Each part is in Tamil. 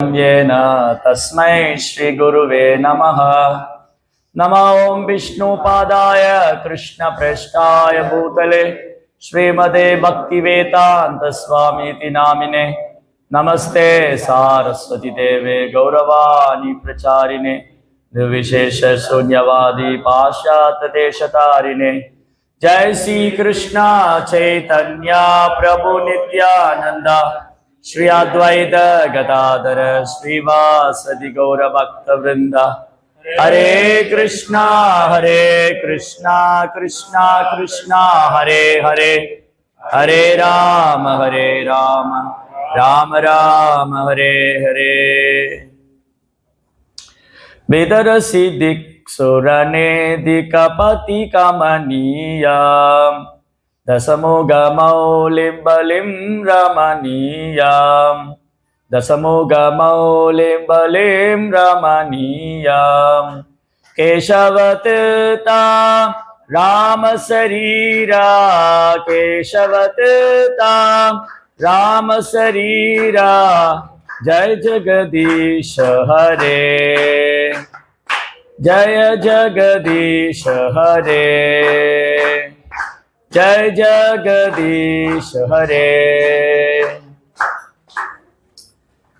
येन तस्मै श्रीगुरुवे नमः। नमो ॐ विष्णुपादाय कृष्णप्रेष्ठाय भूतले श्रीमते भक्तिवेदान्तस्वामीति नामिने। नमस्ते सारस्वती देवे गौरवाणी प्रचारिणे निर्विशेष शून्यवादी पाश्चात्य देशतारिणे। जय श्री कृष्ण चैतन्य प्रभु नित्यानंद श्री अद्वैत गदाधर श्रीवासदि गौर भक्त वृंद। हरे कृष्णा कृष्णा कृष्णा हरे हरे, हरे राम राम राम हरे हरे। वेदरसि दिक्सुरनेदिकपति कमनीयम् दशमुखमौलिं बलिं रमणीयम् दशमुखमौलिं बलिं रमणीयम् केशवतीर्था राम शरीरा केशवतीर्था राम शरीरा। जय जगदीश हरे, जय जगदीश हरे, जय जगदीश हरे।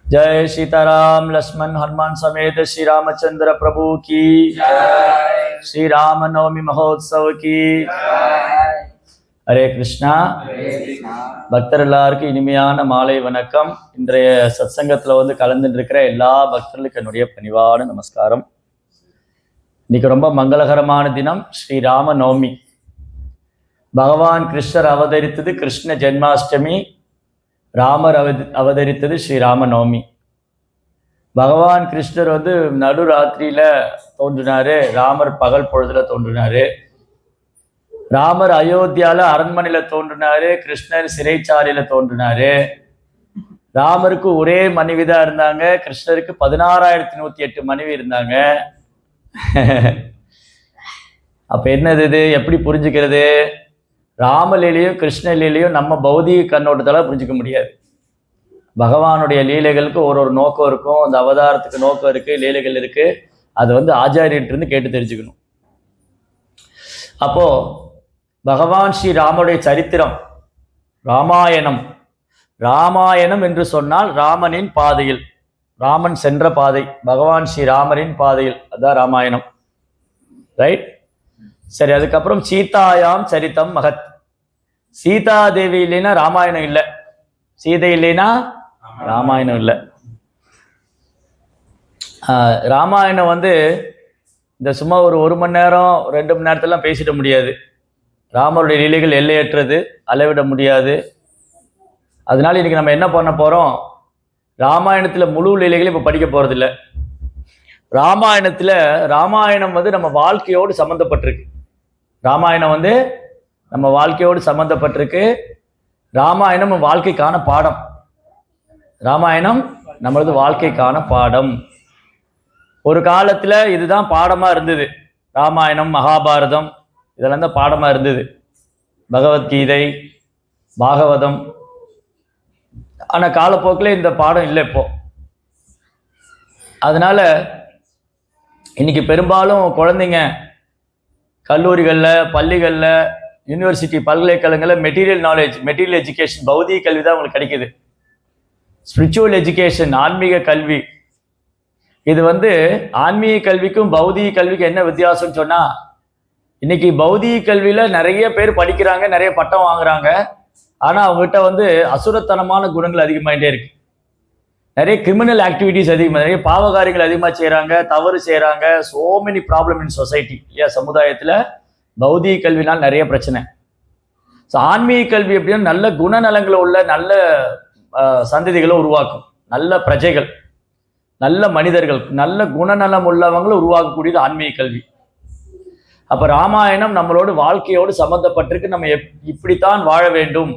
जय सीताराम लक्ष्मण हनुमान समेत श्री रामचंद्र प्रभु की जय। श्री राम नवमी महोत्सव की जय। हरे कृष्णा। பக்தர் எல்லாருக்கும் இனிமையான மாலை வணக்கம். இன்றைய சத்சங்கத்துல கலந்துட்டு இருக்கிற எல்லா பக்தர்களுக்கு என்னுடைய பணிவான நமஸ்காரம். இன்னைக்கு ரொம்ப மங்களகரமான தினம், ஸ்ரீராம நவமி. பகவான் கிருஷ்ணர் அவதரித்தது கிருஷ்ண ஜென்மாஷ்டமி, ராமர் அவதரித்தது ஸ்ரீராம நவமி. பகவான் கிருஷ்ணர் நடு ராத்திரியில தோன்றினாரு, ராமர் பகல் பொழுதுல தோன்றினாரு. ராமர் அயோத்தியால அரண்மனையில தோன்றினாரு, கிருஷ்ணர் சிறைச்சாலையில தோன்றினாரு. ராமருக்கு ஒரே மனைவி தான் இருந்தாங்க, கிருஷ்ணருக்கு 16,108 மனைவி இருந்தாங்க. அப்ப என்னது இது, எப்படி புரிஞ்சுக்கிறது? ராமலீலையும் கிருஷ்ணலீலையும் நம்ம பௌதிக கண்ணோட்டத்தால புரிஞ்சுக்க முடியாது. பகவானுடைய லீலைகளுக்கு ஒரு நோக்கம் இருக்கும், அந்த அவதாரத்துக்கு நோக்கம் இருக்கு, லீலைகள் இருக்கு. அது ஆச்சாரியர்கிட்ட இருந்து கேட்டு தெரிஞ்சுக்கணும். அப்போ பகவான் ஸ்ரீ ராமனுடைய சரித்திரம் ராமாயணம். ராமாயணம் என்று சொன்னால் ராமனின் பாதையில், ராமன் சென்ற பாதை, பகவான் ஸ்ரீ ராமரின் பாதையில், அதான் ராமாயணம். ரைட்? சரி, அதுக்கப்புறம் சீதாயாம் சரித்தம் மகத். சீதா தேவி இல்லைன்னா ராமாயணம் இல்லை, சீதை இல்லைன்னா ராமாயணம் இல்லை. ராமாயணம் இந்த சும்மா ஒரு மணி நேரம் 2 மணி நேரத்திலாம் பேசிட முடியாது. ராமருடைய லீலைகள் எல்லையற்றது, அளவிட முடியாது. அதனால இன்னைக்கு நம்ம என்ன பண்ண போறோம், ராமாயணத்துல முழு லீலைகளையும் இப்போ படிக்க போறதில்ல. ராமாயணம் நம்ம வாழ்க்கையோடு சம்மந்தப்பட்டிருக்கு. ராமாயணம் நம்ம வாழ்க்கையோடு சம்மந்தப்பட்டிருக்கு. ராமாயணம் வாழ்க்கைக்கான பாடம். ராமாயணம் நம்மளது வாழ்க்கைக்கான பாடம். ஒரு காலத்துல இதுதான் பாடமா இருந்தது. ராமாயணம், மகாபாரதம் இதெல்லாம் தான் பாடமா இருந்தது. பகவத்கீதை, பாகவதம். ஆனா காலப்போக்கில் இந்த பாடம் இல்லை இப்போ. அதனால இன்னைக்கு பெரும்பாலும் குழந்தைங்க கல்லூரிகளில், பள்ளிகளில், யூனிவர்சிட்டி, பல்கலைக்கழகங்களில் மெட்டீரியல் நாலேஜ், மெட்டீரியல் எஜுகேஷன், பௌதிக கல்வி தான் உங்களுக்கு கிடைக்குது. ஸ்பிரிச்சுவல் எஜுகேஷன், ஆன்மீக கல்வி. இது ஆன்மீக கல்விக்கும் பௌதிக கல்விக்கும் என்ன வித்தியாசம்னு சொன்னா, இன்னைக்கு பௌதிக கல்வியில நிறைய பேர் படிக்கிறாங்க, நிறைய பட்டம் வாங்குறாங்க. ஆனா அவங்ககிட்ட அசுரத்தனமான குணங்கள் அதிகமாயிட்டே இருக்கு. நிறைய கிரிமினல் ஆக்டிவிட்டிஸ் அதிகமாக, நிறைய பாவகாரியங்கள் அதிகமாக செய்கிறாங்க, தவறு செய்கிறாங்க. So many problem in society. இல்லையா? சமுதாயத்தில் பௌதிக கல்வினால் நிறைய பிரச்சனை. ஸோ ஆன்மீக கல்வி எப்படின்னா நல்ல குணநலங்களை உள்ள நல்ல சந்ததிகளை உருவாக்கும், நல்ல பிரஜைகள், நல்ல மனிதர்கள், நல்ல குணநலம் உள்ளவங்களை உருவாக்கக்கூடியது ஆன்மீக கல்வி. அப்போ ராமாயணம் நம்மளோட வாழ்க்கையோடு சம்மந்தப்பட்டிருக்கு. நம்ம இப்படித்தான் வாழ வேண்டும்,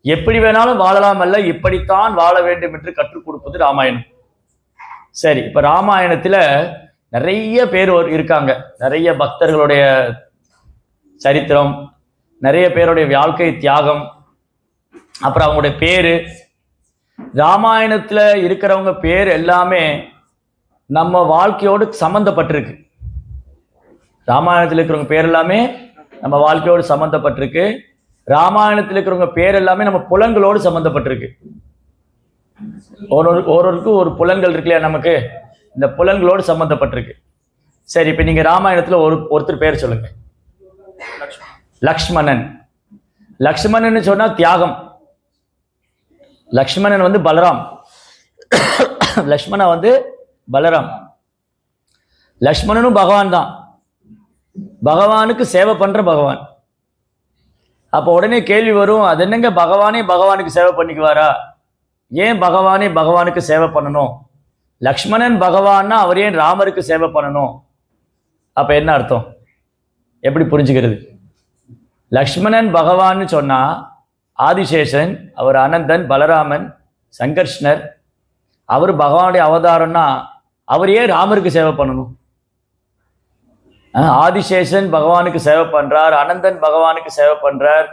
எப்படி வேணாலும் வாழலாம் அல்ல, இப்படித்தான் வாழ வேண்டும் என்று கற்றுக் கொடுப்பது ராமாயணம். சரி, இப்ப ராமாயணத்துல நிறைய பேர் இருக்காங்க, நிறைய பக்தர்களுடைய சரித்திரம், நிறைய பேருடைய வாழ்க்கை தியாகம், அப்புறம் அவங்களுடைய பேரு. ராமாயணத்துல இருக்கிறவங்க பேர் எல்லாமே நம்ம வாழ்க்கையோடு சம்பந்தப்பட்டிருக்கு. ராமாயணத்தில் இருக்கிறவங்க பேர் எல்லாமே நம்ம வாழ்க்கையோடு சம்பந்தப்பட்டிருக்கு. ராமாயணத்தில் இருக்கிறவங்க பேர் எல்லாமே நம்ம புலன்களோடு சம்பந்தப்பட்டிருக்கு. ஒருவருக்கும் ஒரு புலன்கள் இருக்கு இல்லையா, நமக்கு இந்த புலன்களோடு சம்பந்தப்பட்டிருக்கு. சரி, இப்ப நீங்க ராமாயணத்துல ஒருத்தர் பேர் சொல்லுங்க. லக்ஷ்மணன். லக்ஷ்மணன் சொன்னா தியாகம். லக்ஷ்மணன் வந்து பலராம். லக்ஷ்மணா வந்து பலராம். லக்ஷ்மணனும் பகவான் தான், பகவானுக்கு சேவை பண்ற பகவான். அப்போ உடனே கேள்வி வரும், அது என்னங்க பகவானே பகவானுக்கு சேவை பண்ணிக்குவாரா? ஏன் பகவானே பகவானுக்கு சேவை பண்ணணும்? லக்ஷ்மணன் பகவான்னா அவர் ஏன் ராமருக்கு சேவை பண்ணணும்? அப்ப என்ன அர்த்தம், எப்படி புரிஞ்சுக்கிறது? லக்ஷ்மணன் பகவான்னு சொன்னா ஆதிசேஷன், அவர் அனந்தன், பலராமன், சங்கர்ஷ்ணர், அவர் பகவானுடைய அவதாரம்னா அவர் ஏன் ராமருக்கு சேவை பண்ணணும்? ஆதிசேஷன் பகவானுக்கு சேவை பண்றார், அனந்தன் பகவானுக்கு சேவை பண்றார்,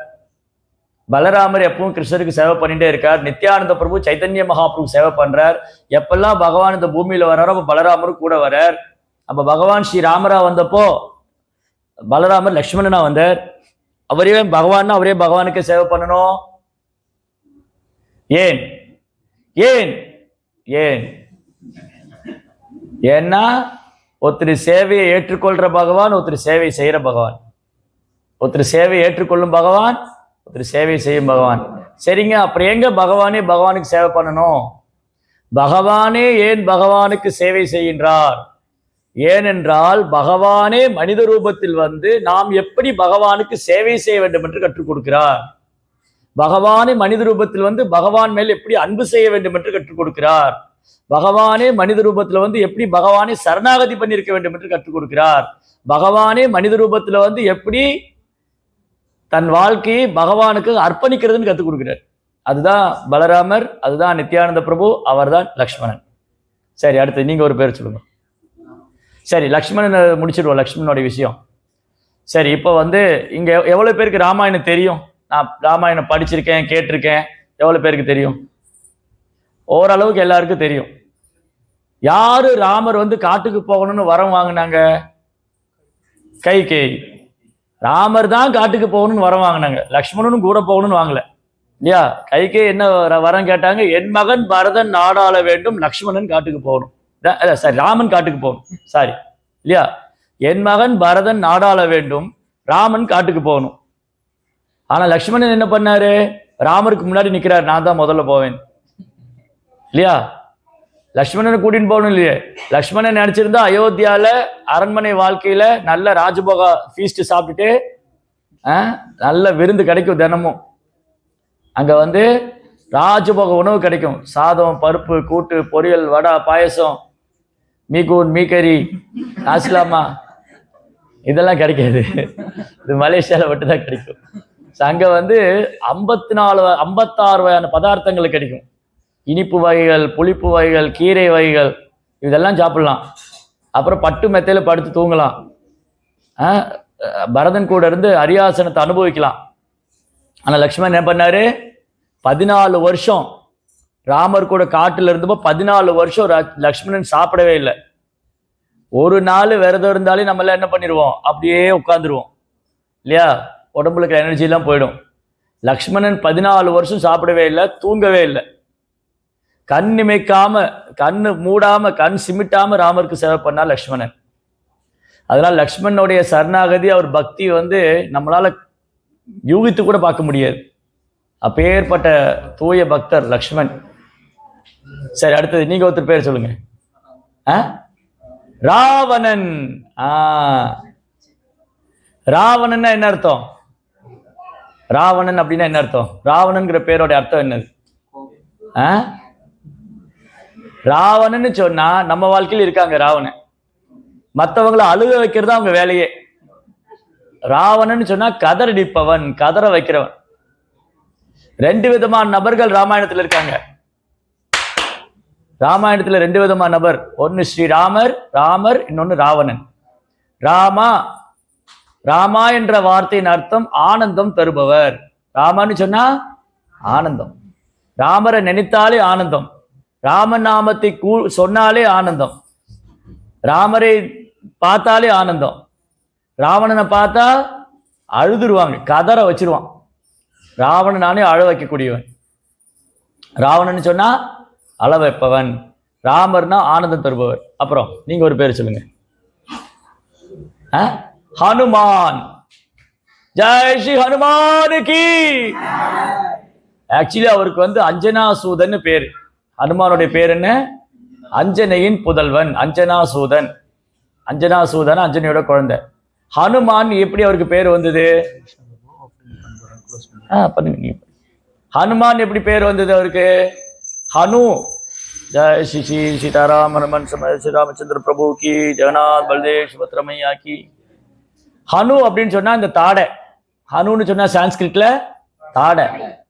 பலராமர் எப்பவும் கிருஷ்ணருக்கு சேவை பண்ணிட்டே இருக்கார், நித்யானந்த பிரபு சைத்தன்ய மகாபிரபு சேவை பண்றார். எப்பெல்லாம் பகவான் இந்த பூமியில வர்றாரோ அப்ப பலராமரும் கூட வர்றார். அப்ப பகவான் ஸ்ரீ ராமரா வந்தப்போ பலராமர் லக்ஷ்மணனா வந்தார். அவரே பகவான், அவரே பகவானுக்கு சேவை பண்ணணும். ஏன் ஏன் ஏன் ஏன்னா ஒருத்தர் சேவையை ஏற்றுக்கொள்ற பகவான், ஒருத்தர் சேவை செய்யற பகவான். ஒருத்தர் சேவையை ஏற்றுக்கொள்ளும் பகவான், ஒருத்தர் சேவை செய்யும் பகவான். சரிங்க, அப்புறம் எங்க பகவானே பகவானுக்கு சேவை பண்ணணும்? பகவானே ஏன் பகவானுக்கு சேவை செய்கின்றார்? ஏனென்றால் பகவானே மனித ரூபத்தில் வந்து நாம் எப்படி பகவானுக்கு சேவை செய்ய வேண்டும் என்று கற்றுக் கொடுக்கிறார். பகவானே மனித ரூபத்தில் வந்து பகவான் மேல் எப்படி அன்பு செய்ய வேண்டும் என்று கற்றுக் கொடுக்கிறார். பகவானே மனித ரூபத்தில் வந்து எப்படி பகவானை சரணாகதி பண்ணியிருக்க வேண்டும் என்று கற்றுக் கொடுக்கிறார். பகவானே மனித ரூபத்தில் வந்து எப்படி தன் வாழ்க்கையை பகவானுக்கு அர்ப்பணிக்கிறதுன்னு கற்றுக் கொடுக்கிறார். அதுதான் பலராமர், அதுதான் நித்யானந்த பிரபு, அவர்தான் லக்ஷ்மணன். சரி, அடுத்து நீங்க ஒரு பேர் சொல்லுங்க. சரி, லக்ஷ்மணன் முடிச்சிடுவோம், லக்ஷ்மணனுடைய விஷயம். சரி, இப்போ வந்து இங்க எவ்வளவு பேருக்கு ராமாயணம் தெரியும்? நான் ராமாயணம் படிச்சிருக்கேன், கேட்டிருக்கேன். எவ்வளவு பேருக்கு தெரியும்? ஓரளவுக்கு எல்லாருக்கும் தெரியும். யாரு ராமர் வந்து காட்டுக்கு போகணும்னு வரம் வாங்கினாங்க? கைகேயி. ராமர் தான் காட்டுக்கு போகணும்னு வரம் வாங்கினாங்க, லக்ஷ்மணனும் கூட போகணும்னு வாங்கல இல்லையா? கைகேயி என்ன வரம் கேட்டாங்க? என் மகன் பரதன் நாடாள வேண்டும், லக்ஷ்மணன் காட்டுக்கு போகணும். சாரி, ராமன் காட்டுக்கு போகணும், சாரி இல்லையா? என் மகன் பரதன் நாடாள வேண்டும், ராமன் காட்டுக்கு போகணும். ஆனா லக்ஷ்மணன் என்ன பண்ணாரு? ராமருக்கு முன்னாடி நிக்கிறார், நான் தான் முதல்ல போவேன் இல்லையா? லக்ஷ்மணனை கூட்டின்னு போகணும் இல்லையே? லக்ஷ்மணன் நினைச்சிருந்தா அயோத்தியால அரண்மனை வாழ்க்கையில நல்ல ராஜபோக ஃபீஸ்ட் சாப்பிட்டுட்டு நல்ல விருந்து கிடைக்கும். தினமும் அங்க வந்து ராஜபோக உணவு கிடைக்கும். சாதம், பருப்பு, கூட்டு, பொரியல், வடை, பாயசம், மீகூன், மீக்கறி, ஆசிலாமா, இதெல்லாம் கிடைக்காது. இது மலேசியால மட்டும்தான் கிடைக்கும். அங்க வந்து 56 வகையான பதார்த்தங்கள் கிடைக்கும். இனிப்பு வகைகள், புளிப்பு வகைகள், கீரை வகைகள், இதெல்லாம் சாப்பிடலாம். அப்புறம் பட்டு மெத்தையில படுத்து தூங்கலாம். பரதன் கூட இருந்து அரியாசனத்தை அனுபவிக்கலாம். ஆனா லக்ஷ்மணன் என்ன பண்ணாரு? 14 வருஷம் ராமர் கூட காட்டுல இருந்தப்போ 14 வருஷம் லக்ஷ்மணன் சாப்பிடவே இல்லை. ஒரு நாள் விரதம் இருந்தாலே நம்ம எல்லாம் என்ன பண்ணிடுவோம்? அப்படியே உட்காந்துருவோம் இல்லையா? உடம்புல இருக்க எனர்ஜி எல்லாம் போயிடும். லக்ஷ்மணன் 14 வருஷம் சாப்பிடவே இல்லை, தூங்கவே இல்லை. கண் இமைக்காம, கண்ணு மூடாம, கண் சிமிட்டாம ராமருக்கு சேவை பண்ணார் லக்ஷ்மணன். அதனால லக்ஷ்மணனுடைய சரணாகதி, அவர் பக்தி வந்து நம்மளால யூகித்து கூட பார்க்க முடியாது. அப்பேற்பட்ட தூய பக்தர் லக்ஷ்மண். சரி, அடுத்தது நீங்க ஒருத்தர் பேர் சொல்லுங்க. ராவணன். ராவணன்னா என்ன அர்த்தம்? ராவணன் அப்படின்னா என்ன அர்த்தம்? ராவணன்கிற பேரோட அர்த்தம் என்னது? ராவணன்னு சொன்னா நம்ம வாழ்க்கையில் இருக்காங்க ராவணன். மற்றவங்களை அழுக வைக்கிறது அவங்க வேலையே. ராவணன்னு சொன்னா கதறடிப்பவன், கதற வைக்கிறவன். 2 விதமான நபர்கள் ராமாயணத்துல இருக்காங்க. ராமாயணத்துல 2 விதமான நபர். ஒன்னு ஸ்ரீராமர், ராமர், இன்னொன்னு ராவணன். ராமா, ராமா என்ற வார்த்தையின் அர்த்தம் ஆனந்தம் தருபவர். ராமான்னு சொன்னா ஆனந்தம். ராமரை நினைத்தாலே ஆனந்தம், ராமன் நாமத்தை சொன்னாலே ஆனந்தம், ராமரை பார்த்தாலே ஆனந்தம். ராவணனை பார்த்தா அழுதுருவாங்க, கதற வச்சிருவான். ராவணனானே அழ வைக்கக்கூடியவன். ராவணன் சொன்னா அழ வைப்பவன், ராமர்னா ஆனந்தம் தருபவர். அப்புறம் நீங்க ஒரு பேர் சொல்லுங்க. ஹனுமான். ஜெய் ஸ்ரீ ஹனுமானுக்கு. ஆக்சுவலி அவருக்கு வந்து அஞ்சனாசூதன் பேரு. ஹனுமானுடைய பேர் என்ன? அஞ்சனையின் புதல்வன், அஞ்சனாசூதன். அஞ்சனாசூதன் அஞ்சனையோட குழந்தை. ஹனுமான் எப்படி அவருக்கு பேர் வந்தது? பண்ணுங்க. ஹனுமான் எப்படி பேர் வந்தது அவருக்கு? ஹனு. ஜெய் ஸ்ரீ ஸ்ரீ சீதாராம் ஹனுமன் சமய ஸ்ரீ ராமச்சந்திர பிரபு கி, ஜெகநாத் பல்தேவ் சுபத்ரமையா கி. ஹனு அப்படின்னு சொன்னா இந்த தாடை. ஹனுன்னு சொன்னா சான்ஸ்கிரிட்ல தாடை.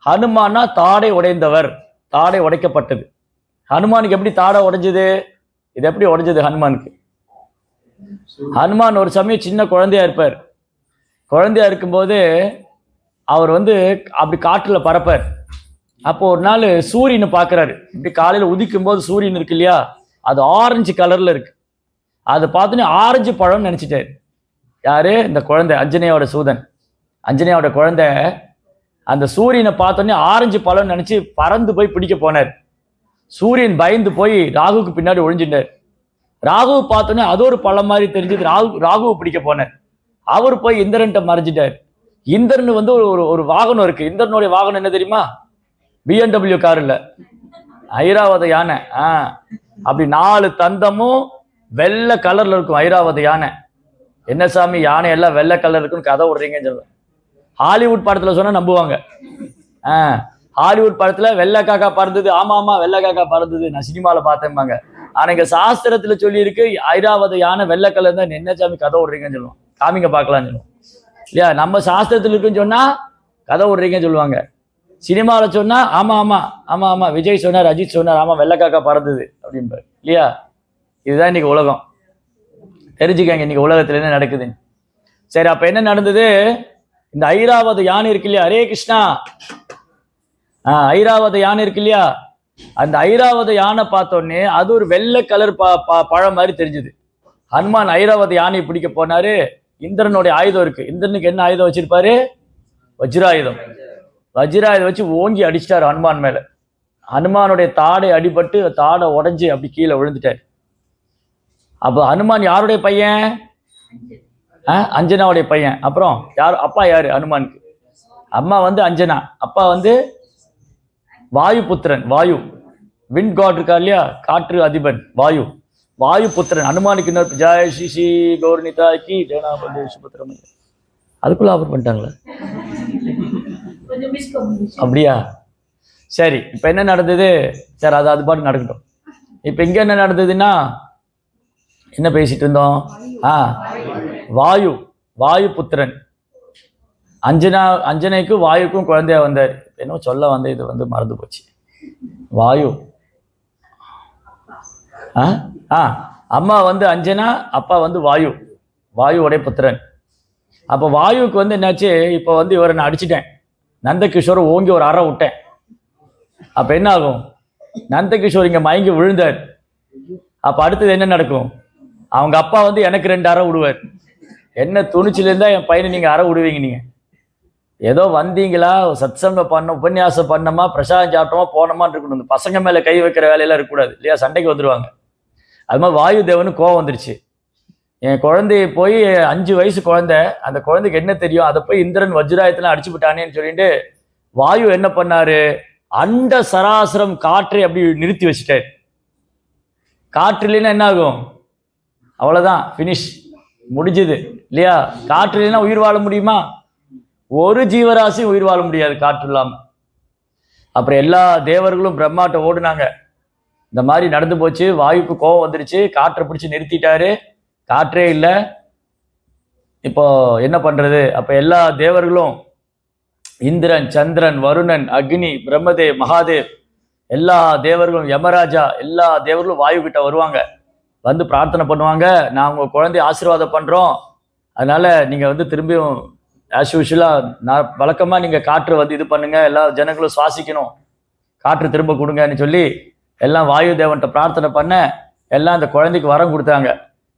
ஹனுமான்னா தாடை உடைந்தவர், தாடை உடைக்கப்பட்டது. ஹனுமானுக்கு எப்படி தாடை உடைஞ்சது? இது எப்படி உடைஞ்சது ஹனுமானுக்கு? ஹனுமான் ஒரு சமயம் சின்ன குழந்தையா இருப்பார். குழந்தையா இருக்கும்போது அவர் வந்து அப்படி காட்டுல பறப்பார். அப்போ ஒரு நாள் சூரியனை பார்க்குறாரு. இப்படி காலையில் உதிக்கும் போது சூரியன் இருக்கு இல்லையா, அது ஆரஞ்சு கலர்ல இருக்கு. அதை பார்த்தோன்னே ஆரஞ்சு பழம்னு நினைச்சிட்டாரு. யாரு? இந்த குழந்தை, அஞ்சனையோட சூதன், அஞ்சனையோட குழந்தை. அந்த சூரியனை பார்த்தோன்னே ஆரஞ்சு பழம்னு நினைச்சு பறந்து போய் பிடிக்க போனார். சூரியன் பயந்து போய் ராகுவுக்கு பின்னாடி ஒழிஞ்சிட்டார். ராகுவை பார்த்தோன்னே அது ஒரு பழம் மாதிரி தெரிஞ்சது. ராகுவை பிடிக்க போனார். அவர் போய் இந்திரன்ட்ட மறைஞ்சிட்டார். இந்திரன் வந்து ஒரு வாகனம் இருக்கு. இந்திரனுடைய வாகனம் என்ன தெரியுமா? BMW கார் இல்ல, ஐராவத யானை. அப்படி 4 தந்தமும் வெள்ளை கலர்ல இருக்கும் ஐராவத யானை. என்ன சாமி யானை எல்லாம் வெள்ளை கலர் இருக்குன்னு கதை விடுறீங்கன்னு சொல்லுவேன். ஹாலிவுட் படத்துல சொன்னா நம்புவாங்க. ஹாலிவுட் படத்துல வெள்ளை காக்கா பறந்தது. ஆமா ஆமா வெள்ளை காக்கா பறந்தது, நான் சினிமால பார்த்தேன்பாங்க. ஆனா இங்க சாஸ்திரத்துல சொல்லி இருக்கு ஐராவத யானை வெள்ளை கலர் தான். என்ன சாமி கதை விடுறீங்கன்னு சொல்லுவோம். காமிங்க பார்க்கலாம்னு சொல்லுவோம் இல்லையா? நம்ம சாஸ்திரத்துல இருக்குன்னு சொன்னா கதை விடுறீங்கன்னு சொல்லுவாங்க. சினிமாவில் சொன்னா ஆமா ஆமா ஆமா ஆமா விஜய் சொன்னார், அஜித் சொன்னார், ஆமா வெள்ளைக்காக்கா பறந்தது அப்படின்பாரு இல்லையா? இதுதான் இன்னைக்கு உலகம். தெரிஞ்சுக்கங்க இன்னைக்கு உலகத்துல என்ன நடக்குதுன்னு. சரி, அப்ப என்ன நடந்தது? இந்த ஐராவத யானை இருக்கு இல்லையா? ஹரே கிருஷ்ணா. ஐராவத யானை இருக்கு இல்லையா? அந்த ஐராவத யானை பார்த்தோன்னே அது ஒரு வெள்ளை கலர் பழம் மாதிரி தெரிஞ்சுது. ஹனுமான் ஐராவத யானையை பிடிக்க போனாரு. இந்திரனுடைய ஆயுதம் இருக்கு. இந்திரனுக்கு என்ன ஆயுதம் வச்சிருப்பாரு? வஜ்ராயுதம். வஜ்ராயுதம் வச்சு ஓங்கி அடிச்சிட்டாரு ஹனுமான் மேல. ஹனுமானுடைய தாடை அடிபட்டு தாடை உடைஞ்சு அப்படி கீழே விழுந்துட்டாரு. அப்ப ஹனுமான் யாருடைய பையன்? அஞ்சனாவுடைய பையன். அப்புறம் யார் அப்பா? யாரு ஹனுமானுக்கு? அம்மா வந்து அஞ்சனா, அப்பா வந்து வாயு புத்திரன். வாயு, விண்ட் காட் இருக்கா இல்லையா, காற்று அதிபன் வாயு. வாயு புத்திரன் ஹனுமானுக்கு இன்னொரு. ஜெய் ஸ்ரீ ஸ்ரீ கௌரநிதாய்க்கு ஜெகநாபதி சுபத்ரமையா. அதுக்குள்ள ஆஃபர் பண்ணிட்டாங்களா? அப்படியா? சரி, இப்ப என்ன நடந்தது? சரி, அது பாட்டு நடக்கட்டும். இப்ப இங்க என்ன நடந்ததுன்னா, என்ன பேசிட்டு இருந்தோம்? வாயு, வாயு புத்திரன். அஞ்சனைக்கு வாயுக்கும் குழந்தையா வந்தார். என்ன சொல்ல வந்து இது வந்து மறந்து போச்சு. வாயு. அம்மா வந்து அஞ்சனா, அப்பா வந்து வாயு, வாயுவோடைய புத்திரன். அப்ப வாயுக்கு வந்து என்னாச்சு? இப்ப வந்து இவரை நான் அடிச்சுட்டேன். நந்தகிஷோரை ஓங்கி ஒரு அறை விட்டேன். அப்ப என்ன ஆகும்? நந்தகிஷோர் இங்க மயங்கி விழுந்தார். அப்ப அடுத்தது என்ன நடக்கும்? அவங்க அப்பா வந்து எனக்கு 2 அறை விடுவார். என்ன துணிச்சில இருந்தா என் பையனை நீங்க அறை விடுவீங்க? நீங்க ஏதோ வந்தீங்களா, சத்சங்கம் பண்ண, உபன்யாசம் பண்ணமா, பிரசாதம் சாப்பிட்டோமா, போனோமான்னு இருக்கணும். இந்த பசங்க மேல கை வைக்கிற வேலையெல்லாம் இருக்கக்கூடாது இல்லையா? சண்டைக்கு வந்துடுவாங்க. அது மாதிரி வாயு தேவனுக்கு கோவம் வந்துருச்சு. என் குழந்தைய போய் 5 வயசு குழந்தை, அந்த குழந்தைக்கு என்ன தெரியும்? அதை போய் இந்திரன் வஜ்ராயத்துல அடிச்சு விட்டானேன்னு சொல்லிட்டு வாயு என்ன பண்ணாரு? அண்ட சராசரம் காற்றை அப்படி நிறுத்தி வச்சுட்டாரு. காற்று இல்லைன்னா என்ன ஆகும்? அவ்வளவுதான், பினிஷ், முடிஞ்சது இல்லையா? காற்று இல்லைன்னா உயிர் வாழ முடியுமா? ஒரு ஜீவராசியும் உயிர் வாழ முடியாது காற்று இல்லாம. அப்புறம் எல்லா தேவர்களும் பிரம்மாட்ட ஓடுனாங்க. இந்த மாதிரி நடந்து போச்சு. வாயுக்கு கோவம் வந்துருச்சு. காற்றை பிடிச்சு நிறுத்திட்டாரு. காற்றே இல்லை. இப்போ என்ன பண்றது? அப்ப எல்லா தேவர்களும், இந்திரன், சந்திரன், வருணன், அக்னி, பிரம்மதேவ், மகாதேவ், எல்லா தேவர்களும், யமராஜா, எல்லா தேவர்களும் வாயு கிட்ட வருவாங்க. வந்து பிரார்த்தனை பண்ணுவாங்க. நான் உங்க குழந்தைய ஆசீர்வாதம் பண்றோம், அதனால நீங்க வந்து திரும்பியும் ஆஸ் யூஷுவலா நான் வழக்கமா நீங்க காற்று வந்து இது பண்ணுங்க, எல்லா ஜனங்களும் சுவாசிக்கணும், காற்று திரும்ப கொடுங்கன்னு சொல்லி எல்லாம் வாயு தேவன்கிட்ட பிரார்த்தனை பண்ண, எல்லாம் அந்த குழந்தைக்கு வரம் கொடுத்தாங்க.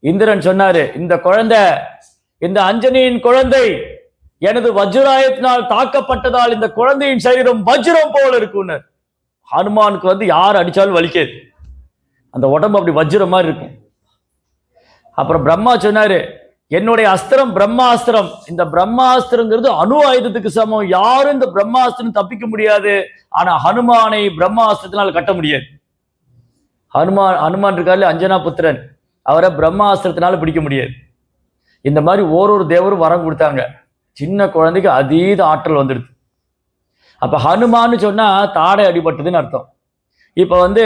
இந்திரன் சொன்னாரு, இந்த குழந்தை, இந்த அஞ்சனியின் குழந்தை எனது வஜ்ராயத்தினால் தாக்கப்பட்டதால் இந்த குழந்தையின் சரீரம் வஜ்ரம் போல இருக்குன்னு. ஹனுமானுக்கு வந்து யார் அடிச்சாலும் வலிக்காது, அந்த உடம்பு அப்படி வஜ்ரம் மாதிரி இருக்கும். அப்புறம் பிரம்மா சொன்னாரு, என்னுடைய அஸ்திரம் பிரம்மாஸ்திரம், இந்த பிரம்மாஸ்திரங்கிறது அணு ஆயுதத்துக்கு சமம், யாரும் இந்த பிரம்மாஸ்திரம் தப்பிக்க முடியாது. ஆனா ஹனுமானை பிரம்மாஸ்திரத்தினால் கட்ட முடியாது. ஹனுமான் இருக்காரு அஞ்சனா புத்திரன், அவரை பிரம்மாஸ்திரத்தினால பிடிக்க முடியாது. இந்த மாதிரி ஒரு தேவரும் வரம் கொடுத்தாங்க. சின்ன குழந்தைக்கு அதீத ஆற்றல் வந்துடுது. அப்ப ஹனுமான்னு சொன்னா தாடை அடிபட்டதுன்னு அர்த்தம். இப்ப வந்து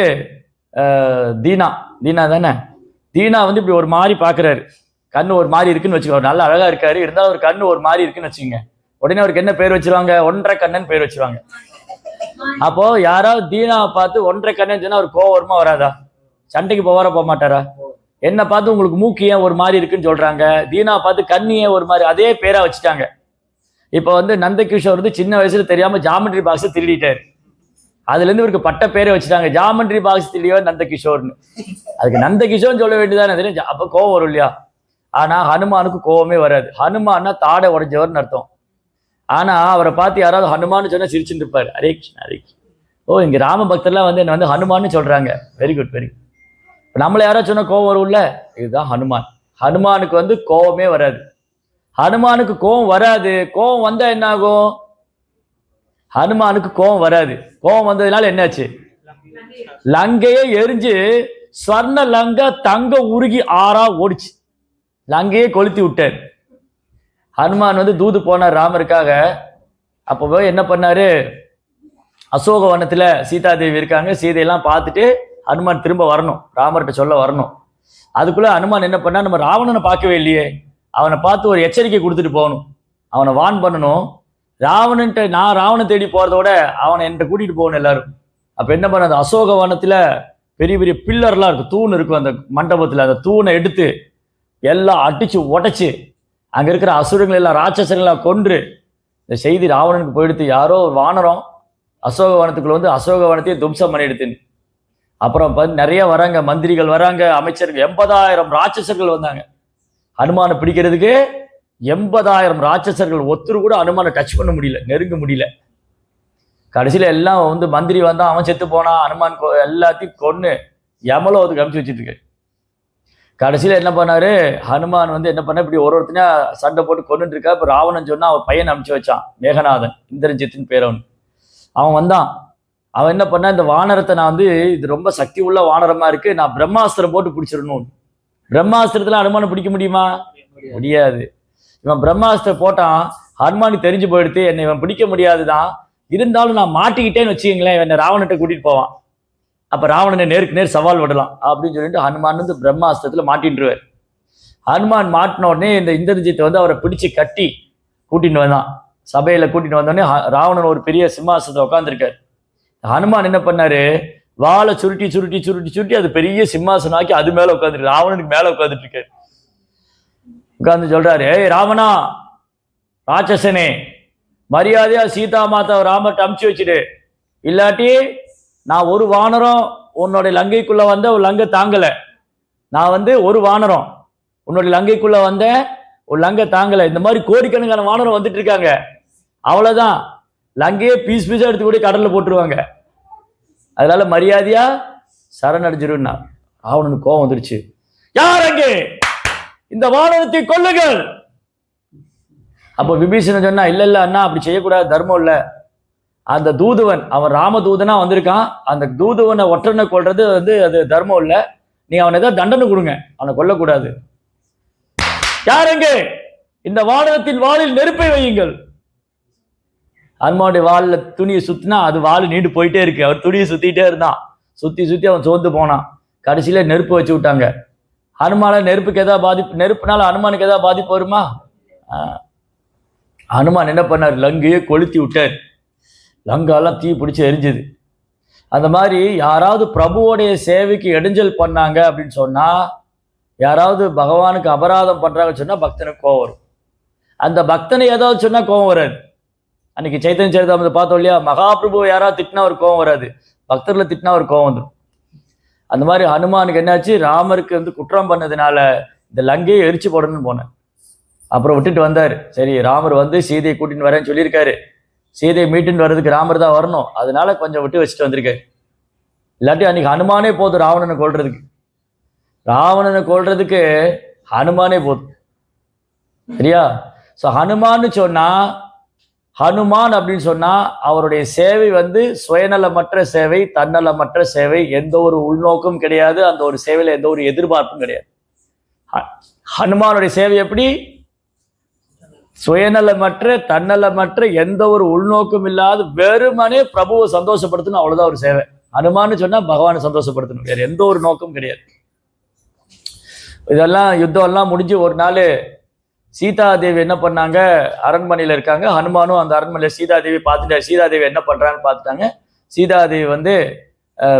தீனா தானே, தீனா வந்து இப்படி ஒரு மாதிரி பாக்குறாரு, கண்ணு ஒரு மாதிரி இருக்குன்னு வச்சுக்கோ, நல்ல அழகா இருக்காரு, இருந்தாலும் ஒரு கண்ணு ஒரு மாதிரி இருக்குன்னு வச்சுக்கோங்க. உடனே அவருக்கு என்ன பேர் வச்சிருவாங்க? ஒன்றரை கண்ணன் பேர் வச்சிருவாங்க. அப்போ யாராவது தீனாவை பார்த்து ஒன்றரை கண்ணன் சொன்னா அவர் கோவம் வருமா வராதா? சண்டைக்கு போவாரா போக மாட்டாரா? என்ன பார்த்து உங்களுக்கு மூக்கு ஏன் ஒரு மாதிரி இருக்குன்னு சொல்றாங்க, தீனாவை பார்த்து கண்ணியே ஒரு மாதிரி, அதே பேரா வச்சுட்டாங்க. இப்ப வந்து நந்தகிஷோர் வந்து சின்ன வயசுல தெரியாம ஜாமெட்ரி பாக்ஸ் திருடிட்டாரு, அதுல இருந்து இவருக்கு பட்ட பேரை வச்சுட்டாங்க, ஜாமெட்ரி பாக்ஸ் திருடியவர் நந்தகிஷோர்னு. அதுக்கு நந்தகிஷோர்னு சொல்ல வேண்டியதானே, அப்ப கோவம் வரும் இல்லையா? ஆனா ஹனுமானுக்கு கோவமே வராது. ஹனுமான்னா தாடை உடைஞ்சவர்னு அர்த்தம். ஆனா அவரை பார்த்து யாராவது ஹனுமான்னு சொன்னா சிரிச்சுட்டு இருப்பாரு, ஹரே கிருஷ்ணா ஹரே கிருஷ்ணா. ஓ, இங்க ராம பக்தர்லாம் வந்து என்ன வந்து ஹனுமான்னு சொல்றாங்க, வெரி குட் வெரி குட். நம்மள யாராவது சொன்னா கோவம் வரும்ல, இதுதான் ஹனுமான். ஹனுமானுக்கு வந்து கோவமே வராது. ஹனுமானுக்கு கோவம் வராது. கோவம் வந்தா என்ன ஆகும்? ஹனுமானுக்கு கோவம் வராது. கோவம் வந்ததுனால என்னாச்சு? லங்கையே எரிஞ்சு ஸ்வர்ண லங்கா தங்க உருகி ஆறா ஓடிச்சு, லங்கையே கொளுத்தி விட்டார். ஹனுமான் வந்து தூது போனார் ராமருக்காக. அப்போ போய் என்ன பண்ணாரு, அசோகவனத்துல சீதாதேவி இருக்காங்க, சீதையெல்லாம் பார்த்துட்டு ஹனுமான் திரும்ப வரணும், ராமர்கிட்ட சொல்ல வரணும். அதுக்குள்ள ஹனுமான் என்ன பண்ணா, நம்ம ராவணனை பார்க்கவே இல்லையே, அவனை பார்த்து ஒரு எச்சரிக்கை கொடுத்துட்டு போகணும், அவனை வான் பண்ணணும். ராவணன்ட்ட நான் ராவணன் தேடி போறதோட அவனை என்கிட்ட கூட்டிட்டு போகணும் எல்லாரும். அப்ப என்ன பண்ண, அந்த அசோகவனத்துல பெரிய பெரிய பில்லர்லாம் இருக்கும், தூண் இருக்கும் அந்த மண்டபத்துல, அந்த தூணை எடுத்து எல்லாம் அடிச்சு உடைச்சு அங்க இருக்கிற அசுரங்கள் எல்லாம் ராட்சசர்களெல்லாம் கொன்று இந்த செய்தி ராவணனுக்கு போயிடுத்து. யாரோ ஒரு வானரம் அசோகவனத்துக்குள்ள வந்து அசோகவனத்தையும் தும்சம் பண்ணிடுத்துன்னு. அப்புறம் நிறைய வராங்க, மந்திரிகள் வராங்க, அமைச்சர்கள், 80,000 ராட்சசர்கள் வந்தாங்க ஹனுமானை பிடிக்கிறதுக்கு. 80,000 ராட்சசர்கள், ஒருத்தர் கூட ஹனுமானை டச் பண்ண முடியல, நெருங்க முடியல. கடைசியில எல்லாம் வந்து மந்திரி வந்தான், அவன் செத்து போனான், ஹனுமான் எல்லாத்தையும் கொன்னு யமலோகத்துக்கு அனுப்பிச்சு வச்சுட்டு இருக்கு. கடைசியில என்ன பண்ணாரு ஹனுமான் வந்து என்ன பண்ண, இப்படி ஒருத்தனையா சண்டை போட்டு கொண்டுட்டு இருக்கா. இப்ப ராவணன் சொன்னா அவன் பையன் அனுப்பிச்சு வச்சான், மேகநாதன், இந்திரஜித்தின் பேரவன். அவன் வந்தான். அவன் என்ன பண்ணா, இந்த வானரத்தை நான் வந்து இது ரொம்ப சக்தி உள்ள வானரமா இருக்கு, நான் பிரம்மாஸ்திரம் போட்டு பிடிச்சிடணும். பிரம்மாஸ்திரத்துல ஹனுமானை பிடிக்க முடியுமா? முடியாது. இவன் பிரம்மாஸ்திரம் போட்டான், ஹனுமானுக்கு தெரிஞ்சு போயிடுத்து, என்னை இவன் பிடிக்க முடியாதுதான், இருந்தாலும் நான் மாட்டிக்கிட்டேன்னு வச்சுக்கீங்களேன், என்னை ராவணத்தை கூட்டிட்டு போவான், அப்ப ராவணனை நேருக்கு நேர் சவால் விடலாம் அப்படின்னு சொல்லிட்டு ஹனுமான் வந்து பிரம்மாஸ்திரத்துல மாட்டின்றுவார். ஹனுமான் மாட்டின உடனே இந்த இந்திரஜித்தை வந்து அவரை பிடிச்சு கட்டி கூட்டிட்டு வந்தான். சபையில கூட்டிட்டு வந்தோடனே ராவணன் ஒரு பெரிய சிம்மாசனத்தை உட்காந்துருக்காரு. ஹனுமான் என்ன பண்ணாரு, வாழை சுருட்டி சுருட்டி சுருட்டி சுருட்டி அது பெரிய சிம்மாசனம் ஆக்கி அது மேல உட்காந்துருக்கு, ராவணனுக்கு மேல உட்காந்துட்டு இருக்காரு. உட்கார்ந்து சொல்றாரு, ஏய் ராவணா, ராட்சசனே, மரியாதையா சீதா மாதா ராமர்ட்ட அமுச்சு வச்சுடு, இல்லாட்டி நான் ஒரு வானரம் உன்னோட லங்கைக்குள்ள வந்த ஒரு லங்கை தாங்கல, நான் வந்து ஒரு வானரம் உன்னோட லங்கைக்குள்ள வந்த ஒரு லங்கை தாங்கல, இந்த மாதிரி கோடிக்கணக்கான வானரம் வந்துட்டு இருக்காங்க, அவ்வளவுதான், லங்கையே பீஸ் பீஸா எடுத்து கூட கடல்ல போட்டுருவாங்க, அதனால மரியாதையா சரணடைஞ்சிருன்னா. ராவணனுக்கு கோபம் வந்துருச்சு, யார் அங்கே, இந்த வானரத்தை கொல்லுங்கள். அப்ப விபீஷணன் சொன்னா, இல்ல இல்ல அண்ணா, அப்படி செய்யக்கூடாது, தர்மம் இல்ல, அந்த தூதுவன் அவன் ராமதூதனா வந்திருக்கான், அந்த தூதுவனை ஒற்றனை கொல்றது வந்து அது தர்மம் இல்ல, நீ அவனை ஏதாவது தண்டனை கொடுங்க, அவனை கொல்லக்கூடாது. யாருங்க, இந்த வானரத்தின் வாளில் நெருப்பை வையுங்கள். ஹனுமானுடைய வாளில் துணியை சுத்தினா அது வாள் நீண்டு போயிட்டே இருக்கு, அவர் துணியை சுத்திட்டே இருந்தான், சுத்தி சுத்தி அவன் சோர்ந்து போனான். கடைசியில நெருப்பு வச்சு விட்டாங்க. ஹனுமான நெருப்புக்கு ஏதாவது பாதிப்பு, நெருப்புனால ஹனுமானுக்கு ஏதாவது பாதிப்பு வருமா? ஹனுமான் என்ன பண்ணார், லங்கையே கொளுத்தி விட்டார், லங்காலாம் தீ பிடிச்சி எரிஞ்சுது. அந்த மாதிரி யாராவது பிரபுவோடைய சேவைக்கு இடைஞ்சல் பண்ணாங்க அப்படின்னு சொன்னா, யாராவது பகவானுக்கு அபராதம் பண்றாங்கன்னு சொன்னா பக்தனுக்கு கோவம் வரும். அந்த பக்தனை ஏதாவது சொன்னா கோவம் வராது. அன்னைக்கு சைத்தன்ய சரிதாமிரத்தை பார்த்தோம் இல்லையா, மகாபிரபு யாராவது திட்டினா ஒரு கோவம் வராது, பக்தர்களை திட்டினா ஒரு கோவம் வந்துடும். அந்த மாதிரி ஹனுமானுக்கு என்னாச்சு, ராமருக்கு வந்து குற்றம் பண்ணதுனால இந்த லங்கையை எரிச்சு போடணும்னு போனேன். அப்புறம் விட்டுட்டு வந்தார். சரி, ராமர் வந்து சீதையை கூட்டின்னு வரேன்னு சொல்லியிருக்காரு, சீதையை மீட்டுன்னு வர்றதுக்கு ராமர் தான் வரணும், அதனால கொஞ்சம் விட்டு வச்சுட்டு வந்திருக்காரு. இல்லாட்டி அன்னைக்கு ஹனுமானே போதும் ராவணனை கொல்றதுக்கு. ராவணனை கொல்றதுக்கு ஹனுமானே போதும். சரியா? ஸோ ஹனுமான்னு சொன்னா, ஹனுமான் அப்படின்னு சொன்னா அவருடைய சேவை வந்து சுயநலமற்ற சேவை, தன்னலமற்ற சேவை, எந்த ஒரு உள்நோக்கும் கிடையாது, அந்த ஒரு சேவையில எந்த ஒரு எதிர்பார்ப்பும் கிடையாது. ஹனுமானுடைய சேவை எப்படி? சுயநலமற்ற, தன்னலமற்ற, எந்த ஒரு உள்நோக்கும் இல்லாத வெறுமனே பிரபுவை சந்தோஷப்படுத்தணும், அவ்வளவுதான் ஒரு சேவை. ஹனுமான்னு சொன்னா பகவானை சந்தோஷப்படுத்தணும், வேற எந்த ஒரு நோக்கம் கிடையாது. இதெல்லாம் யுத்தம் எல்லாம் முடிஞ்சு ஒரு நாள் சீதாதேவி என்ன பண்ணாங்க, அரண்மனையில் இருக்காங்க. ஹனுமானும் அந்த அரண்மனையில் சீதாதேவி பார்த்துட்டாரு. சீதாதேவி என்ன பண்றான்னு பார்த்துட்டாங்க. சீதாதேவி வந்து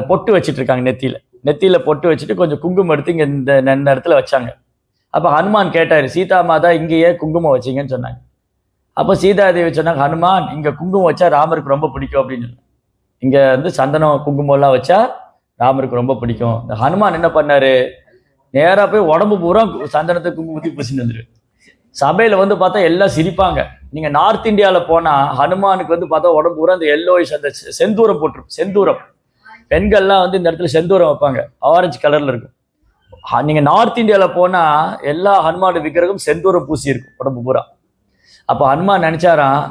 பொட்டு வச்சுட்டு இருக்காங்க, நெத்தியில பொட்டு வச்சுட்டு கொஞ்சம் குங்குமம் எடுத்து இங்க இந்த இடத்துல வச்சாங்க. அப்ப ஹனுமான் கேட்டாரு, சீதா மாதா இங்கேயே குங்குமம் வச்சிங்கன்னு சொன்னாங்க. அப்போ சீதாதேவி சொன்னாங்க, ஹனுமான் இங்க குங்குமம் வச்சா ராமருக்கு ரொம்ப பிடிக்கும் அப்படின்னு சொன்னாங்க. இங்க வந்து சந்தனம் குங்குமம் எல்லாம் வச்சா ராமருக்கு ரொம்ப பிடிக்கும். இந்த ஹனுமான் என்ன பண்ணாரு, நேரா போய் உடம்பு பூரா சந்தனத்தை குங்குமத்தி பூசிட்டு வந்துரு. சபையில வந்து பார்த்தா எல்லாம் சிரிப்பாங்க. நீங்க நார்த் இந்தியாவில போனா ஹனுமானுக்கு வந்து பார்த்தா உடம்பு பூரா அந்த எல்லோயிஷ், அந்த செந்தூரம் போட்டுரும். செந்தூரம் பெண்கள்லாம் வந்து இந்த இடத்துல செந்தூரம் வைப்பாங்க, ஆரஞ்சு கலர்ல இருக்கும். நீங்க நார்த் இந்தியாவில போனா எல்லா ஹனுமான் விக்கிரகம் செந்தூரம் பூசி இருக்கும் உடம்பு பூரா. அப்ப ஹனுமான் நினைச்சாராம்,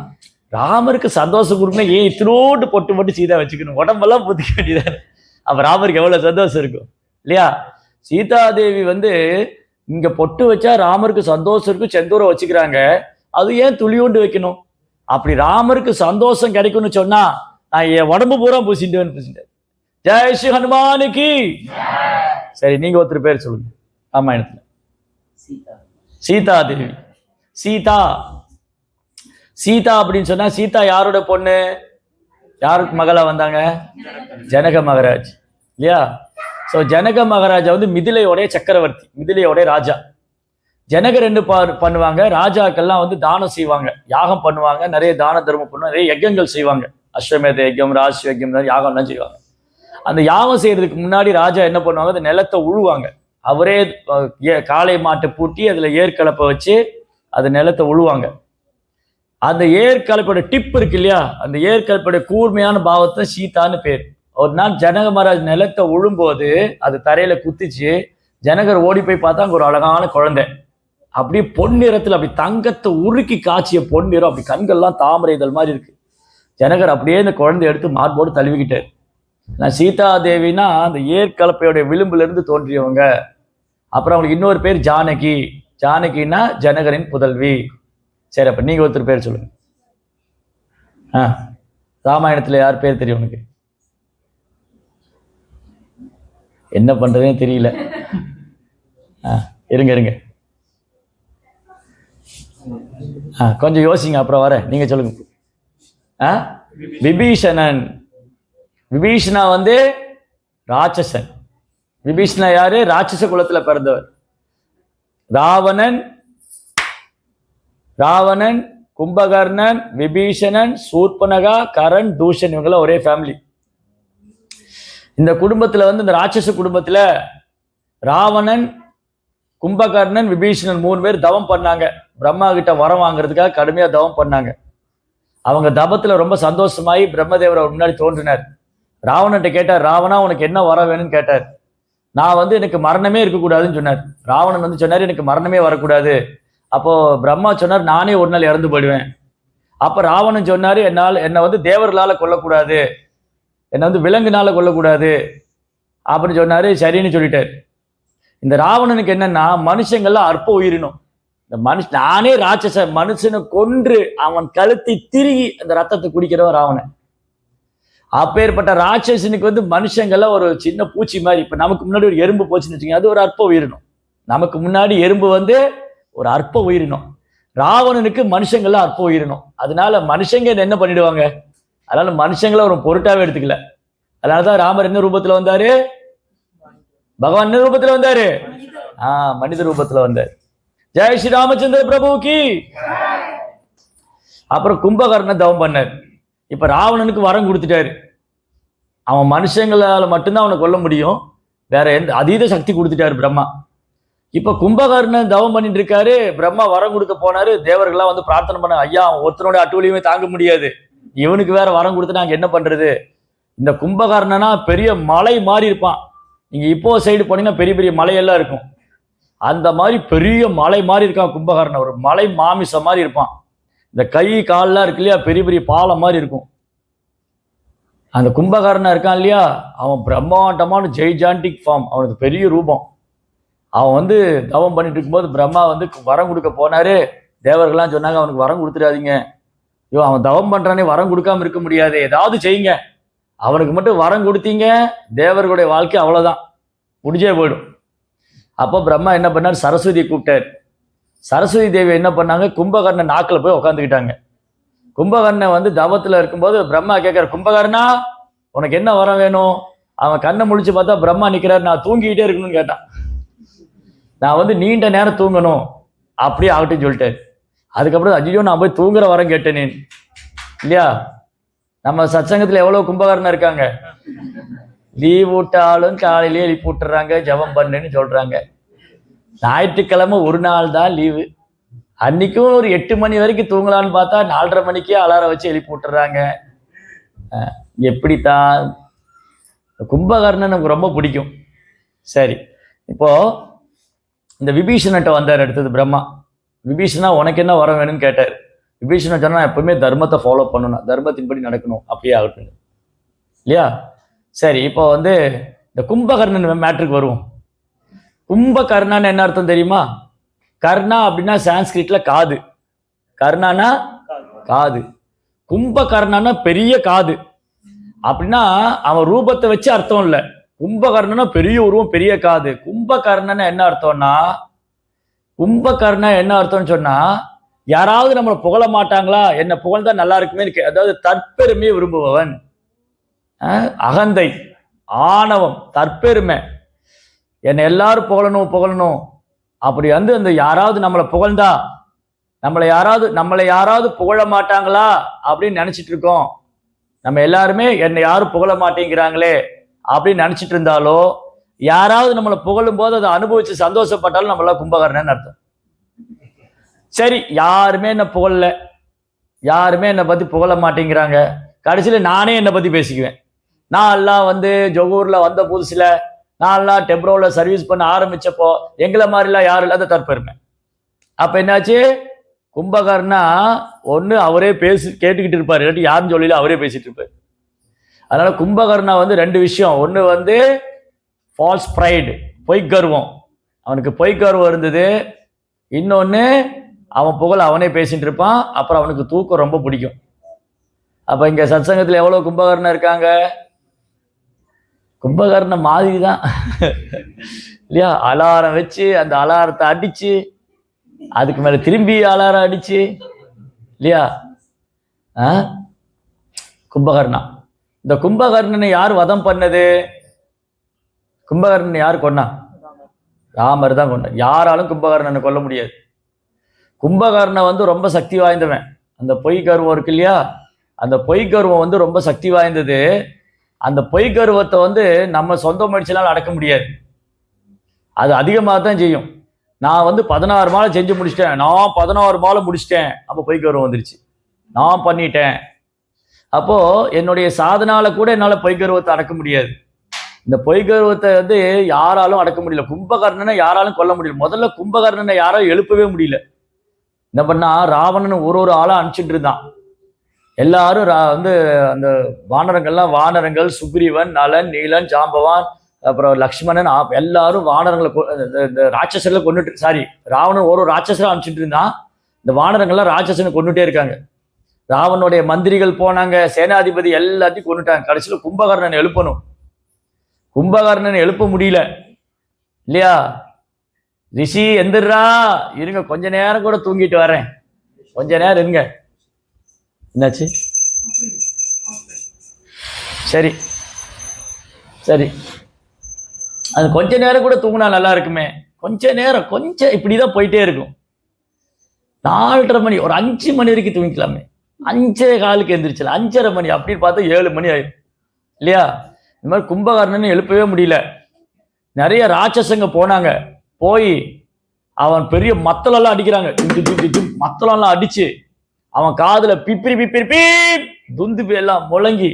ராமருக்கு சந்தோஷம் கொடுக்கணும், ஏன் இத்தினோட்டு பொட்டு மட்டும் சீதா வச்சுக்கணும், உடம்பெல்லாம் பூத்திக்க வேண்டியதானே. அப்ப ராமருக்கு எவ்வளவு சந்தோஷம் இருக்கும் இல்லையா? சீதாதேவி வந்து இங்க பொட்டு வச்சா ராமருக்கு சந்தோஷம் இருக்கும், செந்தூரம் வச்சுக்கிறாங்க, அது ஏன் துளியோண்டு வைக்கணும்? அப்படி ராமருக்கு சந்தோஷம் கிடைக்கும்னு சொன்னா நான் என் உடம்பு பூரா பூசிட்டு. ஜெய் ஸ்ரீ ஹனுமானுக்கு. சரி, நீங்க ஒருத்தர் பேர் சொல்லுங்க ராமாயணத்துல. சீதாதேவி. சீதா சீதா அப்படின்னு சொன்னா சீதா யாரோட பொண்ணு, யாருக்கு மகளா வந்தாங்க? ஜனக மகாராஜ் இல்லையா? ஸோ ஜனக மகாராஜா வந்து மிதிலையோடைய சக்கரவர்த்தி, மிதிலையோடைய ராஜா. ஜனகர் என்ன பண்ணுவாங்க, ராஜாக்கள்லாம் வந்து தானம் செய்வாங்க, யாகம் பண்ணுவாங்க, நிறைய தான தர்மம் பண்ணுவாங்க, நிறைய யஜ்யங்கள் செய்வாங்க. அஸ்வமேத யஜ்யம், ராஜ யஜ்யம், யாகம்லாம் செய்வாங்க. அந்த யாகம் செய்யறதுக்கு முன்னாடி ராஜா என்ன பண்ணுவாங்க, அந்த நிலத்தை உழுவாங்க. அவரே காளை மாட்டை பூட்டி அதுல ஏற்கலப்பை வச்சு அது நிலத்தை உழுவாங்க. அந்த ஏற்கலப்போட டிப் இருக்கு இல்லையா, அந்த ஏற்கலப்போட கூர்மையான பாவத்தை சீதான்னு பேர். ஒரு நாள் ஜனக மகாராஜ் நிலத்தை உழும்போது அது தரையில குத்திச்சு. ஜனகர் ஓடி போய் பார்த்தா அங்க ஒரு அழகான குழந்தை, அப்படியே பொன்னிறத்துல, அப்படி தங்கத்தை உருக்கி காய்ச்சிய பொன்னிறம், அப்படி கண்கள்லாம் தாமரை இதழ் மாதிரி இருக்கு. ஜனகர் அப்படியே இந்த குழந்தைய எடுத்து மார்போடு தழுவிக்கிட்டார். நான் சீதாதேவினா அந்த ஏற்கலப்பையோடைய விளிம்புல இருந்து தோன்றியவங்க. அப்புறம் அவங்களுக்கு இன்னொரு பேர் ஜானகி. ஜானகின்னா ஜனகரின் புதல்வி. சரி, அப்ப நீங்க ஒருத்தர் பேர் சொல்லுங்க. ராமாயணத்துல யார் பேர் தெரியும் உனக்கு? என்ன பண்றதுன்னு தெரியல. இருங்க கொஞ்சம் யோசிங்க, அப்புறம் வர. நீங்க சொல்லுங்க. விபீஷணன். விபீஷணா வந்து ராட்சசன். விபீஷணா யாரு? ராட்சச குலத்துல பிறந்தவர். ராவணன், கும்பகர்ணன், விபீஷணன், சூர்பனகா, கரண், தூஷன், இவங்கெல்லாம் ஒரே ஃபேமிலி. இந்த குடும்பத்துல வந்து, இந்த ராட்சச குடும்பத்துல ராவணன், கும்பகர்ணன், விபீஷணன் 3 பேர் தவம் பண்ணாங்க. பிரம்மா கிட்ட வரம் வாங்குறதுக்காக கடுமையா தவம் பண்ணாங்க. அவங்க தவத்துல ரொம்ப சந்தோஷமாயி பிரம்மதேவர் அவர் முன்னாடி தோன்றினார். ராவணன்ட்ட கேட்டார், ராவணா உனக்கு என்ன வரம் வேணும்னு கேட்டார். நான் வந்து எனக்கு மரணமே இருக்கக்கூடாதுன்னு சொன்னார். ராவணன் வந்து சொன்னார், எனக்கு மரணமே வரக்கூடாது. அப்போ பிரம்மா சொன்னார், நானே ஒரு நாள் இறந்து போயிடுவேன். அப்ப ராவணன் சொன்னாரு, என்னை வந்து தேவர்களால கொல்லக்கூடாது, என்னை வந்து விலங்குனால கொல்லக்கூடாது அப்படின்னு சொன்னாரு. சரின்னு சொல்லிட்டாரு. இந்த ராவணனுக்கு என்னன்னா, மனுஷங்கள்லாம் அற்ப உயிரினும். இந்த நானே ராட்சச மனுஷனை கொன்று அவன் கழுத்தை திருகி அந்த ரத்தத்தை குடிக்கிறவன் ராவணன். அப்பேற்பட்ட ராட்சசனுக்கு வந்து மனுஷங்கள்லாம் ஒரு சின்ன பூச்சி மாதிரி. இப்ப நமக்கு முன்னாடி ஒரு எறும்பு போச்சுன்னு வச்சுக்கோங்க, அது ஒரு அற்ப உயிரினம். நமக்கு முன்னாடி எறும்பு வந்து ஒரு அற்ப உயிரினம். ராவணனுக்கு மனுஷங்கள்லாம் அற்ப உயிரினம். அதனால மனுஷங்க என்ன பண்ணிடுவாங்க, அதனால மனுஷங்களை ஒரு பொருட்டாவே எடுத்துக்கல. அதனாலதான் ராமர் என்ன ரூபத்துல வந்தாரு? பகவான் என்ன ரூபத்துல வந்தாரு? மனித ரூபத்துல வந்தாரு. ஜெய் ஸ்ரீ ராமச்சந்திர பிரபுக்கு. அப்புறம் கும்பகர்ணன் தவம் பண்ணார். இப்ப ராவணனுக்கு வரம் கொடுத்துட்டாரு. அவன் மனுஷங்களால் மட்டும்தான் அவனை கொல்ல முடியும். வேற எந்த அதீத சக்தி கொடுத்துட்டாரு பிரம்மா. இப்ப கும்பகர்ணன் தவம் பண்ணிட்டு இருக்காரு. பிரம்மா வரம் கொடுக்க போனாரு. தேவர்கள்லாம் வந்து பிரார்த்தனை பண்ண, ஐயா அவன் ஒருத்தனோட அட்டூழியமே தாங்க முடியாது, இவனுக்கு வேற வரம் கொடுத்து நாங்க என்ன பண்றது? இந்த கும்பகர்ணனா பெரிய மலை மாதிரி இருப்பான். நீங்க இப்போ சைடு போனீங்கன்னா பெரிய பெரிய மலையெல்லாம் இருக்கும். அந்த மாதிரி பெரிய மலை மாதிரி இருக்கான் கும்பகர்ணன். ஒரு மலை மாமிசம் மாதிரி இருப்பான். இந்த கை கால்லாம் இருக்கு இல்லையா, பெரிய பெரிய பாலம் மாதிரி இருக்கும். அந்த கும்பகர்ணன் இருக்கான் இல்லையா, அவன் பிரம்மாண்டமான ஜெய்ஜாண்டிக் ஃபார்ம், அவனுக்கு பெரிய ரூபம். அவன் வந்து தவம் பண்ணிட்டு இருக்கும்போது பிரம்மா வந்து வரம் கொடுக்க போனாரு. தேவர்கள்லாம் சொன்னாங்க, அவனுக்கு வரம் கொடுத்துடாதீங்க, ஐயோ அவன் தவம் பண்றானே, வரம் கொடுக்காம இருக்க முடியாது, ஏதாவது செய்யுங்க. அவனுக்கு மட்டும் வரம் கொடுத்தீங்க, தேவர்களுடைய வாழ்க்கை அவ்வளவுதான், முடிஞ்சே போயிடும். அப்போ பிரம்மா என்ன பண்ணார், சரஸ்வதியை கூப்பிட்டார். சரஸ்வதி தேவி என்ன பண்ணாங்க, கும்பகர்ணன் நாக்கில் போய் உட்காந்துக்கிட்டாங்க. கும்பகர்ணன் வந்து தவத்தில் இருக்கும்போது பிரம்மா கேட்கிறார், கும்பகர்ணா உனக்கு என்ன வரம் வேணும்? அவன் கண்ணை முழிச்சு பார்த்தா பிரம்மா நிற்கிறார். நான் தூங்கிக்கிட்டே இருக்கணும்னு கேட்டான். நான் வந்து நீண்ட நேரம் தூங்கணும், அப்படியே ஆகட்டும்னு சொல்லிட்டேன். அதுக்கப்புறம் ஐயோ நான் போய் தூங்குற வரம் கேட்டேனே இல்லையா. நம்ம சத்சங்கத்தில் எவ்வளோ கும்பகர்ணன் இருக்காங்க, லீவ் விட்டாலும் காலையிலேயே எழுப்பி விட்டுறாங்க, ஜபம் பண்ணுன்னு சொல்றாங்க. ஞாயிற்றுக்கிழமை ஒரு நாள் தான் லீவு, அன்னைக்கும் ஒரு 8 மணி வரைக்கும் தூங்கலான்னு பார்த்தா 4:30 மணிக்கே அலாரம் வச்சு எழுப்பி விட்டுறாங்க. எப்படித்தான் கும்பகர்ணன் நமக்கு ரொம்ப பிடிக்கும். சரி, இப்போ இந்த விபீஷணன்ட்ட வந்தார் அடுத்தது பிரம்மா. விபீஷணா உனக்கு என்ன வர வேணும்னு கேட்டார். விபீஷணன் சொன்னா எப்பவுமே தர்மத்தை ஃபாலோ பண்ணணும், தர்மத்தின்படி நடக்கணும், அப்படியே ஆகட்டும் இல்லையா. சரி, இப்போ வந்து இந்த கும்பகர்ணன் மேட்ருக்கு வருவோம். கும்பகர்ணான்னு என்ன அர்த்தம் தெரியுமா? கர்ணா அப்படின்னா சான்ஸ்கிரிட்ல காது, கர்ணானா காது, கும்பகர்ணனா பெரிய காது அப்படின்னா அவன் ரூபத்தை வச்சு அர்த்தம் இல்லை. கும்பகர்ணனா பெரிய உருவம், பெரிய காது. கும்பகர்ணன் என்ன அர்த்தம்னா, கும்பகர்ணன் என்ன அர்த்தம்னு சொன்னா, யாராவது நம்மளை புகழ மாட்டாங்களா, என்ன புகழ்ந்தா நல்லா இருக்குமே, அதாவது தற்பெருமையை விரும்புபவன், அகந்தை, ஆணவம், தற்பெருமை, என்னை எல்லாரும் புகழணும் புகழணும் அப்படி வந்து அந்த யாராவது நம்மளை புகழ்ந்தா, நம்மளை யாராவது புகழ மாட்டாங்களா அப்படின்னு நினைச்சிட்டு இருக்கோம். நம்ம எல்லாருமே என்னை யாரும் புகழ மாட்டேங்கிறாங்களே அப்படின்னு நினைச்சிட்டு இருந்தாலோ, யாராவது நம்மளை புகழும் போது அதை அனுபவிச்சு சந்தோஷப்பட்டாலும் நம்மளாம் கும்பகர்ணன் அர்த்தம். சரி, யாருமே என்ன புகழல, யாருமே என்னை பத்தி புகழ மாட்டேங்கிறாங்க, கடைசியில நானே என்னை பத்தி பேசிக்குவேன். நான் எல்லாம் வந்து ஜொகூர்ல வந்த புதுசுல, நான் எல்லாம் டெப்ரோல சர்வீஸ் பண்ண ஆரம்பிச்சப்போ எங்களை மாதிரிலாம் யாரும் இல்லாத தற்பெருமை. அப்ப என்னாச்சு, கும்பகர்ணா ஒண்ணு அவரே கேட்டுக்கிட்டு இருப்பாரு, இல்லாட்டி யாரும் சொல்லல அவரே பேசிட்டு இருப்பாரு. அதனால கும்பகர்ணா வந்து 2 விஷயம். ஒண்ணு வந்து ஃபால்ஸ் ப்ரைடு, பொய்க்கர்வம், அவனுக்கு பொய்க்கர்வம் இருந்தது. இன்னொன்னு அவன் புகழ் அவனே பேசிட்டு இருப்பான். அப்புறம் அவனுக்கு தூக்கம் ரொம்ப பிடிக்கும். அப்ப இங்க சத்சங்கத்துல எவ்வளவு கும்பகர்ணம் இருக்காங்க, கும்பகர்ண மாதிரி தான் இல்லையா. அலாரம் வச்சு அந்த அலாரத்தை அடிச்சு அதுக்கு மேல திரும்பி அலாரம் அடிச்சு இல்லையா. கும்பகர்ணா. இந்த கும்பகர்ணனை யார் வதம் பண்ணது? கும்பகர்ணன் யார் கொன்னா? ராமர் தான் கொண்டார். யாராலும் கும்பகர்ணனை கொல்ல முடியாது. கும்பகர்ணன் வந்து ரொம்ப சக்தி வாய்ந்தவன். அந்த பொய் கர்வம் இருக்கு இல்லையா, அந்த பொய் கர்வம் வந்து ரொம்ப சக்தி வாய்ந்தது. அந்த பொய் கர்வத்தை வந்து நம்ம சொந்த முயற்சினால அடக்க முடியாது, அது அதிகமாக தான் செய்யும். நான் வந்து 16 மாலை செஞ்சு முடிச்சிட்டேன், நான் 16 மாலை முடிச்சிட்டேன், அப்போ பொய் கர்வம் வந்துருச்சு, நான் பண்ணிட்டேன். அப்போ என்னுடைய சாதனால கூட என்னால் பொய் கர்வத்தை அடக்க முடியாது. இந்த பொய் கர்வத்தை வந்து யாராலும் அடக்க முடியல. கும்பகர்ணனை யாராலும் கொல்ல முடியல. முதல்ல கும்பகர்ணனை யாராலும் எழுப்பவே முடியல. என்ன பண்ணா, ராவணன் ஒரு ஆளா அனுப்பிச்சுட்டு இருந்தான். எல்லாரும் வந்து அந்த வானரங்கள் சுக்ரீவன், நலன், நீலன், ஜாம்பவான், அப்புறம் லக்ஷ்மணன், எல்லாரும் வானரங்களை இந்த ராட்சசர்களை கொண்டுட்டு, சாரி ராவணன் ஒரு ராட்சசரை அனுப்பிச்சுட்டு இருந்தான். இந்த வானரங்கள்லாம் ராட்சசனை கொண்டுட்டே இருக்காங்க. ராவனுடைய மந்திரிகள் போனாங்க, சேனாதிபதி எல்லாத்தையும் கொண்டுட்டாங்க. கடைசியில் கும்பகர்ணனை எழுப்பணும். கும்பகர்ணனை எழுப்ப முடியல இல்லையா. ரிஷி எந்திரா, இருங்க கொஞ்ச நேரம் கூட தூங்கிட்டு வரேன், கொஞ்ச நேரம் இருங்க. என்னாச்சு? சரி சரி, அது கொஞ்ச நேரம் கூட தூங்கினா நல்லா இருக்குமே. கொஞ்ச நேரம், கொஞ்சம் இப்படிதான் போயிட்டே இருக்கும். 4:30 மணி, ஒரு 5 மணி வரைக்கும் தூங்கிக்கலாமே. 5:15 எந்திரிச்சல, 5:30 மணி அப்படின்னு பார்த்தா 7 மணி ஆயிடும் இல்லையா. இந்த மாதிரி கும்பகர்ணன் எழுப்பவே முடியல. நிறைய ராட்சசங்க போனாங்க. போய் அவன் பெரிய மத்தளெல்லாம் அடிக்கிறாங்க. மத்தளெல்லாம் அடிச்சு அவன் காதுல பிப்பிரி பிப்பிரி பீ துந்து எல்லாம் முழங்கி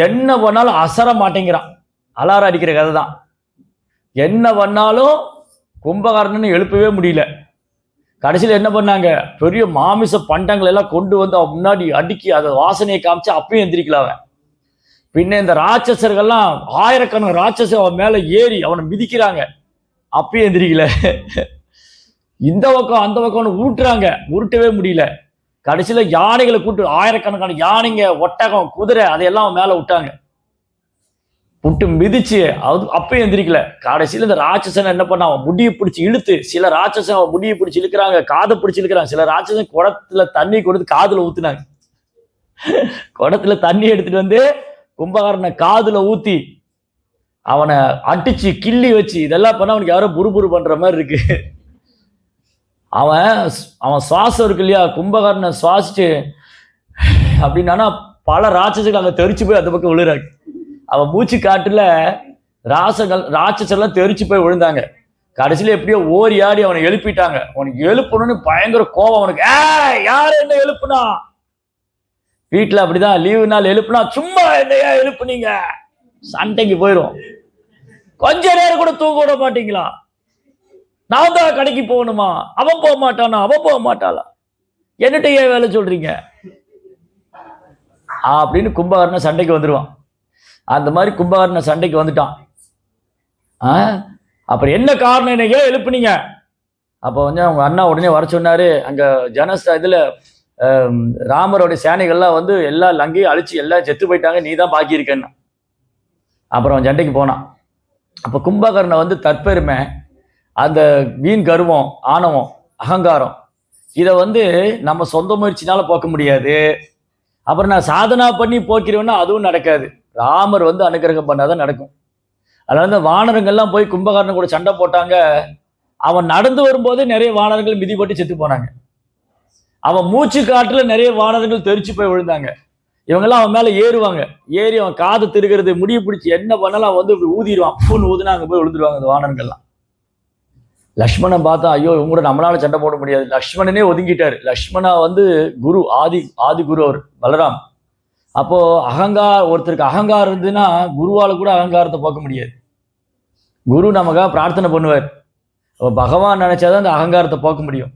என்ன பண்ணாலும் அசர மாட்டேங்கிறான். அலாரம் அடிக்கிற கதை தான். என்ன பண்ணாலும் கும்பகர்ணன் எழுப்பவே முடியல. கடைசியில் என்ன பண்ணாங்க, பெரிய மாமிச பண்டங்கள் எல்லாம் கொண்டு வந்து அவன் முன்னாடி அடுக்கி அதை வாசனையை காமிச்சு அப்பயும் எந்திரிக்கல அவன். பின்ன இந்த ராட்சசர்கள்லாம் ஆயிரக்கணக்கான ராட்சசர் அவன் மேல ஏறி அவனை மிதிக்கிறாங்க, அப்பயும் எந்திரிக்கல. இந்த பக்கம் அந்த பக்கம்னு உருட்டுறாங்க, உருட்டவே முடியல. கடைசியில யானைகளை கூட்டு ஆயிரக்கணக்கான யானைங்க, ஒட்டகம், குதிரை அதையெல்லாம் அவன் மேல விட்டாங்க. புட்டு மிதிச்சு அது அப்பயும் எந்திரிக்கல. கடைசியில இந்த ராட்சசன் என்ன பண்ண, அவன் முடியை பிடிச்சி இழுத்து, சில ராட்சசன் அவன் முடியை பிடிச்சி இழுக்கிறாங்க, காதை பிடிச்சி இழுக்கிறாங்க. சில ராட்சசன் குடத்துல தண்ணி கொடுத்து காதுல ஊத்துனாங்க. குடத்துல தண்ணி எடுத்துட்டு வந்து கும்பகர்ணனை காதுல ஊத்தி அவனை அடிச்சு கிள்ளி வச்சு இதெல்லாம் பண்ண அவனுக்கு யாரோ புறுபுறு பண்ற மாதிரி இருக்கு. அவன் சுவாசம் இருக்கு இல்லையா, கும்பகர்ணன் சுவாசிச்சு அப்படின்னா பல ராட்சசர்கள் அங்க தெரிச்சு போய் அந்த பக்கம் விழுறாங்க. அவன் மூச்சு காட்டுல ராட்சசெல்லாம் தெரிச்சு போய் விழுந்தாங்க. கடைசியில எப்படியோ ஓரி ஆடி அவனை எழுப்பிட்டாங்க. அவனுக்கு எழுப்பணும்னு பயங்கர கோபம் அவனுக்கு. யாரு என்ன எழுப்புனா? வீட்டுல அப்படிதான் லீவு நாள் எழுப்புனா சும்மா என்னையா எழுப்புனீங்க, சண்டைக்கு போயிடும். கொஞ்ச நேரம் கூட தூங்க விட மாட்டீங்களா? நான் தான் கடைக்கு போகணுமா? அவன் போக மாட்டானா? அவன் போக மாட்டாளா? என்னட்ட ஏன் வேலை சொல்றீங்க அப்படின்னு கும்பகர்ணன் சண்டைக்கு வந்துடுவான். அந்த மாதிரி கும்பகர்ணன் சண்டைக்கு வந்துட்டான். அப்புறம் என்ன காரணம், என்ன ஏன் எழுப்புனீங்க? அப்போ வந்து அவங்க அண்ணா உடனே வர சொன்னாரு. அங்க இதுல ராமரோட சேனைகள்லாம் வந்து எல்லா லங்கையும் அழிச்சு எல்லாம் செத்து போயிட்டாங்க, நீ தான் பாக்கி இருக்கேன்னா. அப்புறம் அவன் சண்டைக்கு போனான். அப்போ கும்பகர்ணன் வந்து தற்பெருமை, அந்த வீண் கர்வம், ஆணவம், அகங்காரம், இதை வந்து நம்ம சொந்த முயற்சினால போக்க முடியாது. அப்புறம் நான் சாதனா பண்ணி போக்கிறேன்னா அதுவும் நடக்காது. ராமர் வந்து அனுகிரகம் பண்ணாதான் நடக்கும். அதனால இந்த வானரங்கள்லாம் போய் கும்பகர்ணன் கூட சண்டை போட்டாங்க. அவன் நடந்து வரும்போது நிறைய வானரங்கள் மிதிப்பட்டு செத்து போனாங்க. அவன் மூச்சு காட்டுல நிறைய வானரங்கள் தெரிச்சு போய் விழுந்தாங்க. இவங்கெல்லாம் அவன் மேல ஏறுவாங்க. ஏறி அவன் காது திருகிறது, முடிய பிடிச்சி என்ன பண்ணாலும் அவன் வந்து ஊதிடுவான். பூன்னு ஊதுனா அங்க போய் விழுந்துருவாங்க அந்த வானரங்கள்லாம். லக்ஷ்மணன் பார்த்தா, ஐயோ இவங்க கூட நம்மளால சண்டை போட முடியாது. லக்ஷ்மணனே ஒதுங்கிட்டாரு. லக்ஷ்மணா வந்து குரு, ஆதி குரு அவர் பலராம். அப்போ ஒருத்தருக்கு அகங்காரம் இருந்ததுன்னா குருவால கூட அகங்காரத்தை போக்க முடியாது. குரு நமக்காக பிரார்த்தனை பண்ணுவார். பகவான் நினைச்சாதான் அந்த அகங்காரத்தை போக்க முடியும்.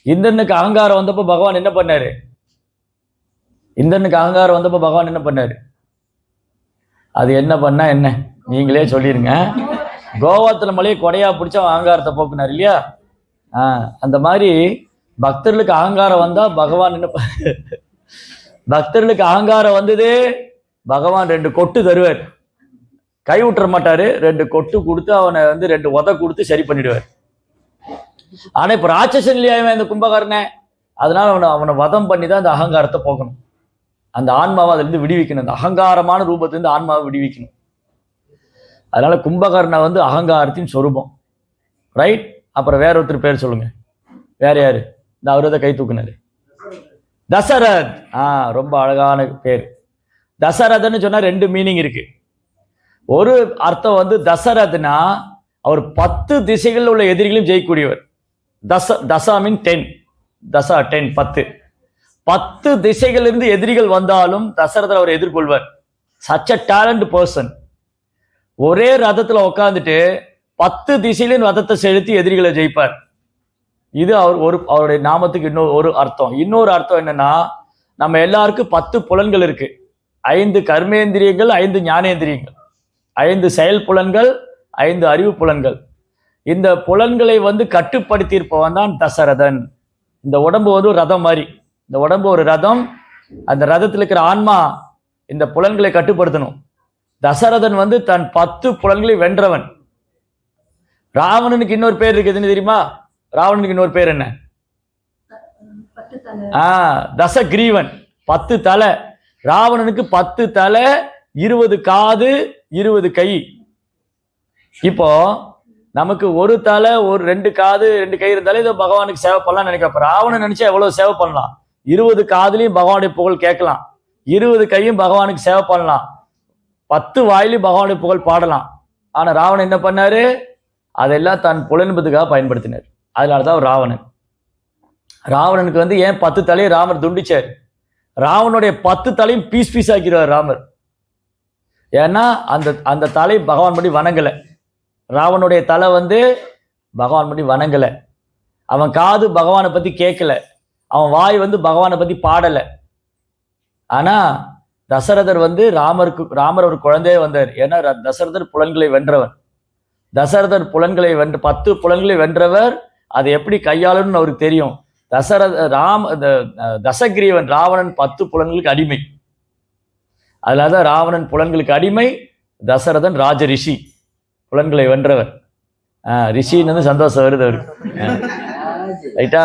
இந்திரனுக்கு அகங்காரம் வந்தப்போ பகவான் என்ன பண்ணாரு? அது என்ன பண்ணா என்ன நீங்களே சொல்லிருங்க. கோவாத்துல மலையை கொடையா பிடிச்சா அகங்காரத்தை போக்குனார் இல்லையா? அந்த மாதிரி பக்தர்களுக்கு அகங்காரம் வந்தா பகவான் என்ன பக்தர்களுக்கு அகங்காரம் வந்தது, பகவான் 2 கொட்டு தருவார். கை விட்டுற மாட்டாரு. 2 கொட்டு கொடுத்து அவனை வந்து 2 உதை கொடுத்து சரி பண்ணிடுவார். ஆனா இப்ப ராட்சசன் இல்லையா இந்த கும்பகர்ணன், அதனால அவனை வதம் பண்ணி தான் அந்த அகங்காரத்தை போக்கணும். அந்த ஆன்மாவை அதுல இருந்து விடுவிக்கணும். அந்த அகங்காரமான ரூபத்திலிருந்து ஆன்மாவை விடுவிக்கணும். அதனால கும்பகர்ணன் வந்து அகங்காரத்தின் சொரூபம். ரைட். அப்புறம் வேற ஒருத்தர் பேர் சொல்லுங்க. வேற யாரு? இந்த அவரத கை தூக்குனாரு, தசரத். ரொம்ப அழகான பேர். தசரதன்னு சொன்னா 2 மீனிங் இருக்கு. ஒரு அர்த்தம் வந்து தசரத்னா அவர் 10 திசைகளில் உள்ள எதிரிகளையும் ஜெயிக்கக்கூடியவர். தசா மீன் 10. தசா 10 10 திசைகளிலிருந்து எதிரிகள் வந்தாலும் தசரதர் அவர் எதிர்கொள்வார். Such a talent person. ஒரே ரதத்துல உட்காந்துட்டு 10 திசையிலும் ரதத்தை செலுத்தி எதிரிகளை ஜெயிப்பார். இது அவருடைய நாமத்துக்கு இன்னொரு அர்த்தம். இன்னொரு அர்த்தம் என்னன்னா, நம்ம எல்லாருக்கும் 10 புலன்கள் இருக்கு. 5 கர்மேந்திரியங்கள், 5 ஞானேந்திரியங்கள், 5 செயல் புலன்கள், 5 அறிவு புலன்கள். இந்த புலன்களை வந்து கட்டுப்படுத்தி இருப்பவன் தான் தசரதன். இந்த உடம்பு வந்து ஒரு ரதம் மாதிரி. இந்த உடம்பு ஒரு ரதம். அந்த ரதத்தில் இருக்கிற ஆன்மா இந்த புலன்களை கட்டுப்படுத்தணும். தசரதன் வந்து தன் 10 புலன்களை வென்றவன். ராவணனுக்கு இன்னொரு பேர் இருக்குதுன்னு தெரியுமா? ராவணனுக்கு இன்னொரு பேர் என்ன? தசகிரீவன். 10 தலை. ராவணனுக்கு 10 தலை, 20 காது, 20 கை. இப்போ நமக்கு ஒரு தலை, 2 காது, 2 கை இருந்தாலே இதை பகவானுக்கு சேவை பண்ணலாம் நினைக்கிறப்ப, ராவணன் நினைச்சா எவ்வளவு சேவை பண்ணலாம். 20 காதுலையும் பகவானுடைய புகழ் கேட்கலாம், 20 கையும் பகவானுக்கு சேவை பண்ணலாம். 10 வாயிலும் பகவானுடைய புகழ் பாடலாம். ஆனா ராவணன் என்ன பண்ணாரு? அதெல்லாம் தன் புலன்பதுக்காக பயன்படுத்தினார். அதனாலதான் அவர் ராவணன். ராவணனுக்கு வந்து ஏன் 10 தலையை ராமர் துண்டிச்சார்? ராவனுடைய 10 தலையும் பீஸ் பீஸ் ஆக்கிறார் ராமர். ஏன்னா அந்த தலை பகவான் படி வணங்கல. ராவனுடைய தலை வந்து பகவான் படி வணங்கல. அவன் காது பகவானை பத்தி கேட்கல. அவன் வாய் வந்து பகவானை பத்தி பாடல. ஆனா தசரதர் வந்து ராமர் ஒரு குழந்தையே வந்தார். ஏன்னா தசரதர் புலன்களை வென்றவன். தசரதர் புலன்களை 10 புலன்களை வென்றவர். அதை எப்படி கையாளணும்னு அவருக்கு தெரியும். தசகிரீவன் ராவணன் 10 புலன்களுக்கு அடிமை. அதனாலதான் ராவணன் புலன்களுக்கு அடிமை, தசரதன் ராஜ ரிஷி, புலன்களை வென்றவர். ரிஷின்னு சந்தோஷம் வருது அவருக்கு. ரைட்டா?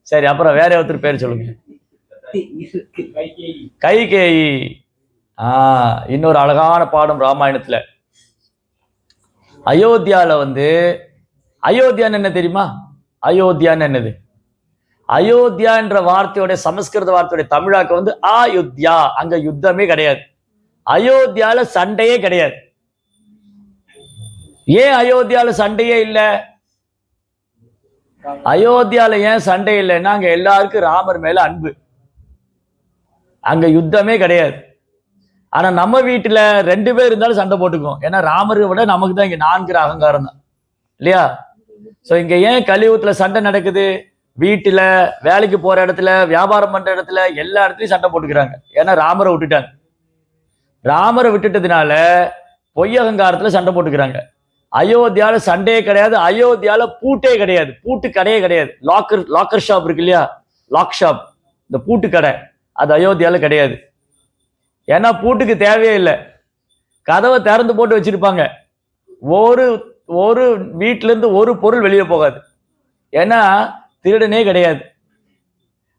சரி, அப்புறம் வேற ஒருத்தர் பேர் சொல்லுங்க. கைகேயி. இன்னொரு அழகான பாடம் ராமாயணத்துல. அயோத்தியால வந்து அயோத்தியான்னு என்ன தெரியுமா? அயோத்தியான்னு என்னது? அயோத்தியா என்ற வார்த்தையோட சமஸ்கிருத வார்த்தையோட தமிழாக்க வந்து அயோத்தியா. அங்க யுத்தமே கிடையாது. அயோத்தியால சண்டையே கிடையாது. ஏன் அயோத்தியால சண்டையே இல்லை? அயோத்தியால ஏன் சண்டை இல்லைன்னா அங்க எல்லாருக்கும் ராமர் மேல அன்பு. அங்க யுத்தமே கிடையாது. ஆனா நம்ம வீட்டுல 2 பேர் இருந்தாலும் சண்டை போட்டுக்குவோம். ஏன்னா ராமரை விட நமக்கு தான் இங்க 4 அகங்காரம் தான், இல்லையா? சோ இங்க ஏன் கலியுகத்துல சண்டை நடக்குது? வீட்டுல, வேலைக்கு போற இடத்துல, வியாபாரம் பண்ற இடத்துல, எல்லா இடத்துலயும் சண்டை போட்டுக்கிறாங்க. ஏன்னா ராமரை விட்டுட்டாங்க. ராமரை விட்டுட்டதுனால பொய் அகங்காரத்துல சண்டை போட்டுக்கிறாங்க. அயோத்தியால சண்டையே கிடையாது. அயோத்தியால பூட்டே கிடையாது. பூட்டு கடையே கிடையாது. லாக்கர் ஷாப் இருக்கு இல்லையா? லாக் ஷாப், இந்த பூட்டு கடை, அது அயோத்தியால கிடையாது. ஏன்னா பூட்டுக்கு தேவையே இல்லை. கதவை திறந்து போட்டு வச்சிருப்பாங்க. ஒரு வீட்டுல இருந்து ஒரு பொருள் வெளியே போகாது. ஏன்னா திருடனே கிடையாது.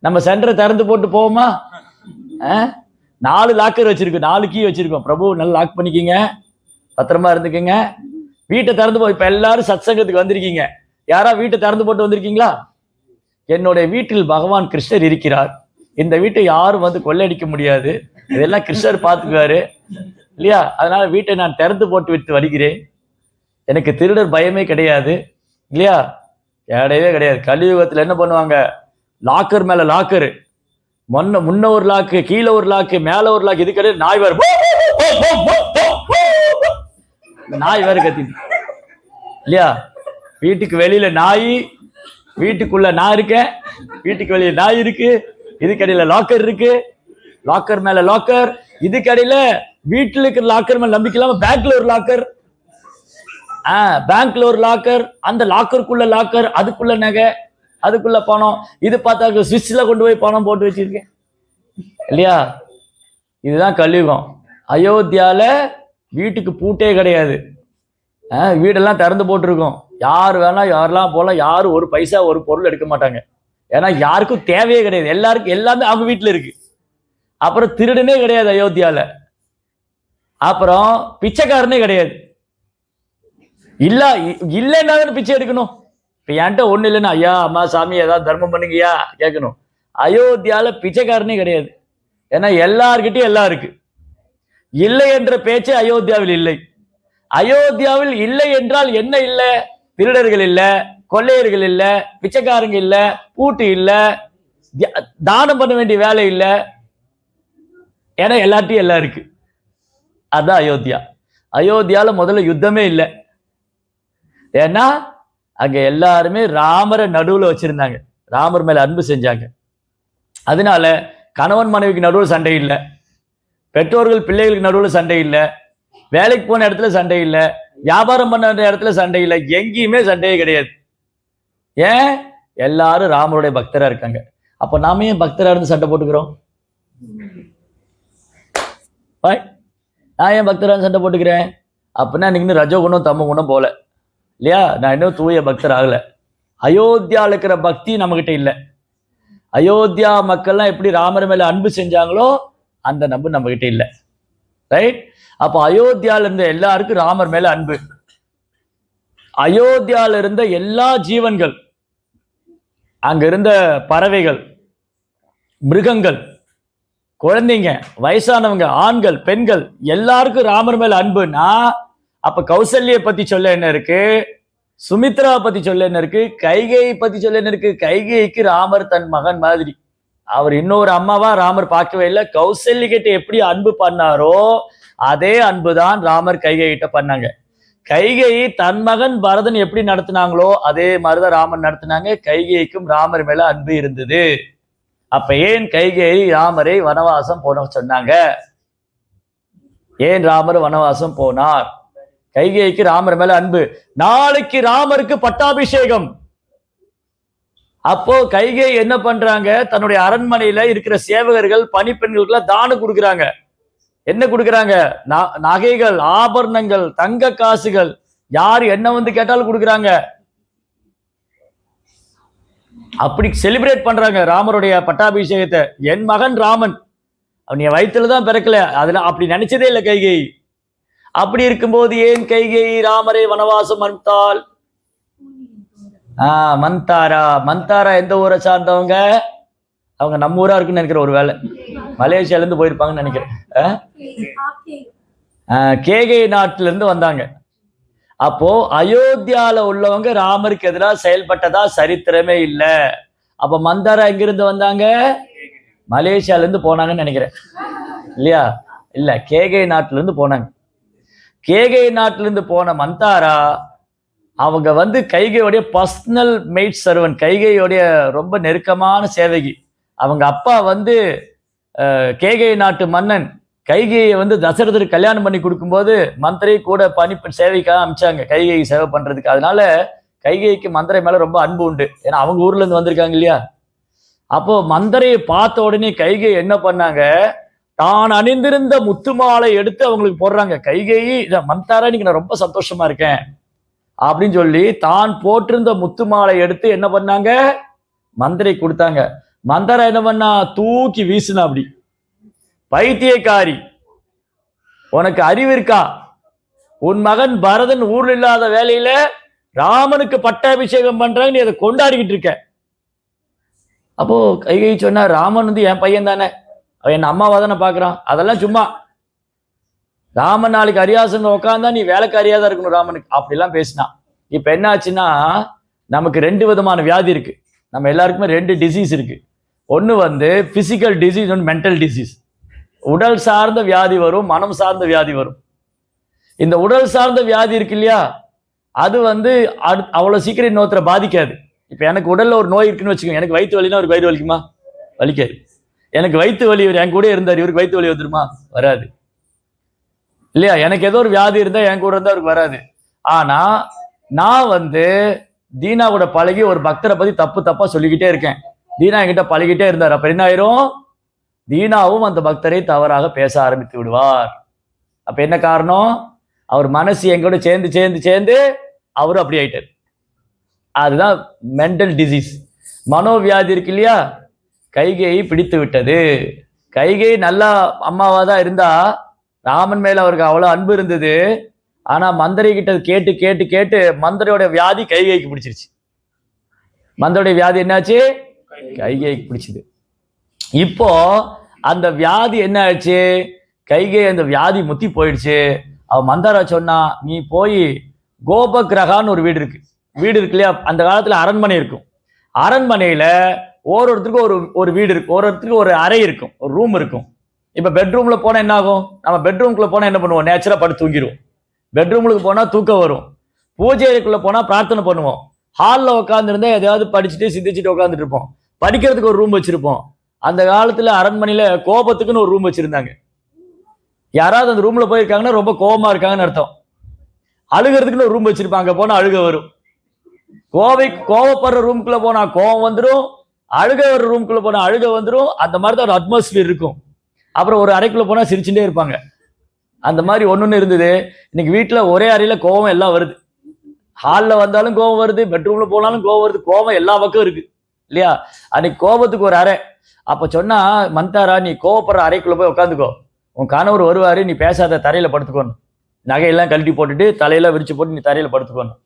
நம்ம சென்டரை திறந்து போட்டு போவோமா? 4 லாக்கர் வச்சிருக்கோம், 4 கீ வச்சிருக்கோம். பிரபு நல்லா லாக் பண்ணிக்கிங்க, பத்திரமா இருந்துக்குங்க. வீட்டை திறந்து இப்ப எல்லாரும் சத்சங்கத்துக்கு வந்திருக்கீங்க. யாரா வீட்டை திறந்து போட்டு வந்திருக்கீங்களா? என்னுடைய வீட்டில் பகவான் கிருஷ்ணர் இருக்கிறார். இந்த வீட்டை யாரும் வந்து கொள்ளையடிக்க முடியாது. இதெல்லாம் கிருஷ்ணர் பார்த்துக்குவாரு, இல்லையா? அதனால வீட்டை நான் திறந்து போட்டு விட்டு வருகிறேன். எனக்கு திருடர் பயமே கிடையாது, இல்லையா? கிடையவே கிடையாது. கலியுகத்துல என்ன பண்ணுவாங்க? லாக்கர் மேல லாக்கரு, முன்ன ஒரு லாக்கு, கீழே ஒரு லாக்கு, மேல ஒரு லாக்கு. இது கிடையாது. நாய் வேற நாய் வேற கத்தி, இல்லையா? வீட்டுக்கு வெளியில நாய், வீட்டுக்குள்ள நான் இருக்கேன், வீட்டுக்கு வெளியில நாய் இருக்கு. இதுக்கடையில லாக்கர் இருக்கு, லாக்கர் மேல லாக்கர். இதுக்கடையில வீட்டுல இருக்கிற லாக்கர் மேல நம்பிக்கை இல்லாம பேங்க்ல ஒரு லாக்கர், பேங்க்ல ஒரு லாக்கர், அந்த லாக்கருக்குள்ள லாக்கர், அதுக்குள்ள நகை, அதுக்குள்ள பணம். இது பார்த்தா சுவிட்ச்ல கொண்டு போய் பணம் போட்டு வச்சிருக்கேன், இல்லையா? இதுதான் கலியுகம். அயோத்தியால வீட்டுக்கு பூட்டே கிடையாது. வீடெல்லாம் திறந்து போட்டிருக்கோம். யார் வேணா யாரெல்லாம் போலாம். யாரும் ஒரு பைசா ஒரு பொருள் எடுக்க மாட்டாங்க. ஏன்னா யாருக்கும் தேவையே கிடையாது. எல்லாருக்கும் எல்லாமே அவங்க வீட்டுல இருக்கு. அப்புறம் திருடனே கிடையாது அயோத்தியால. அப்புறம் பிச்சைக்காரனே கிடையாது. இல்லைன்னா பிச்சை எடுக்கணும். இப்ப என்கிட்ட ஒண்ணு இல்லைன்னா ஐயா அம்மா சாமி ஏதாவது தர்மம் பண்ணுங்கய்யா கேட்கணும். அயோத்தியால பிச்சைக்காரனே கிடையாது. ஏன்னா எல்லார்கிட்டையும் எல்லாம் இருக்கு. இல்லை என்ற பேச்சே அயோத்தியாவில் இல்லை. அயோத்தியாவில் இல்லை என்றால் என்ன இல்லை? திருடர்கள் இல்ல, கொள்ளையர்கள் இல்ல, பிச்சைக்காரங்க இல்ல, பூட்டு இல்ல, தானம் பண்ண வேண்டிய வேலை இல்ல. ஏன்னா எல்லார்ட்டையும் எல்லாம் இருக்கு. அதான் அயோத்தியா. அயோத்தியால முதல்ல யுத்தமே இல்லை. ஏன்னா அங்க எல்லாருமே ராமரை நடுவுல வச்சிருந்தாங்க. ராமர் மேல அன்பு செஞ்சாங்க. அதனால கணவன் மனைவிக்கு நடுவில் சண்டை இல்லை, பெற்றோர்கள் பிள்ளைகளுக்கு நடுவில் சண்டை இல்லை, வேலைக்கு போன இடத்துல சண்டை இல்லை, வியாபாரம் பண்ண இடத்துல சண்டை இல்லை, எங்கேயுமே சண்டையே கிடையாது. ஏன்? எல்லாரும் ராமருடைய பக்தரா இருக்காங்க. அப்ப நாம ஏன் பக்தரா இருந்து சண்டை போட்டுக்கிறோம்? நான் ஏன் பக்தரா இருந்து சண்டை போட்டுக்கிறேன்? அப்படின்னா இன்னைக்கு இன்னும் ரஜோ குணம் தம்ம குணம் போல, இல்லையா? நான் இன்னும் தூய பக்தர் ஆகல. அயோத்தியாவில் இருக்கிற பக்தி நம்ம கிட்ட இல்லை. அயோத்தியா மக்கள்லாம் எப்படி ராமர் மேல அன்பு செஞ்சாங்களோ அந்த நம்பு நம்ம கிட்ட இல்லை. ரைட்? அப்ப அயோத்தியால இருந்த எல்லாருக்கும் ராமர் மேல அன்பு. அயோத்தியால இருந்த எல்லா ஜீவன்கள், அங்க இருந்த பறவைகள், மிருகங்கள், குழந்தைங்க, வயசானவங்க, ஆண்கள், பெண்கள் எல்லாருக்கும் ராமர் மேல அன்புனா, அப்ப கௌசல்யை பத்தி சொல்ல என்ன இருக்கு, சுமித்ரா பத்தி சொல்ல என்ன இருக்கு, கைகேயை பத்தி சொல்ல என்ன இருக்கு. கைகேயிக்கு ராமர் தன் மகன் மாதிரி. அவர் இன்னொரு அம்மாவா ராமர் பார்க்கவே இல்லை. கௌசல்ய கிட்ட எப்படி அன்பு பண்ணாரோ அதே அன்புதான் ராமர் கைகை கிட்ட பண்ணாங்க. கைகேயி தன் மகன் பரதன் எப்படி நடத்தினாங்களோ அதே மாதிரிதான் ராமர் நடத்தினாங்க. கைகேயிக்கும் ராமர் மேல அன்பு இருந்தது. அப்ப ஏன் கைகேயி ராமரை வனவாசம் போன சொன்னாங்க? ஏன் ராமர் வனவாசம் போனார்? கைகேயிக்கு ராமர் மேல அன்பு. நாளைக்கு ராமருக்கு பட்டாபிஷேகம். அப்போ கைகேயி என்ன பண்றாங்க, தன்னுடைய அரண்மனையில இருக்கிற சேவகர்கள் பணிப்பெண்களுக்கு தானம் கொடுக்குறாங்க. என்ன கொடுக்குறாங்க? நகைகள், ஆபரணங்கள், தங்க காசுகள், யார் என்ன வந்து கேட்டாலும் கொடுக்குறாங்க. அப்படி செலிப்ரேட் பண்றாங்க ராமருடைய பட்டாபிஷேகத்தை. என் மகன் ராமன், அவன் என் வயிற்றுலதான் பிறக்கல, அதுல அப்படி நினைச்சதே இல்லை கைகேயி. அப்படி இருக்கும்போது ஏன் கைகேயி ராமரை வனவாசம் அனுப்பித்தாள்? மந்தாரா. மந்தாரா எந்த ஊரை சார்ந்தவங்க? அவங்க நம்ம ஊரா இருக்குன்னு நினைக்கிறேன். ஒரு வேலை மலேசியால இருந்து போயிருப்பாங்கன்னு நினைக்கிறேன். கேகே நாட்டுல இருந்து வந்தாங்க. அப்போ அயோத்தியால உள்ளவங்க ராமருக்கு எதிராக செயல்பட்டதா சரித்திரமே இல்லை. அப்ப மந்தாரா எங்கிருந்து வந்தாங்க? மலேசியால இருந்து போனாங்கன்னு நினைக்கிறேன், இல்லையா? இல்ல, கேகே நாட்டுல இருந்து போனாங்க. கேகே நாட்டுல இருந்து போன மந்தாரா அவங்க வந்து கைகையோடைய பர்சனல் மெய்ட் சர்வன், கைகையோடைய ரொம்ப நெருக்கமான சேவகி. அவங்க அப்பா வந்து கேகை நாட்டு மன்னன். கைகையை வந்து தசரதருக்கு கல்யாணம் பண்ணி கொடுக்கும்போது மந்திரி கூட பணிப்பெண் சேவைக்காக அமிச்சாங்க கைகையை சேவை பண்றதுக்கு. அதனால கைகைக்கு மந்திரை மேல ரொம்ப அன்பு உண்டு. ஏன்னா அவங்க ஊர்ல இருந்து வந்திருக்காங்க இல்லையா? அப்போ மந்திரையை பார்த்த உடனே கைகை என்ன பண்ணாங்க, தான் அணிந்திருந்த முத்து மாலை எடுத்து அவங்களுக்கு போடுறாங்க. கைகேயி, மந்தாரா இன்னைக்கு நான் ரொம்ப சந்தோஷமா இருக்கேன் அப்படின்னு சொல்லி தான் போட்டிருந்த முத்து மாலை எடுத்து என்ன பண்ணாங்க, மந்திரை கொடுத்தாங்க. மந்தாரா என்ன பண்ணா, தூக்கி வீசுனா. அப்படி பைத்தியக்காரி, உனக்கு அறிவு இருக்கா? உன் மகன் பரதன் ஊர்ல இல்லாத வேலையில ராமனுக்கு பட்டாபிஷேகம் பண்றாங்க, நீ அதை கொண்டாடிக்கிட்டு இருக்க. அப்போ கைகை சொன்னா, ராமன் வந்து என் பையன் தானே, அவன் என் அம்மாவா தானே பாக்குறான், அதெல்லாம் சும்மா. ராமன் நாளைக்கு அரியாசன் உட்காந்தா நீ வேலைக்காரியா தான் இருக்கணும் ராமனுக்கு, அப்படிலாம் பேசினான். இப்ப என்ன ஆச்சுன்னா, நமக்கு 2 விதமான வியாதி இருக்கு. நம்ம எல்லாருக்குமே 2 டிசீஸ் இருக்கு. ஒன்று வந்து பிசிக்கல் டிசீஸ், ஒன்று மென்டல் டிசீஸ். உடல் சார்ந்த வியாதி வரும், மனம் சார்ந்த வியாதி வரும். இந்த உடல் சார்ந்த வியாதி இருக்கு இல்லையா, அது வந்து அவ்வளவு சீக்கிரம் இன்னொருத்தரை பாதிக்காது. இப்ப எனக்கு உடல்ல ஒரு நோய் இருக்குன்னு வச்சுக்கோங்க, எனக்கு வயிற்று வலினா அவருக்கு வயிறு வலிக்குமா? வலிக்காது. எனக்கு வயிற்று வலி, இவர் என் கூட இருந்தார், இவருக்கு வயிற்று வலி வந்துருமா? வராது இல்லையா? எனக்கு ஏதோ ஒரு வியாதி இருந்தா என் கூட இருந்தா அவருக்கு வராது. ஆனா நான் வந்து தீனா கூட பழகி ஒரு பக்தரை பத்தி தப்பா சொல்லிக்கிட்டே இருக்கேன். தீனா என்கிட்ட பழகிட்டே இருந்தார். அப்ப என்ன ஆயிரும், தீனாவும் அந்த பக்தரை தவறாக பேச ஆரம்பித்து விடுவார். அப்ப என்ன காரணம், அவர் மனசு எங்கூட சேர்ந்து சேர்ந்து சேர்ந்து அவரும் அப்படி ஆயிட்டார். அதுதான் மென்டல் டிசீஸ், மனோவியாதி இருக்கு இல்லையா. கைகையை பிடித்து விட்டது. கைகை நல்லா அம்மாவா தான் இருந்தா, ராமன் மேல அவருக்கு அவ்வளவு அன்பு இருந்தது. ஆனா மந்திரை கிட்ட கேட்டு கேட்டு கேட்டு மந்திரையோட வியாதி கைகைக்கு பிடிச்சிருச்சு. மந்திரோட வியாதி என்னாச்சு, கைகைக்கு பிடிச்சது. இப்போ அந்த வியாதி என்ன ஆச்சு, கைகை அந்த வியாதி முத்தி போயிடுச்சு. அவ மந்தாரா சொன்னா, நீ போய் கோபகிரகான்னு ஒரு வீடு இருக்கு இல்லையா, அந்த காலத்துல அரண்மனை இருக்கும். அரண்மனையில ஒருத்தருக்கு ஒரு வீடு இருக்கு, ஒருத்தருக்கு ஒரு அறை இருக்கும், ஒரு ரூம் இருக்கும். இப்ப பெட்ரூம்ல போனா என்ன ஆகும், நம்ம பெட்ரூம்குள்ள போனா என்ன பண்ணுவோம், நேச்சுரா படுத்து தூங்கிடுவோம். பெட்ரூமுக்கு போனா தூக்கம் வரும். பூஜை அறைக்குள்ள போனா பிரார்த்தனை பண்ணுவோம். ஹால்ல உட்கார்ந்து இருந்தா எதையாவது படிச்சுட்டு சிந்திச்சுட்டு உட்காந்துட்டு இருப்போம். படிக்கிறதுக்கு ஒரு ரூம் வச்சிருப்போம். அந்த காலத்துல அரண்மனையில கோபத்துக்குன்னு ஒரு ரூம் வச்சிருந்தாங்க. யாராவது அந்த ரூம்ல போயிருக்காங்கன்னா ரொம்ப கோபமா இருக்காங்கன்னு அர்த்தம். அழுகிறதுக்குன்னு ஒரு ரூம் வச்சிருப்பாங்க, போனா அழுக வரும். கோவப்படுற ரூம்குள்ள போனா கோபம் வந்துடும், அழுக வர ரூம்குள்ள போனா அழுக வந்துடும். அந்த மாதிரி தான் ஒரு அட்மாஸ்பியர் இருக்கும். அப்புறம் ஒரு அறைக்குள்ள போனா சிரிச்சுட்டே இருப்பாங்க. அந்த மாதிரி ஒன்னொன்னு இருந்தது. இன்னைக்கு வீட்டுல ஒரே அறையில கோபம் எல்லாம் வருது. ஹால்ல வந்தாலும் கோபம் வருது, பெட்ரூம்ல போனாலும் கோபம் வருது. கோபம் எல்லா பக்கம் இருக்கு இல்லையா. அன்னைக்கு கோபத்துக்கு ஒரு அறை. அப்ப சொன்னா, மந்தாரா நீ கோவப்படுற அறைக்குள்ள போய் உட்காந்துக்கோ, உன் கணவர் வருவாரு, நீ பேசாத, தரையில படுத்துக்கோணும். நகையெல்லாம் கழட்டி போட்டுட்டு தலையெல்லாம் விரிச்சு போட்டு நீ தரையில படுத்துக்கோணும்.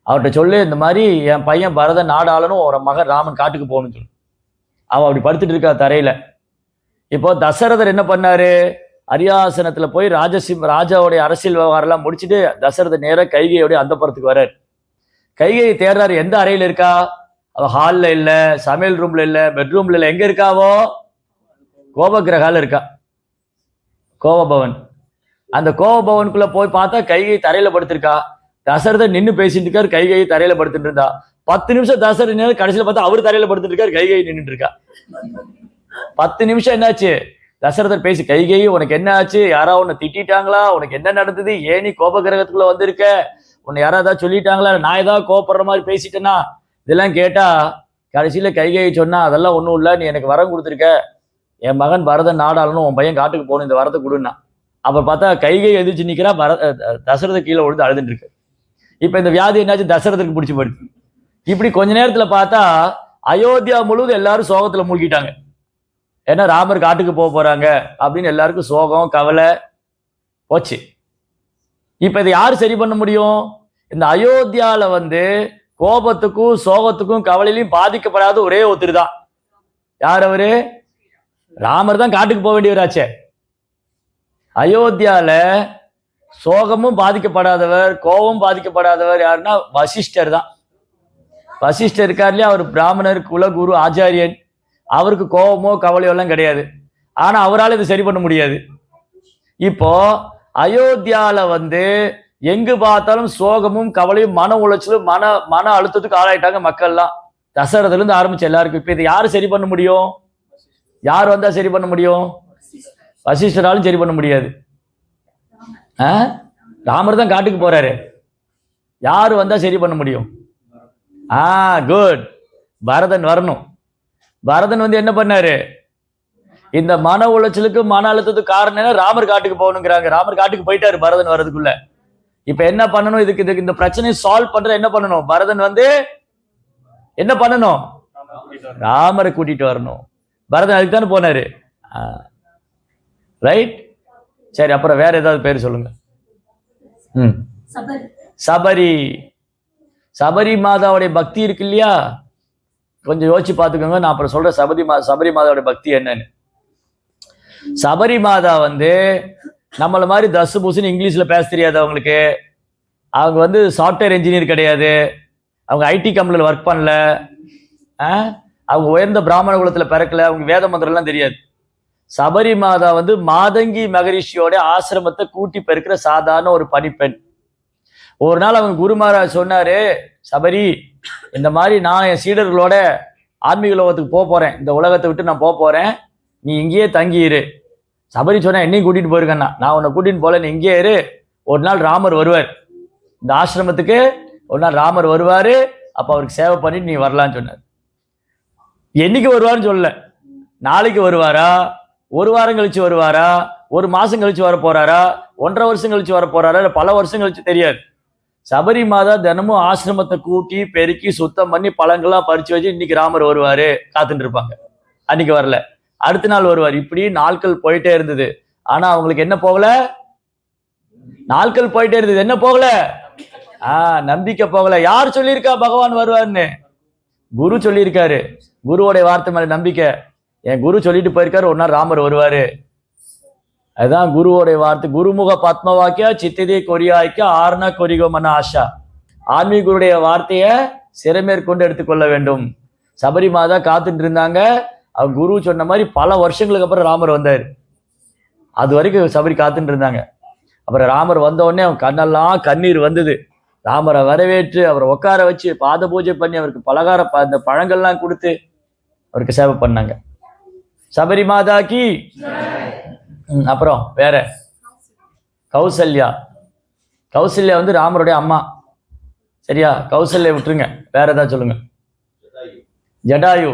அவர்கிட்ட சொல்லு, இந்த மாதிரி என் பையன் பரதன் நாடு ஆளணும், ஒரு மகன் ராமன் காட்டுக்கு போகணும்னு சொல்லு. அவன் அப்படி படுத்துட்டு இருக்கா தரையில. இப்போ தசரதர் என்ன பண்ணாரு? அரியாசனத்துல போய் ராஜாவுடைய அரசியல் விவகாரம் எல்லாம் முடிச்சுட்டு தசரதர் நேர கைகையோடைய அந்தப்புறத்துக்கு வர்றாரு. கைகையை தேடுறாரு, எந்த அறையில இருக்கா? அவ ஹால்ல இல்ல, சமையல் ரூம்ல இல்ல, பெட்ரூம்ல இல்ல. எங்க இருக்காவோ? கோபகிரகால இருக்கா, கோபபவன். அந்த கோபபவனுக்குள்ள போய் பார்த்தா கைகை தரையில படுத்திருக்கா. தசரதர் நின்று பேசிட்டு இருக்காரு, கைகை தரையில படுத்துட்டு இருந்தா. 10 நிமிஷம் தசரதர் கடைசியில பார்த்தா அவர் தரையில படுத்துட்டு இருக்காரு, கைகை நின்றுட்டு இருக்கா. 10 நிமிஷம் என்னாச்சு? தசரதர் பேசி, கைகை உனக்கு என்ன ஆச்சு? யாரா உன்னை திட்டாங்களா? உனக்கு என்ன நடந்தது? ஏன் நீ கோபகிரகத்துக்குள்ள வந்திருக்க? உன்னை யாராவது சொல்லிட்டாங்களா? நான் ஏதாவது கோபப்படுற மாதிரி பேசிட்டேன்னா? இதெல்லாம் கேட்டா கடைசியில கைகை சொன்னா, அதெல்லாம் ஒண்ணும் இல்ல, நீ எனக்கு வரம் கொடுத்துருக்க, என் மகன் பரதன் நாடாளனும் உன் பையன் காட்டுக்கு போகணும், இந்த வரத்தை கொடுன்னா. அப்ப பார்த்தா கைகை எதிர்த்து நிக்கிறா, தசரத கீழே விழுந்து அழுதுட்டு இருக்கு. இப்ப இந்த வியாதி என்னாச்சு? தசரதற்கு பிடிச்சி போயிடுச்சு. இப்படி கொஞ்ச நேரத்துல பார்த்தா அயோத்தியா முழுவதும் எல்லாரும் சோகத்துல மூழ்கிட்டாங்க. ஏன்னா ராமர் காட்டுக்கு போறாங்க அப்படின்னு எல்லாருக்கும் சோகம், கவலை போச்சு. இப்ப இதை யாரு சரி பண்ண முடியும்? இந்த அயோத்தியால கோபத்துக்கும் சோகத்துக்கும் கவலையிலையும் பாதிக்கப்படாத ஒரே ஒருத்தர் தான். யார் அவரு? ராமர் தான் காட்டுக்கு போக வேண்டியவராச்சே. அயோத்தியால சோகமும் பாதிக்கப்படாதவர், கோபமும் பாதிக்கப்படாதவர் யாருன்னா வசிஷ்டர் தான். வசிஷ்டர் இருக்கார் இல்லையா, அவர் பிராமணர், குலகுரு, ஆச்சாரியன். அவருக்கு கோபமோ கவலையோ எல்லாம் கிடையாது. ஆனா அவரால் இது சரி பண்ண முடியாது. இப்போ அயோத்தியால எங்கு பார்த்தாலும் சோகமும் கவலையும் மன உளைச்சலும் மன அழுத்தத்துக்கு ஆளாயிட்டாங்க மக்கள்லாம். தசரதுல இருந்து ஆரம்பிச்சு எல்லாருக்கும். இப்ப இதை யாரு சரி பண்ண முடியும்? யார் வந்தா சரி பண்ண முடியும்? வசிஷ்டராலும் சரி பண்ண முடியாது. ராமர் தான் காட்டுக்கு போறாரு, யாரு வந்தா சரி பண்ண முடியும்? குட், பரதன் வரணும். பரதன் என்ன பண்ணாரு? இந்த மன உளைச்சலுக்கு மன அழுத்தத்துக்கு காரணம் என்ன? ராமர் காட்டுக்கு போகணுங்கிறாங்க. ராமர் காட்டுக்கு போயிட்டாரு பரதன் வர்றதுக்குள்ள. இப்ப என்ன பண்ணணும்? இதுக்கு இந்த பிரச்சனையை சால்வ் பண்ற என்ன பண்ணணும்? பரதன் என்ன பண்ணணும்? ராமரை கூட்டிட்டு வரணும். பரதன் அதுக்கு தானே போனாரு. ரைட், சரி. அப்புறம் வேற ஏதாவது பேர் சொல்லுங்க. சபரி. சபரி மாதாவுடைய பக்தி இருக்கு இல்லையா, கொஞ்சம் யோசிச்சு பார்த்துக்கோங்க. நான் அப்புறம் சொல்றேன் சபரி மாதாவுடைய பக்தி என்னன்னு. சபரி மாதா நம்மள மாதிரி தசு பூசுன்னு இங்கிலீஷ்ல பேச தெரியாது அவங்களுக்கு. அவங்க சாஃப்ட்வேர் இன்ஜினியர் கிடையாது, அவங்க ஐடி கம்பெனியில் ஒர்க் பண்ணல, அவங்க உயர்ந்த பிராமண குலத்துல பிறக்கல, அவங்க வேத மந்திரம் எல்லாம் தெரியாது. சபரி மாதா மாதங்கி மகரிஷியோட ஆசிரமத்தை கூட்டி பெருக்கிற சாதாரண ஒரு பணிப்பெண். ஒரு நாள் அவங்க குரு மகாராஜ் சொன்னாரு, சபரி, இந்த மாதிரி நான் என் சீடர்களோட ஆன்மீக உலகத்துக்கு போறேன், இந்த உலகத்தை விட்டு நான் போறேன், நீ இங்கேயே தங்கியிரு. சபரி சொன்னா, என்னையும் கூட்டிட்டு போயிருக்கேன்னா, நான் உன்னை கூட்டிட்டு போல, நீ இங்கே இரு, ஒரு நாள் ராமர் வருவார் இந்த ஆசிரமத்துக்கு, ஒரு நாள் ராமர் வருவாரு, அப்ப அவருக்கு சேவை பண்ணிட்டு நீ வரலான்னு சொன்னார். என்னைக்கு வருவாருன்னு சொல்லல, நாளைக்கு வருவாரா, ஒரு வாரம் கழிச்சு வருவாரா, ஒரு மாசம் கழிச்சு வர போறாரா, 1.5 வருஷம் கழிச்சு வர போறாரா, இல்ல பல வருஷம் கழிச்சு தெரியாது. சபரி மாதா தினமும் ஆசிரமத்தை கூட்டி பெருக்கி சுத்தம் பண்ணி பழங்கள்லாம் பறிச்சு வச்சு இன்னைக்கு ராமர் வருவாரு காத்துட்டு இருப்பாங்க. அன்னைக்கு வரல, அடுத்த நாள் வருவார். இப்படி நாட்கள் போயிட்டே இருந்தது. ஆனா அவங்களுக்கு என்ன போகல? நாட்கள் போயிட்டே இருந்தது, என்ன போகல? நம்பிக்கை போகல. யார் சொல்லியிருக்கா பகவான் வருவார்னு? குரு சொல்லியிருக்காரு. குருவோடைய வார்த்தை மேல நம்பிக்கை. என் குரு சொல்லிட்டு போயிருக்காரு, ஒரு நாள் ராமர் வருவாரு. அதுதான் குருவோடைய வார்த்தை. குருமுக பத்ம வாக்கியா சித்திதே கொரியாய்க்கு ஆர்னா கொரிகோமன ஆஷா. ஆன்மீக குருடைய வார்த்தைய சிறமேற்கொண்டு எடுத்துக்கொள்ள வேண்டும். சபரி மாதா காத்துட்டு இருந்தாங்க. அவங்க குரு சொன்ன மாதிரி பல வருஷங்களுக்கு அப்புறம் ராமர் வந்தார். அது வரைக்கும் சபரி காத்துட்டு இருந்தாங்க. அப்புறம் ராமர் வந்த உடனே அவன் கண்ணெல்லாம் கண்ணீர் வந்தது. ராமரை வரவேற்று அவரை உட்கார வச்சு பாத பூஜை பண்ணி அவருக்கு அந்த பழங்கள்லாம் கொடுத்து அவருக்கு சேவை பண்ணாங்க. சபரி மாதாக்கு. அப்புறம் வேற கௌசல்யா. கௌசல்யா ராமருடைய அம்மா. சரியா? கௌசல்யா விட்டுருங்க, வேற ஏதாவது சொல்லுங்க. ஜடாயு.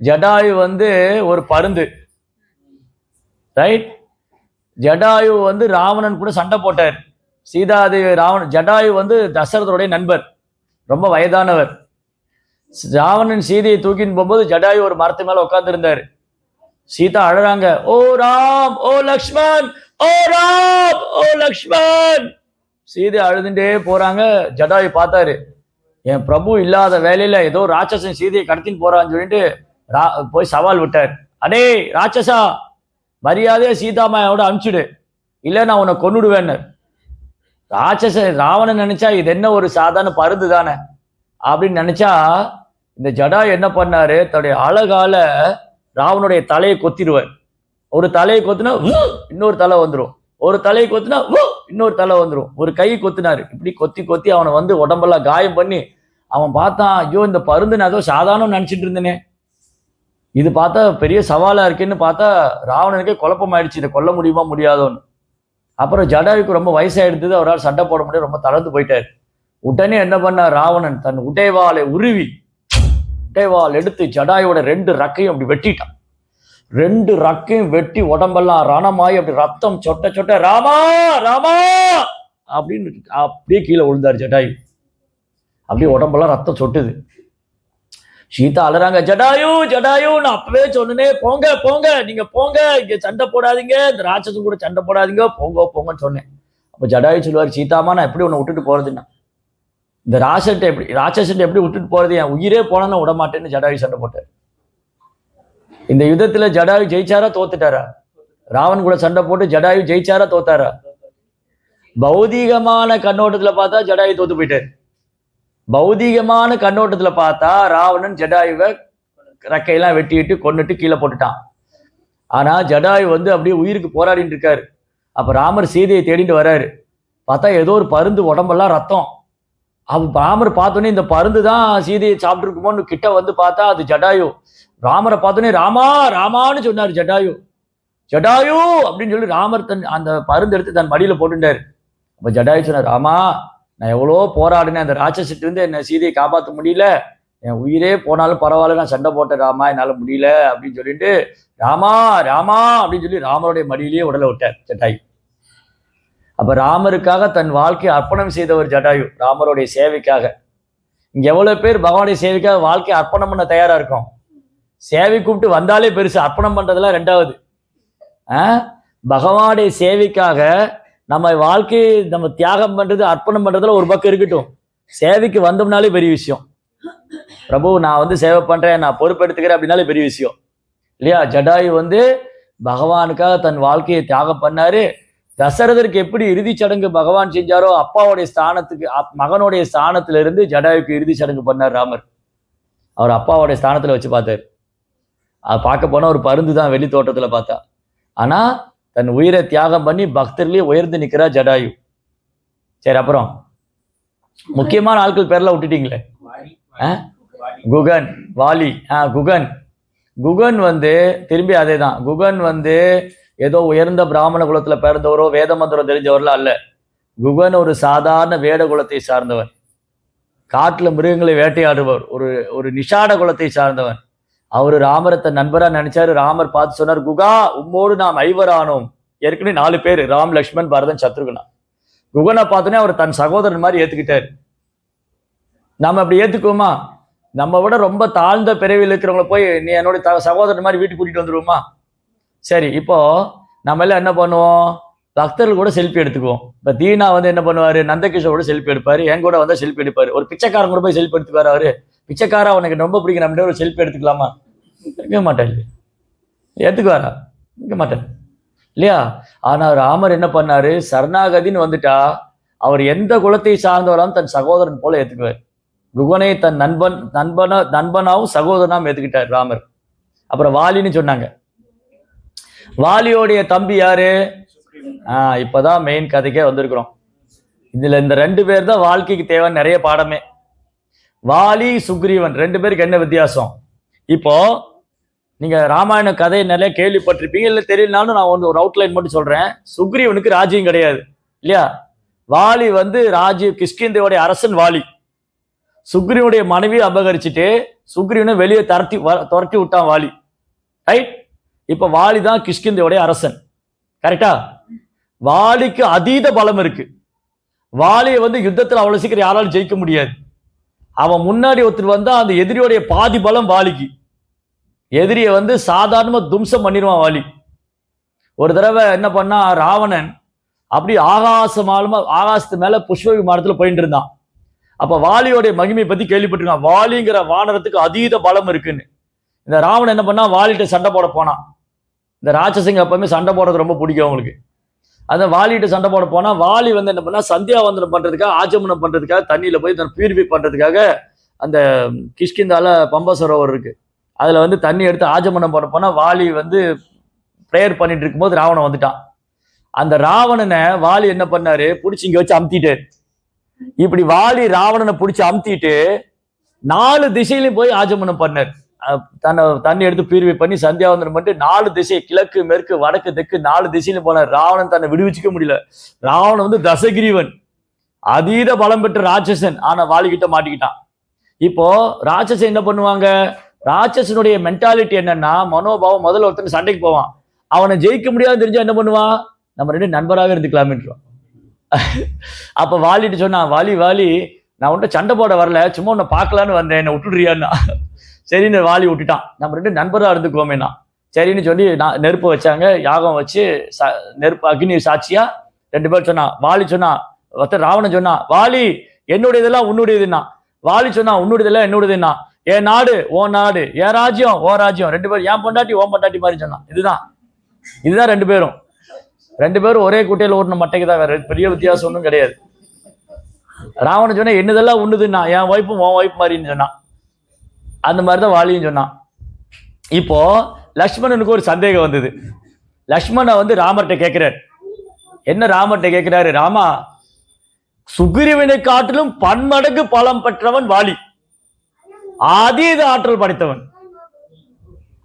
ஜடாயு ஒரு பருந்து. ரைட். ஜடாயு ராவணன் கூட சண்டை போட்டார். சீதாதேவி ஜடாயு தசரதருடைய நண்பர், ரொம்ப வயதானவர். ராவணன் சீதையை தூக்கின்னு போகும்போது ஜடாயு ஒரு மரத்து மேல உட்கார்ந்து இருந்தாரு. சீதா அழறாங்க, ஓ ராம், ஓ லக்ஷ்மண், ஓ ராம், ஓ லக்ஷ்மண். சீதை அழுதுண்டே போறாங்க. ஜடாயு பார்த்தாரு, என் பிரபு இல்லாத வேலையில ஏதோ ராட்சசன் சீதையை கடத்தின்னு போறான்னு சொல்லிட்டு போய் சவால் விட்டார். அடே ராட்சசா, மரியாதையா சீதாமாயோட அனுப்பிச்சுடு, இல்லை நான் உன்னை கொன்னுடுவேன்னு. ராவணன் நினைச்சா இது என்ன ஒரு சாதாரண பருந்து தானே அப்படின்னு நினைச்சா, இந்த ஜடாயு என்ன பண்ணாரு, தன்னுடைய அழகால ராவனுடைய தலையை கொத்திடுவார். ஒரு தலையை கொத்தினா இன்னொரு தலை வந்துடும், ஒரு தலையை கொத்தினா இன்னொரு தலை வந்துடும். ஒரு கை கொத்தினாரு, இப்படி கொத்தி கொத்தி அவனை வந்து உடம்பெல்லாம் காயம் பண்ணி அவன் பார்த்தான், ஐயோ இந்த பருந்து நான் ஏதோ சாதாரணம் நினைச்சிட்டு இருந்தேனே, இது பார்த்தா பெரிய சவாலா இருக்குன்னு பார்த்தா ராவணனுக்கே குழப்பம் ஆயிடுச்சு, இதை கொல்ல முடியுமா முடியாதோன்னு. அப்புறம் ஜடாயுக்கு ரொம்ப வயசாயிடுது, அவரால் சண்டை போட முடியாது, ரொம்ப தளர்ந்து போயிட்டாரு. உடனே என்ன பண்ணார் ராவணன், தன் உடைவாளை உருவி உடைவாள் எடுத்து ஜடாயோட 2 ரக்கையும் அப்படி வெட்டிட்டான். 2 ரக்கையும் வெட்டி உடம்பெல்லாம் ரணமாயி அப்படி ரத்தம் சொட்ட சொட்ட ராமா ராமா அப்படின்னு அப்படியே கீழே விழுந்தார் ஜடாயு. அப்படியே உடம்பெல்லாம் ரத்தம் சொட்டுது. சீதா அலறாங்க, ஜடாயு ஜடாயு நான் அப்பவே சொன்னேனே, போங்க போங்க, நீங்க போங்க, இங்க சண்டை போடாதீங்க, இந்த ராட்சசம் கூட சண்டை போடாதீங்க, போங்க போங்கன்னு சொன்னேன். அப்ப ஜடாயு சொல்லுவார், சீதாமா நான் எப்படி உன்னை விட்டுட்டு போறதுன்னா, இந்த ராட்சசன் எப்படி விட்டுட்டு போறது, என் உயிரே போனா விட மாட்டேன்னு ஜடாயு சண்டை போட்டார். இந்த யுத்தத்துல ஜடாயு ஜெயிச்சாரா தோத்துட்டாரா? ராவன் கூட சண்டை போட்டு ஜடாயு ஜெயிச்சாரா தோத்தாரா? பௌதீகமான கண்ணோட்டத்துல பார்த்தா ஜடாயு தோத்து போயிட்டாரு. பௌதீகமான கண்ணோட்டத்துல பார்த்தா ராவணன் ஜடாயுவை ரெக்கையெல்லாம் வெட்டிட்டு கொன்னுட்டு கீழே போட்டுட்டான். ஆனா ஜடாயு வந்து அப்படியே உயிருக்கு போராடிட்டு இருக்காரு. அப்ப ராமர் சீதையை தேடிட்டு வர்றாரு. பார்த்தா ஏதோ ஒரு பருந்து உடம்பெல்லாம் ரத்தம். ராமர் பார்த்தோன்னே இந்த பருந்து தான் சீதையை சாப்பிட்டு இருக்குமோன்னு கிட்ட வந்து பார்த்தா அது ஜடாயு. ராமரை பார்த்தோன்னே ராமா ராமான்னு சொன்னாரு ஜடாயு. ஜடாயு அப்படின்னு சொல்லி ராமர் அந்த பருந்து எடுத்து தன் மடியில போட்டுட்டாரு. அப்ப ஜடாயு சொன்னார், ராமா நான் எவ்வளோ போராடினேன், அந்த ராட்சசிட்டு இருந்து என்னை சீதையை காப்பாற்ற முடியல, என் உயிரே போனாலும் பரவாயில்ல, நான் சண்டை போட்டேன் ராமா, என்னால் முடியல அப்படின்னு சொல்லிட்டு ராமா ராமா அப்படின்னு சொல்லி ராமருடைய மடியிலேயே உடலை விட்டார் ஜடாயு. அப்ப ராமருக்காக தன் வாழ்க்கையை அர்ப்பணம் செய்தவர் ஜடாயு, ராமருடைய சேவைக்காக. இங்க எவ்வளவு பேர் பகவானுடைய சேவைக்காக வாழ்க்கையை அர்ப்பணம் பண்ண தயாரா இருக்கும். சேவை கூப்பிட்டு வந்தாலே பெருசு, அர்ப்பணம் பண்றதெல்லாம் 2வது. பகவானுடைய சேவைக்காக நம்ம வாழ்க்கையை நம்ம தியாகம் பண்றது அர்ப்பணம் பண்றதுல ஒரு பக்கம் இருக்கட்டும், சேவைக்கு வந்தோம்னாலே பெரிய விஷயம். பிரபு நான் வந்து சேவை பண்றேன், நான் பொறுப்பெடுத்துக்கிறேன் அப்படின்னாலே பெரிய விஷயம் இல்லையா? ஜடாயு வந்து பகவானுக்காக தன் வாழ்க்கையை தியாகம் பண்ணாரு. தசரதருக்கு எப்படி இறுதி சடங்கு பகவான் செஞ்சாரோ, அப்பாவுடைய ஸ்தானத்துக்கு மகனுடைய ஸ்தானத்துல இருந்து ஜடாயுக்கு இறுதி சடங்கு பண்ணார் ராமர். அவர் அப்பாவுடைய ஸ்தானத்துல வச்சு பார்த்தாரு. அது பார்க்க போனா ஒரு பருந்து தான் வெளி தோட்டத்துல பார்த்தா. ஆனா தன் உயிரை தியாகம் பண்ணி பக்தர்களே உயர்ந்து நிற்கிறா ஜடாயு. சரி, அப்புறம் முக்கியமான ஆட்கள் பேர்ல விட்டுட்டீங்களே, குகன், வாலி. குகன் குகன் வந்து திரும்பி அதே தான். குகன் வந்து ஏதோ உயர்ந்த பிராமண குலத்துல பிறந்தவரோ வேத மந்திரம் தெரிஞ்சவரெல்லாம் அல்ல. குகன் ஒரு சாதாரண வேட குலத்தை சார்ந்தவன், காட்டுல மிருகங்களை வேட்டையாடுபவர், ஒரு நிஷாட குலத்தை சார்ந்தவன். அவரு ராமரை தன் நண்பரா நினைச்சாரு. ராமர் பார்த்து சொன்னார், குகா உம்மோடு நாம் 5 ஆனோம். ஏற்கனவே 4 பேர், ராம், லக்ஷ்மண், பரதன், சத்ருகுணா. குகனை பார்த்தோன்னே அவர் தன் சகோதரன் மாதிரி ஏத்துக்கிட்டாரு. நாம அப்படி ஏத்துக்குவோமா? நம்ம விட ரொம்ப தாழ்ந்த பிறவியில் இருக்கிறவங்களை போய் நீ என்னோட சகோதரன் மாதிரி வீட்டுக்கு கூட்டிட்டு வந்துருவோமா? சரி, இப்போ நம்ம எல்லாம் என்ன பண்ணுவோம், பக்தர்கள் கூட செல்ஃபி எடுத்துக்குவோம். இப்போ தீனா வந்து என்ன பண்ணுவாரு, நந்தகிஷோர் கூட செல்ஃபி எடுப்பாரு, என் கூட வந்தா செல்ஃபி எடுப்பாரு. ஒரு பிச்சைக்காரன் கூட போய் செல்ஃபி எடுத்துக்காரு. அவரு பிச்சைக்காரா அவனுக்கு ரொம்ப பிடிக்கும், நம்ம ஒரு செல்ஃபி எடுத்துக்கலாமா? இருக்க மாட்டேன். ஏத்துக்குவாரா? இருக்க மாட்டேன் இல்லையா? ஆனா ராமர் என்ன பண்ணாரு, சரணாகதின்னு வந்துட்டா அவர் எந்த குலத்தை சார்ந்தவராலும் தன் சகோதரன் போல ஏத்துக்குவார். குகனை தன் நண்பனாவும் சகோதரனாவும் ஏத்துக்கிட்டார் ராமர். அப்புறம் வாலின்னு சொன்னாங்க. வாலியோடைய தம்பி யாரு? இப்பதான் மெயின் கதைக்கே வந்திருக்கிறோம். இதுல இந்த 2 பேர் தான் வாழ்க்கைக்கு தேவையான நிறைய பாடமே. வாலி, சுக்ரீவன் 2 பேருக்கு என்ன வித்தியாசம்? இப்போ நீங்க ராமாயண கதையை நிறைய கேள்விப்பட்டிருப்பீங்க, இல்லை தெரியலனாலும் நான் ஒரு அவுட்லைன் மட்டும் சொல்றேன். சுக்ரீவனுக்கு ராஜ்யம் கிடையாது இல்லையா? வாலி வந்து கிஷ்கிந்தையோடைய அரசன் வாலி. சுக்ரீவனுடைய மனைவி அபகரிச்சுட்டு சுக்ரீவனை வெளியே துரட்டி விட்டான் வாலி. ரைட்? இப்ப வாலி தான் கிஷ்கிந்தையோடைய அரசன். கரெக்டா? வாலிக்கு அதீத பலம் இருக்கு. வாலியை வந்து யுத்தத்தில் அவ்வளவு சீக்கிரம் யாராலும் ஜெயிக்க முடியாது. அவன் முன்னாடி ஒருத்தர் வந்தா அந்த எதிரியோடைய பாதி பலம் வாலிக்கு. எதிரியை வந்து சாதாரணமா தும்சம் பண்ணிடுவான் வாலி. ஒரு தடவை என்ன பண்ணா, ராவணன் அப்படி ஆகாசத்து மேல புஷ்ப விமானத்துல போயிட்டு இருந்தான். அப்ப வாலியோடைய மகிமை பத்தி கேள்விப்பட்டிருக்கான். வாலிங்கிற வானரத்துக்கு அதீத பலம் இருக்குன்னு. இந்த ராவணன் என்ன பண்ணா, வாலிட்ட சண்டை போட போனான். இந்த ராட்சசங்க எப்பவுமே சண்டை போடுறது ரொம்ப பிடிக்கும் அவங்களுக்கு. அந்த வாலிட்டு சண்டை போட போனா, வாலி வந்து என்ன பண்ணா, சந்தியாவந்தனம் பண்றதுக்காக, ஆச்சமனம் பண்றதுக்காக, தண்ணியில போய் தன் பியூரிஃபை பண்றதுக்காக அந்த கிஷ்கிந்தால பம்ப சரோவர் இருக்கு, அதுல வந்து தண்ணி எடுத்து ஆச்சமனம் பண்ண போனா, வாலி வந்து ப்ரேயர் பண்ணிட்டு இருக்கும்போது ராவணன் வந்துட்டான். அந்த ராவணனை வாலி என்ன பண்ணாரு, பிடிச்சி இங்க வச்சு அமுத்திட்டாரு. இப்படி வாலி ராவணனை பிடிச்சி அமுத்திட்டு 4 திசையிலையும் போய் ஆச்சமனம் பண்ணார். தண்ணி எடுத்து பியூரிஃபை பண்ணி சந்தியாவந்தனம் பண்ணிட்டு 4 திசை, கிழக்கு மேற்கு வடக்கு தெற்கு 4 திசையிலும் போனார். ராவணன் தன்னை விடுவிச்சுக்க முடியல. ராவணன் வந்து தசகிரீவன், அதீத பலம் பெற்ற ராட்சசன், ஆனா வாலி கிட்ட மாட்டிக்கிட்டான். இப்போ ராட்சசன் என்ன பண்ணுவாங்க, ராட்சசனுடைய மென்டாலிட்டி என்னன்னா, மனோபாவம், முதல்ல ஒருத்தன் சண்டைக்கு போவான், அவனை ஜெயிக்க முடியாது தெரிஞ்சா என்ன பண்ணுவான், நம்ம 2 நண்பராகவே இருந்துக்கலாமேன்றான். அப்ப வாலிட்டு சொன்னா, வாலி நான் உன்ட்ட சண்டை போட வரல, சும்மா உன்னை பார்க்கலான்னு வந்தேன், என்னை விட்டுடுறியான்னா. சரின்னு வாலி விட்டுட்டான். நம்ம 2 நண்பரா இருந்துக்குவோமேனா. சரின்னு சொல்லி நெருப்பு வச்சாங்க, யாகம் வச்சு நெருப்பு அக்னி சாட்சியா 2 பேர் சொன்னா. வாலி சொன்னா, ராவணன் சொன்னா, வாலி என்னுடையதெல்லாம் உன்னுடையதுன்னா. வாலி சொன்னா, உன்னுடையதெல்லாம் என்னுடையதுன்னா. என் நாடு ஓ நாடு, என் ராஜ்யம் ஓ ராஜ்யம். 2 பேரும் என் பொண்டாட்டி ஓ பொண்டாட்டி மாதிரி சொன்னான். இதுதான் 2 பேரும் ஒரே குட்டையில் ஓட்டின மட்டைக்கு தான், வேற பெரிய வித்தியாசம் ஒன்றும் கிடையாது. ராவணன் சொன்னா, என்னதெல்லாம் உண்ணுதுன்னா, என் ஒய்ஃபும் உன் ஒய்ஃப் மாதிரின்னு சொன்னான். அந்த மாதிரிதான் வாலியும் சொன்னான். இப்போ லக்ஷ்மணனுக்கு ஒரு சந்தேகம் வந்தது. லக்ஷ்மணன் வந்து ராமர்கிட்ட கேட்கிறார். என்ன ராமர்கிட்ட கேட்கிறாரு, ராமா, சுக்ரீவனை காட்டிலும் பன்மடங்கு பலம் பெற்றவன் வாலி, அதீத ஆற்றல் படைத்தவன்.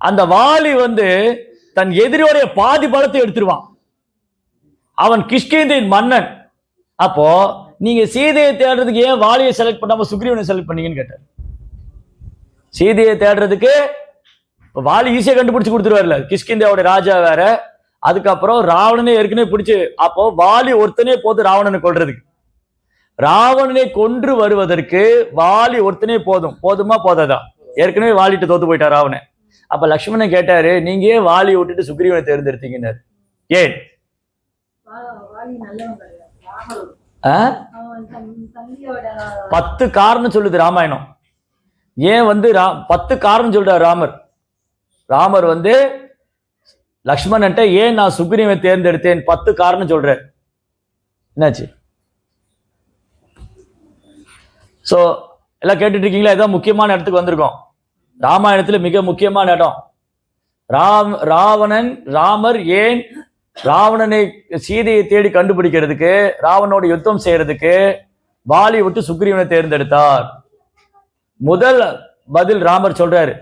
அந்த வாலி வந்து தன் எதிரியோடைய பாதி பலத்தை எடுத்துருவான். அவன் கிஷ்கிந்தின் மன்னன். அப்போ நீங்க சீதையை தேடுறதுக்கு ஏன் வாலியை செலக்ட் பண்ணாம சுக்ரீவனை செலக்ட் பண்ணீங்கன்னு கேட்டார். சீதையை தேடுறதுக்கு வாலி ஈஸியா கண்டுபிடிச்சு கொடுத்துருவார்ல, கிஷ்கிந்தாவோட ராஜா வேற, அதுக்கப்புறம் ராவணனே ஏற்கனவே பிடிச்சு, அப்போ வாலி ஒருத்தனே போது ராவணனை கொல்றதுக்கு. ராவணனை கொன்று வருவதற்கு வாலி ஒருத்தனே போதுமா போதாதா? ஏற்கனவே வாலிட்டு தோத்து போயிட்டார் ராவணன். அப்ப லக்ஷ்மணன் கேட்டாரு, நீங்க ஏன் வாலியை விட்டுட்டு சுக்ரீவனை தேர்ந்தெடுத்தீங்கன்னாரு. ஏன்? 10 காரணம் சொல்லுது ராமாயணம். ஏன் வந்து 10 காரணம் சொல்றார் ராமர் வந்து லக்ஷ்மணன்ட்ட ஏன் நான் சுக்ரீவனை தேர்ந்தெடுத்தேன் 10 காரணம் சொல்றார். என்னாச்சு? சோ எல்லாம் கேட்டுட்டு இருக்கீங்களா? இதான் முக்கியமான இடத்துக்கு வந்திருக்கோம். ராமாயணத்துல மிக முக்கியமான இடம். ராமர் ஏன் ராவணனை சீதையை தேடி கண்டுபிடிக்கிறதுக்கு, ராவணோட யுத்தம் செய்யறதுக்கு வாலி விட்டு சுக்ரீவனை தேர்ந்தெடுத்தார்? முதல் பதில் ராமர் சொல்றாரு,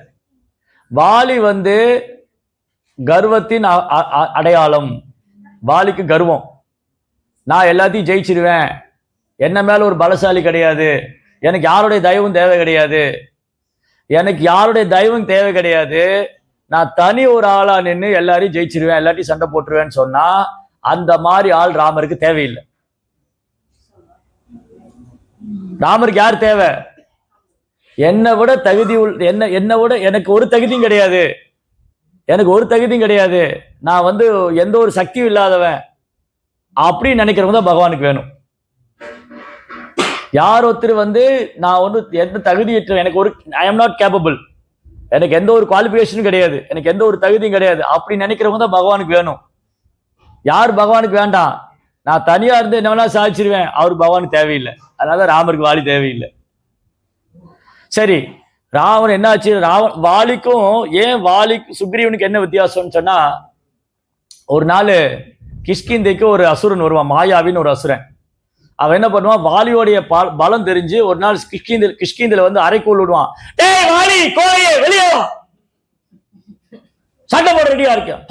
வாலி வந்து கர்வத்தின் அடையாளம். வாலிக்கு கர்வம், நான் எல்லாத்தையும் ஜெயிச்சிருவேன், என்ன மேல ஒரு பலசாலி கிடையாது, எனக்கு யாருடைய தயவும் தேவை கிடையாது, நான் தனி ஒரு ஆளா நின்று எல்லாரையும் ஜெயிச்சிருவேன், எல்லாத்தையும் சண்டை போட்டுருவேன்னு சொன்னா அந்த மாதிரி ஆள் ராமருக்கு தேவையில்லை. ராமருக்கு யார் தேவை? என்னை விட எனக்கு ஒரு தகுதியும் கிடையாது, நான் வந்து எந்த ஒரு சக்தியும் இல்லாதவன் அப்படின்னு நினைக்கிறவங்க தான் பகவானுக்கு வேணும். யார் ஒருத்தர் வந்து நான் ஒன்று எந்த தகுதியற்ற, எனக்கு ஒரு ஐ எம் நாட் கேப்பபிள், எனக்கு எந்த ஒரு குவாலிஃபிகேஷனும் கிடையாது, எனக்கு எந்த ஒரு தகுதியும் கிடையாது அப்படி நினைக்கிறவங்க தான் பகவானுக்கு வேணும். யார் பகவானுக்கு வேண்டாம், நான் தனியா இருந்து என்ன வேணா சாதிச்சிருவேன், அவருக்கு பகவானுக்கு தேவையில்லை. அதனால ராமருக்கு வாலி தேவையில்லை. சரி, ராவன் என்னாச்சு? வாலிக்கும் ஏன் சுக்ரீவனுக்கு என்ன வித்தியாசம்னு சொன்னா, ஒரு நாள் கிஷ்கிந்தைக்கு ஒரு அசுரன் வருவான், மாயாவின்னு ஒரு அசுரன். அவன் என்ன பண்ணுவான், வாலியோடைய பலம் தெரிஞ்சு ஒரு நாள் கிஷ்கிந்தில வந்து அறைக்குள் விடுவான். ஏய் வாலி, கோழையே வெளியே வா, சண்டை போட ரெடியா இருக்கேன்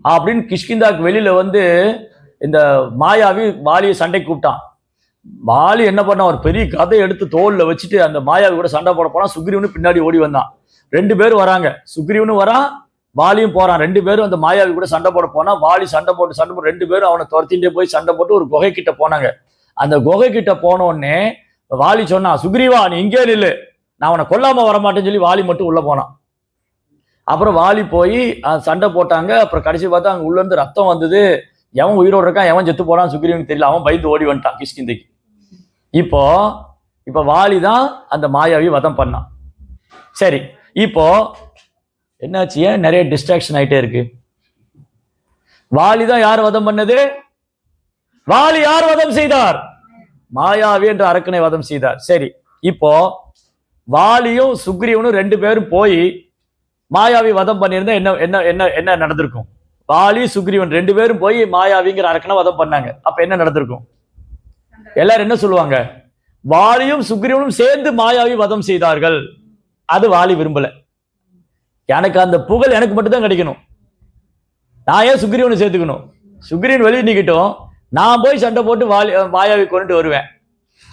அப்படின்னு கிஷ்கிந்தாக்கு வெளியில வந்து இந்த மாயாவி வாலியை சண்டை கூப்பிட்டான். வாலி என்ன பண்ண, ஒரு பெரிய கதை எடுத்து தோல்ல வச்சுட்டு அந்த மாயாவி கூட சண்டை போட போனா. சுக்ரீவனு பின்னாடி ஓடி வந்தான். 2 பேரும் வராங்க, சுக்ரீவனும் வரான், வாலியும் போறான். 2 பேரும் அந்த மாயாவி கூட சண்டை போட போனா. வாலி சண்டை போட்டு 2 பேரும் அவனை துரத்திட்டே போய் சண்டை போட்டு ஒரு குகை கிட்ட போனாங்க. அந்த குகை கிட்ட போன உடனே வாலி சொன்னா, சுக்ரீவா நீ இங்கே நில்லு, நான் அவனை கொல்லாம வரமாட்டேன்னு சொல்லி வாலி மட்டும் உள்ள போனான். அப்புறம் வாலி போய் சண்டை போட்டாங்க. அப்புறம் கடைசி பார்த்தா அங்க உள்ள இருந்து ரத்தம் வந்தது. எவன் உயிரோடு இருக்கான், எவன் செத்து போறான் சுக்ரீவனுக்கு தெரியல. அவன் பயந்து ஓடி வந்துட்டான் கிஷ்கிந்தைக்கு. இப்போ வாலி தான் அந்த மாயாவி வதம் பண்ணான். சரி, இப்போ என்னாச்சு, ஏன் நிறைய டிஸ்ட்ராக்ஷன் ஆயிட்டே இருக்கு? வாலி தான் யார் வதம் பண்ணது? வாலி யார் வதம் செய்தார்? மாயாவி என்ற அரக்கனை வதம் செய்தார். சரி, இப்போ வாலியும் சுக்ரீவனும் 2 பேரும் போய் மாயாவி வதம் பண்ணியிருந்தா என்ன என்ன என்ன என்ன நடந்திருக்கும்? வாலி சுக்ரீவன் 2 பேரும் போய் மாயாவிங்கிற அரக்கனை வதம் பண்ணாங்க. அப்ப என்ன நடந்திருக்கும்? எல்லாரும் என்ன சொல்லுவாங்க? வாலியும் சுக்ரீவனும் சேர்ந்து மாயாவி வதம் செய்தார்கள். அது வாலி விரும்பல. எனக்கு அந்த புகழ் எனக்கு மட்டும் தான் கிடைக்கணும். நான் ஏன் சுக்ரீவனை சேர்த்துக்கணும்? சுக்ரீவன் வெளியே நிக்கட்டும், நான் போய் சண்டை போட்டு மாயாவி கொண்டு வருவேன்.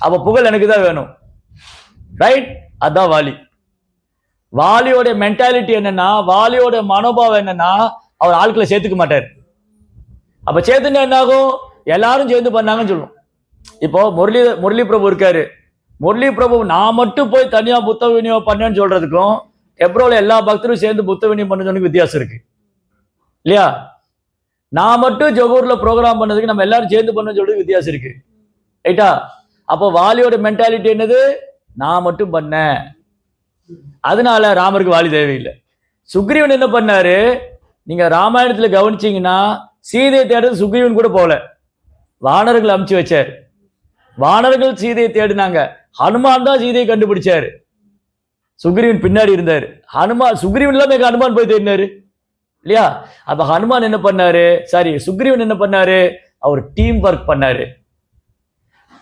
அப்ப புகழ் எனக்கு தான் வேணும். ரைட்? அதான் வாலி. வாலியோட மென்டாலிட்டி என்னன்னா, வாலியோட மனோபாவம் என்னன்னா, அவர் ஆட்களை சேர்த்துக்க மாட்டார். அப்ப சேர்த்துனா என்ன ஆகும்? எல்லாரும் சேர்ந்து பண்ணாங்கன்னு சொல்லும். இப்போ முரளி பிரபு இருக்காரு. முரளி பிரபு நான் மட்டும் போய் தனியா புத்தக விநியோகம் பண்ணேன்னு சொல்றதுக்கும் எப்ரோல எல்லா பக்தரும் சேர்ந்து புத்தக விநியோகம் பண்ணதுக்கு வித்தியாசம் இருக்கு இல்லையா? நான் மட்டும் ஜொகூர்ல ப்ரோக்ராம் பண்ணதுக்கு நம்ம எல்லாரும் சேர்ந்து பண்ண சொல்றது வித்தியாசம் இருக்கு. ரைட்டா? அப்போ வாலியோட மென்டாலிட்டி என்னது? நான் மட்டும் பண்ணேன். அதனால ராமருக்கு வாலி தேவையில்லை. சுக்ரீவன் என்ன பண்ணாரு? நீங்க ராமாயணத்துல கவனிச்சீங்கன்னா சீதையை தேடுறது சுக்ரீவன் கூட போல, வானர்கள் அமுச்சு வச்சார். வானர்கள் சீதையை தேடினாங்க. ஹனுமான் தான் சீதையை கண்டுபிடிச்சாரு. சுக்ரீவன் பின்னாடி இருந்தாரு. சுக்ரீவன் இல்லாம ஹனுமான் போய் தேடினாரு இல்லையா? அப்ப ஹனுமான் என்ன பண்ணாரு? சாரி, சுக்ரீவன் என்ன பண்ணாரு? அவர் டீம் ஒர்க் பண்ணாரு.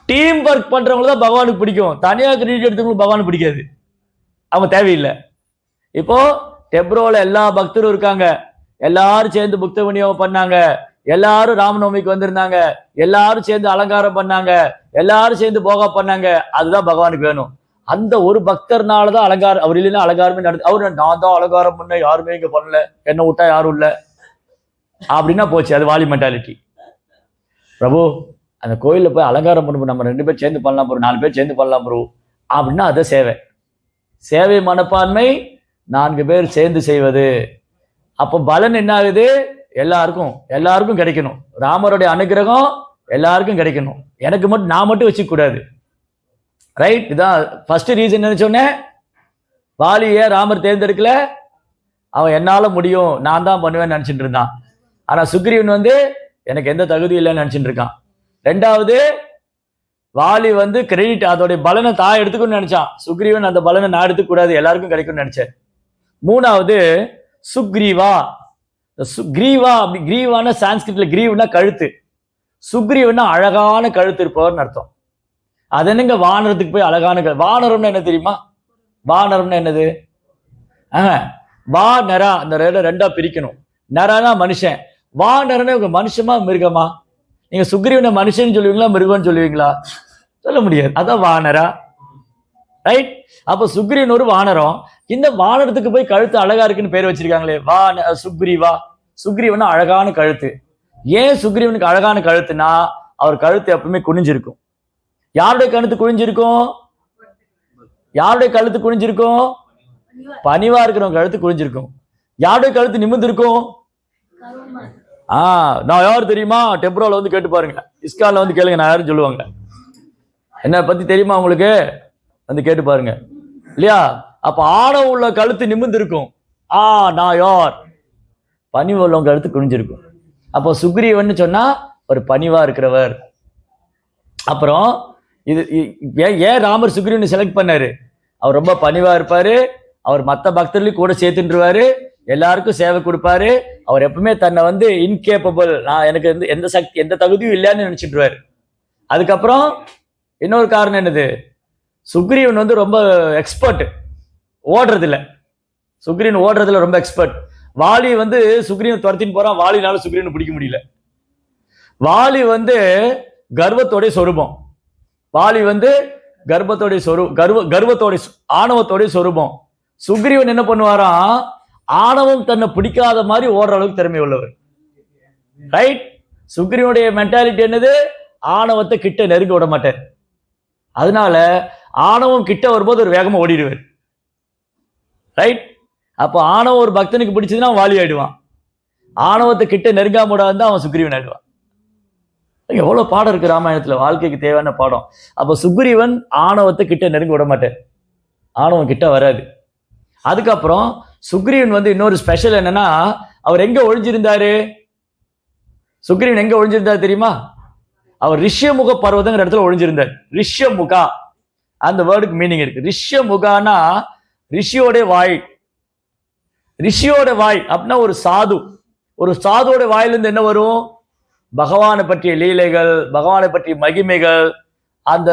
டீம் ஒர்க் பண்றவங்க தான் பகவானுக்கு பிடிக்கும். தனியா கிரெடிட் எடுத்தவங்களுக்கு பகவானுக்கு பிடிக்காது. அவங்க தேவையில்லை. இப்போ டெப்ரோல எல்லா பக்தரும் இருக்காங்க. எல்லாரும் சேர்ந்து புத்தக விநியோகம் பண்ணாங்க. எல்லாரும் ராமநவமிக்கு வந்திருந்தாங்க. எல்லாரும் சேர்ந்து அலங்காரம் பண்ணாங்க. எல்லாரும் சேர்ந்து போகா பண்ணாங்க. அதுதான் பகவானுக்கு வேணும். அந்த ஒரு பக்தர்னாலதான் அலங்காரம். அவர் இல்லைன்னா அலங்காரமே நடந்து. அவரு நான் தான் அலங்காரம் பண்ண, யாருமே இங்க பண்ணல, என்ன விட்டா யாரும் இல்ல அப்படின்னா போச்சு. அது வாலி மென்டாலிட்டி. பிரபு அந்த கோயில்ல போய் அலங்காரம் பண்ணுவோம், நம்ம 2 பேர் சேர்ந்து பண்ணலாம் ப்ரோ, 4 பேர் சேர்ந்து பண்ணலாம் ப்ரோ அப்படின்னா அது சேவை. சேவை மனப்பான்மை 4 பேர் சேர்ந்து செய்வது. அப்போ பலன் என்ன ஆகுது? எல்லாருக்கும் கிடைக்கணும். ராமருடைய அனுகிரகம் எல்லாருக்கும் கிடைக்கணும். எனக்கு மட்டும், நான் மட்டும் வச்சுக்க கூடாது. ரைட்? இதான் ஃபர்ஸ்ட் ரீசன். என்ன சொன்னேன்? வாலியை ராமர் தேர்ந்தெடுக்கல. அவன் என்னால முடியும், நான் தான் பண்ணுவேன்னு நினைச்சிட்டு இருந்தான். ஆனா சுக்ரீவன் எனக்கு எந்த தகுதி இல்லைன்னு நினைச்சிட்டு இருக்கான். 2வது, வாலி கிரெடிட், அதோடைய பலனை தான் எடுத்துக்கணும்னு நினைச்சான். சுக்ரீவன் அந்த பலனை நான் எடுத்துக்க கூடாது, எல்லாருக்கும் கிடைக்கும்னு நினைச்சேன். 3வது, சுக்ரீவா. கிரீவா, கிரீவான சான்ஸ்கிரிட்ல கிரீவ்னா கழுத்து, சுக்ரீவன்னா அழகான கழுத்து இருப்பவர்னு அர்த்தம். அது என்னங்க வானரத்துக்கு போய் அழகான வானரம்னா என்ன தெரியுமா? வானரம்னா என்னது? வா நரா, அந்த 2ஆ பிரிக்கணும். நரானா மனுஷன், வானரனா உங்க மனுஷமா மிருகமா? நீங்க சுக்ரீவனை மனுஷன் சொல்லுவீங்களா, மிருகம்னு சொல்லுவீங்களா? சொல்ல முடியாது. அதான் வானரா. ரைட்? அப்ப சுக்ரீவன் ஒரு வானரம். இந்த வானரத்துக்கு போய் கழுத்து அழகா இருக்குன்னு பேர் வச்சிருக்காங்களே, சுக்ரீவா. சுக்ரீவனா அழகான கழுத்து. ஏன் சுக்ரீவனுக்கு அழகான கழுத்துனா, அவர் கழுத்து எப்பவுமே குனிஞ்சிருக்கும். யாருடைய கழுத்து குனிஞ்சிருக்கும்? யாருடைய கழுத்து குனிஞ்சிருக்கும்? பணிவா இருக்கிறவங்க கழுத்து குனிஞ்சிருக்கும். யாருடைய கழுத்து நிமிர்ந்து இருக்கும்? நான் யாரு தெரியுமா? டெப்ரோல கேட்டு பாருங்க, இஸ்கான்ல கேளுங்க, நான் யாரும் சொல்லுவாங்க. என்ன பத்தி தெரியுமா உங்களுக்கு? கேட்டு பாருங்க இல்லையா? அப்ப ஆணவம் உள்ள கழுத்து நிமிர்ந்து இருக்கும். நான் யார்? பணிவு உள்ளவங்க கழுத்து குனிஞ்சிருக்கும். அப்போ சுக்ரீவன் சொன்னா ஒரு பணிவா இருக்கிறவர். அப்புறம் இது ஏன் ராமர் சுக்ரீவனை செலக்ட் பண்ணாரு? அவர் ரொம்ப பணிவா இருப்பாரு. அவர் மற்ற பக்தர்களையும் கூட சேர்த்துருவாரு. எல்லாருக்கும் சேவை கொடுப்பாரு. அவர் எப்பவுமே தன்னை இன்கேப்பபிள், நான் எனக்கு எந்த சக்தி எந்த தகுதியும் இல்லைன்னு நினைச்சிட்டுருவாரு. அதுக்கப்புறம் இன்னொரு காரணம் என்னது? சுக்ரீவன் ரொம்ப எக்ஸ்பர்ட் ஓடுறது இல்லை. சுக்ரீவன் ஓடுறதுல ரொம்ப எக்ஸ்பர்ட். வாலி சுக்ரீவன் துரத்தின்னு போறான். வாலினால சுக்ரீவனை பிடிக்க முடியல. வாலி கர்வத்தோடைய சொரூபம். வாலி கர்வத்தோடைய கர்வத்தோடைய ஆணவத்தோடைய சொரூபம். சுக்ரீவன் என்ன பண்ணுவாராம்? ஆணவம் தன்னை பிடிக்காத மாதிரி ஓடுற அளவுக்கு திறமை உள்ளவர். ரைட்? சுக்ரீவனுடைய மென்டாலிட்டி என்னது? ஆணவத்தை கிட்ட நெருங்க விட மாட்டார். அதனால ஆணவம் கிட்ட வரும்போது ஒரு வேகமா ஓடிடுவார். ரைட்? அப்போ ஆணவம் ஒரு பக்தனுக்கு பிடிச்சதுன்னா வாலி ஆயிடுவான். ஆணவத்தை கிட்ட நெருங்காம விடாது அவன் சுக்ரீவன் ஆயிடுவான். எவ்வளவு பாடம் இருக்கு ராமாயணத்துல, வாழ்க்கைக்கு தேவையான பாடம். அப்ப சுக்ரீவன் ஆணவத்தை கிட்ட நெருங்க விட மாட்டார். ஆணவம் கிட்ட வராது. அதுக்கப்புறம் சுக்ரீவன் வந்து இன்னொரு ஸ்பெஷல் என்னன்னா, அவர் எங்க ஒழிஞ்சிருந்தாரு? சுக்ரீவன் எங்க ஒழிஞ்சிருந்தாரு தெரியுமா? அவர் ரிஷ்யமுக பர்வதங்கிற இடத்துல ஒழிஞ்சிருந்தார். ரிஷ்யமுகா அந்த வேர்டுக்கு மீனிங் இருக்கு. ரிஷ்யமுகானா ரிஷியோட வாய். ரிஷியோட வாய் அப்படின்னா ஒரு சாது. ஒரு சாதுவோட வாயிலிருந்து என்ன வரும்? பகவானை பற்றிய லீலைகள், பகவானை பற்றிய மகிமைகள் அந்த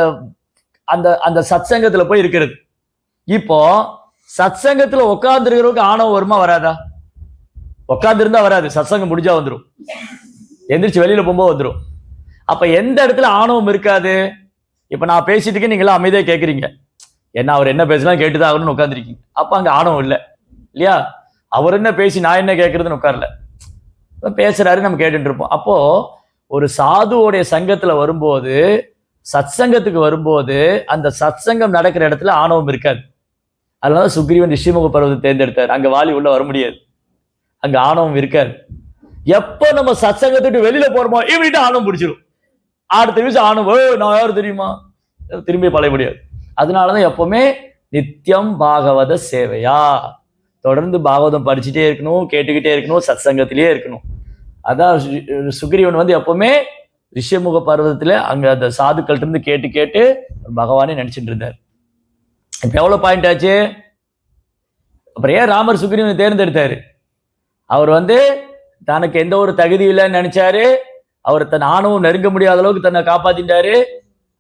அந்த அந்த சத்சங்கத்துல போய் இருக்கிறது. இப்போ சத்சங்கத்துல உட்கார்ந்து இருக்கிறவங்க ஆணவம் வருமா வராதா? உட்கார்ந்து இருந்தா வராது, சத்சங்கம் முடிஞ்சா வந்துடும், எந்திரிச்சு வெளியில போகும்போது வந்துடும். அப்ப எந்த இடத்துல ஆணவம் இருக்காது? இப்ப நான் பேசிட்டு நீங்க எல்லாம் அமைதியா கேட்கறீங்க, என்ன அவர் என்ன பேசலாம் கேட்டுதான் ஆகணும்னு உட்காந்துருக்கீங்க. அப்ப அங்க ஆணவம் இல்லை இல்லையா? அவர் என்ன பேசி நான் என்ன கேட்கறதுன்னு உட்காரல, பேசுறாரு, நம்ம கேட்டுட்டு இருப்போம். அப்போ ஒரு சாதுவோடைய சங்கத்துல வரும்போது, சத்சங்கத்துக்கு வரும்போது அந்த சத்சங்கம் நடக்கிற இடத்துல ஆணவம் இருக்காது. அதனால சுக்ரீவன் ரிஷிமுக பர்வத்தை தேர்ந்தெடுத்தார். அங்க வாலி உள்ள வர முடியாது, அங்க ஆணவம் இருக்காது. எப்ப நம்ம சத்சங்கத்துக்கு வெளியில போறோமோ இப்படிட்டு ஆணவம் பிடிச்சிடும். அடுத்த நிமிஷம் ஆணவம், நான் யாரும் தெரியுமா, திரும்பி பழைய முடியாது. அதனாலதான் எப்பவுமே நித்தியம் பாகவத சேவையா, தொடர்ந்து பாகவதம் படிச்சுட்டே இருக்கணும், கேட்டுக்கிட்டே இருக்கணும், சத்சங்கத்திலேயே இருக்கணும். அதான் சுக்ரீவன் வந்து எப்பவுமே ரிஷிமுக பர்வதத்துல அங்க அந்த சாதுக்கள்ட்ட இருந்து கேட்டு கேட்டு பகவானே நினைச்சிட்டு இருந்தார். இப்ப எவ்வளவு பாயிண்ட் ஆச்சு? அப்புறம் ஏன் ராமர் சுக்ரீவனை தேர்ந்தெடுத்தாரு? அவர் வந்து தனக்கு எந்த ஒரு தகுதி இல்லைன்னு நினைச்சாரு. அவர் தன் ஆணவம் நெருங்க முடியாத அளவுக்கு தன்னை காப்பாத்திட்டாரு.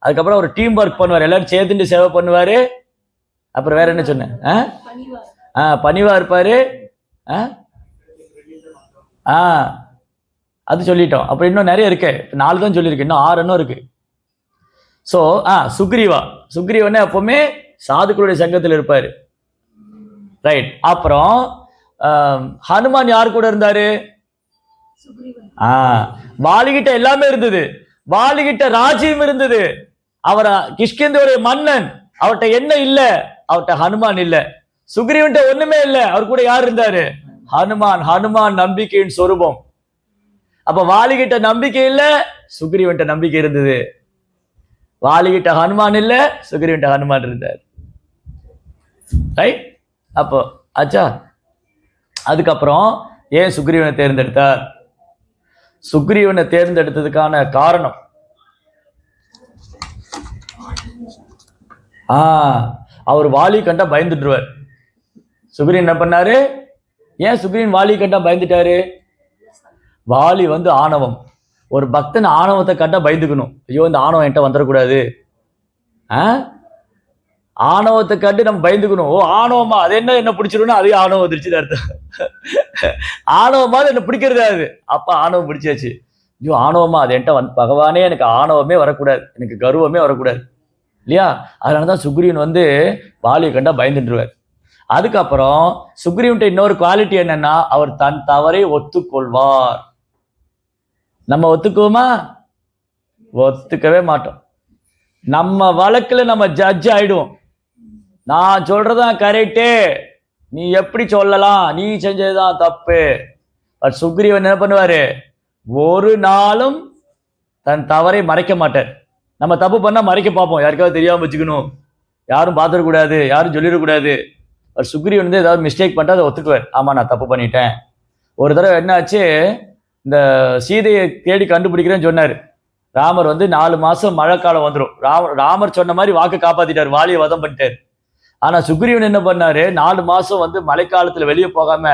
அதுக்கப்புறம் அவர் டீம் ஒர்க் பண்ணுவார், எல்லாரும் சேர்த்துட்டு சேவை பண்ணுவாரு. அப்புறம் வேற என்ன சொன்னேன்? பணிவா இருப்பாரு. அது சொல்லிட்டோம். அப்புறம் இன்னும் நிறைய இருக்கு, 4 தான் சொல்லியிருக்கு, இன்னும் 6 இருக்கு. ஸோ சுக்ரீவன் எப்பவுமே சாதுக்களுடைய சங்கத்தில் இருப்பாரு. ரைட். அப்புறம் ஹனுமான் யார் கூட இருந்தாரு? வாலிகிட்ட எல்லாமே இருந்தது. வாலிகிட்ட ராஜ்யம் இருந்தது. அவர் கிஷ்கிந்தோடைய மன்னன். அவர்கிட்ட என்ன இல்ல? அவர்கிட்ட ஹனுமான் இல்ல. சுக்ரீவன் ஒண்ணுமே இல்ல, அவர் கூட யார் இருந்தாரு? ஹனுமான். ஹனுமான் நம்பிக்கையின் சொரூபம். அப்ப வாலிகிட்ட நம்பிக்கை இல்ல, சுக்ரீவன் நம்பிக்கை இருந்தது. வாலிகிட்ட ஹனுமான் இல்ல, சுக்ரீவன் ஹனுமான் இருந்தார். ரைட். அப்போ ஆச்சா. அதுக்கப்புறம் ஏன் சுக்ரீவனை தேர்ந்தெடுத்தார்? சுக்ரீவனை தேர்ந்தெடுத்ததுக்கான காரணம், அவர் வாலி கண்டா பயந்துட்டுருவார். சுக்ரீவன் என்ன பண்ணாரு? ஏன் சுக்ரீவன் வாலி கண்டா பயந்துட்டாரு? வாலி வந்து ஆணவம். ஒரு பக்தன் ஆணவத்தை கண்டா பயந்துக்கணும். ஐயோ இந்த ஆணவம் என்கிட்ட வந்துடக்கூடாது. ஆணவத்தை கண்டு நம்ம பயந்துக்கணும். ஓ ஆணவமா, அது என்ன பிடிச்சிரும்னா அதே ஆணவம் வந்துருச்சு அர்த்தம். ஆணவமா என்ன பிடிக்கிறது அது, அப்ப ஆணவம் பிடிச்சாச்சு. ஐயோ ஆணவமா, அது என்கிட்ட பகவானே எனக்கு ஆணவமே வரக்கூடாது, எனக்கு கர்வமே வரக்கூடாது இல்லையா? அதனாலதான் சுக்ரீவன் வந்து வாலியை கண்டா பயந்துட்டுருவார். அதுக்கப்புறம் சுக்ரீவன்ட்ட இன்னொரு குவாலிட்டி என்னன்னா, அவர் தன் தவறை ஒத்துக்கொள்வார். நம்ம ஒத்துக்குவோமா? ஒத்துக்கவே மாட்டோம். நம்ம வழக்குல நம்ம ஜட்ஜ் ஆயிடுவோம். நான் சொல்றதான் கரெக்டு, நீ எப்படி சொல்லலாம், நீ செஞ்சதுதான் தப்பு. பட் சுக்ரீவன் என்ன பண்ணுவாரு? ஒரு நாளும் தன் தவறை மறைக்க மாட்டார். நம்ம தப்பு பண்ணா மறைக்க பார்ப்போம், யாருக்காவது தெரியாம வச்சுக்கணும், யாரும் பார்த்துடக்கூடாது, யாரும் சொல்லிடக்கூடாது. பட் சுக்ரீவன் வந்து ஏதாவது மிஸ்டேக் பண்ணிட்டா அதை ஒத்துக்குவார். ஆமா நான் தப்பு பண்ணிட்டேன். ஒரு தடவை என்ன ஆச்சு, இந்த சீதையை தேடி கண்டுபிடிக்கிறேன்னு சொன்னார். ராமர் வந்து 4 மாசம் மழை காலம் வந்துடும். ராமர் சொன்ன மாதிரி வாக்கு காப்பாத்திட்டார், வாலியை வதம் பண்ணிட்டார். ஆனா சுக்ரீவன் என்ன பண்ணாரு? 4 மாசம் வந்து மழைக்காலத்துல வெளியே போகாம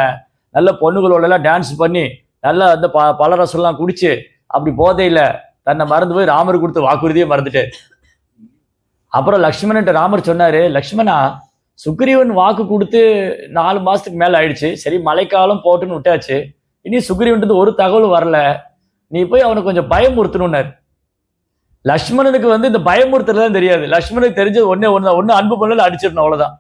நல்ல பொண்ணுகளோட எல்லாம் டான்ஸ் பண்ணி நல்லா அந்த பலரசம்லாம் குடிச்சு அப்படி போதையில தன்னை மறந்து போய் ராமர் கொடுத்த வாக்குறுதியை மறந்துட்டார். அப்புறம் லக்ஷ்மணன் ராமர் சொன்னாரு, லக்ஷ்மணா சுக்ரீவன் வாக்கு கொடுத்து 4 மாசத்துக்கு மேல ஆயிடுச்சு, சரி மழைக்காலம் போட்டுன்னு விட்டாச்சு, இனி சுக்ரீவன் ஒரு தகவலும் வரல, நீ போய் அவனுக்கு கொஞ்சம் பயமுறுத்தணும்னாரு. லக்ஷ்மணனுக்கு வந்து இந்த பயமுறுத்துறதுலாம் தெரியாது. லக்ஷ்மணனுக்கு தெரிஞ்சது ஒண்ணு அன்பு பண்ணல, அடிச்சிடணும், அவ்வளவுதான்.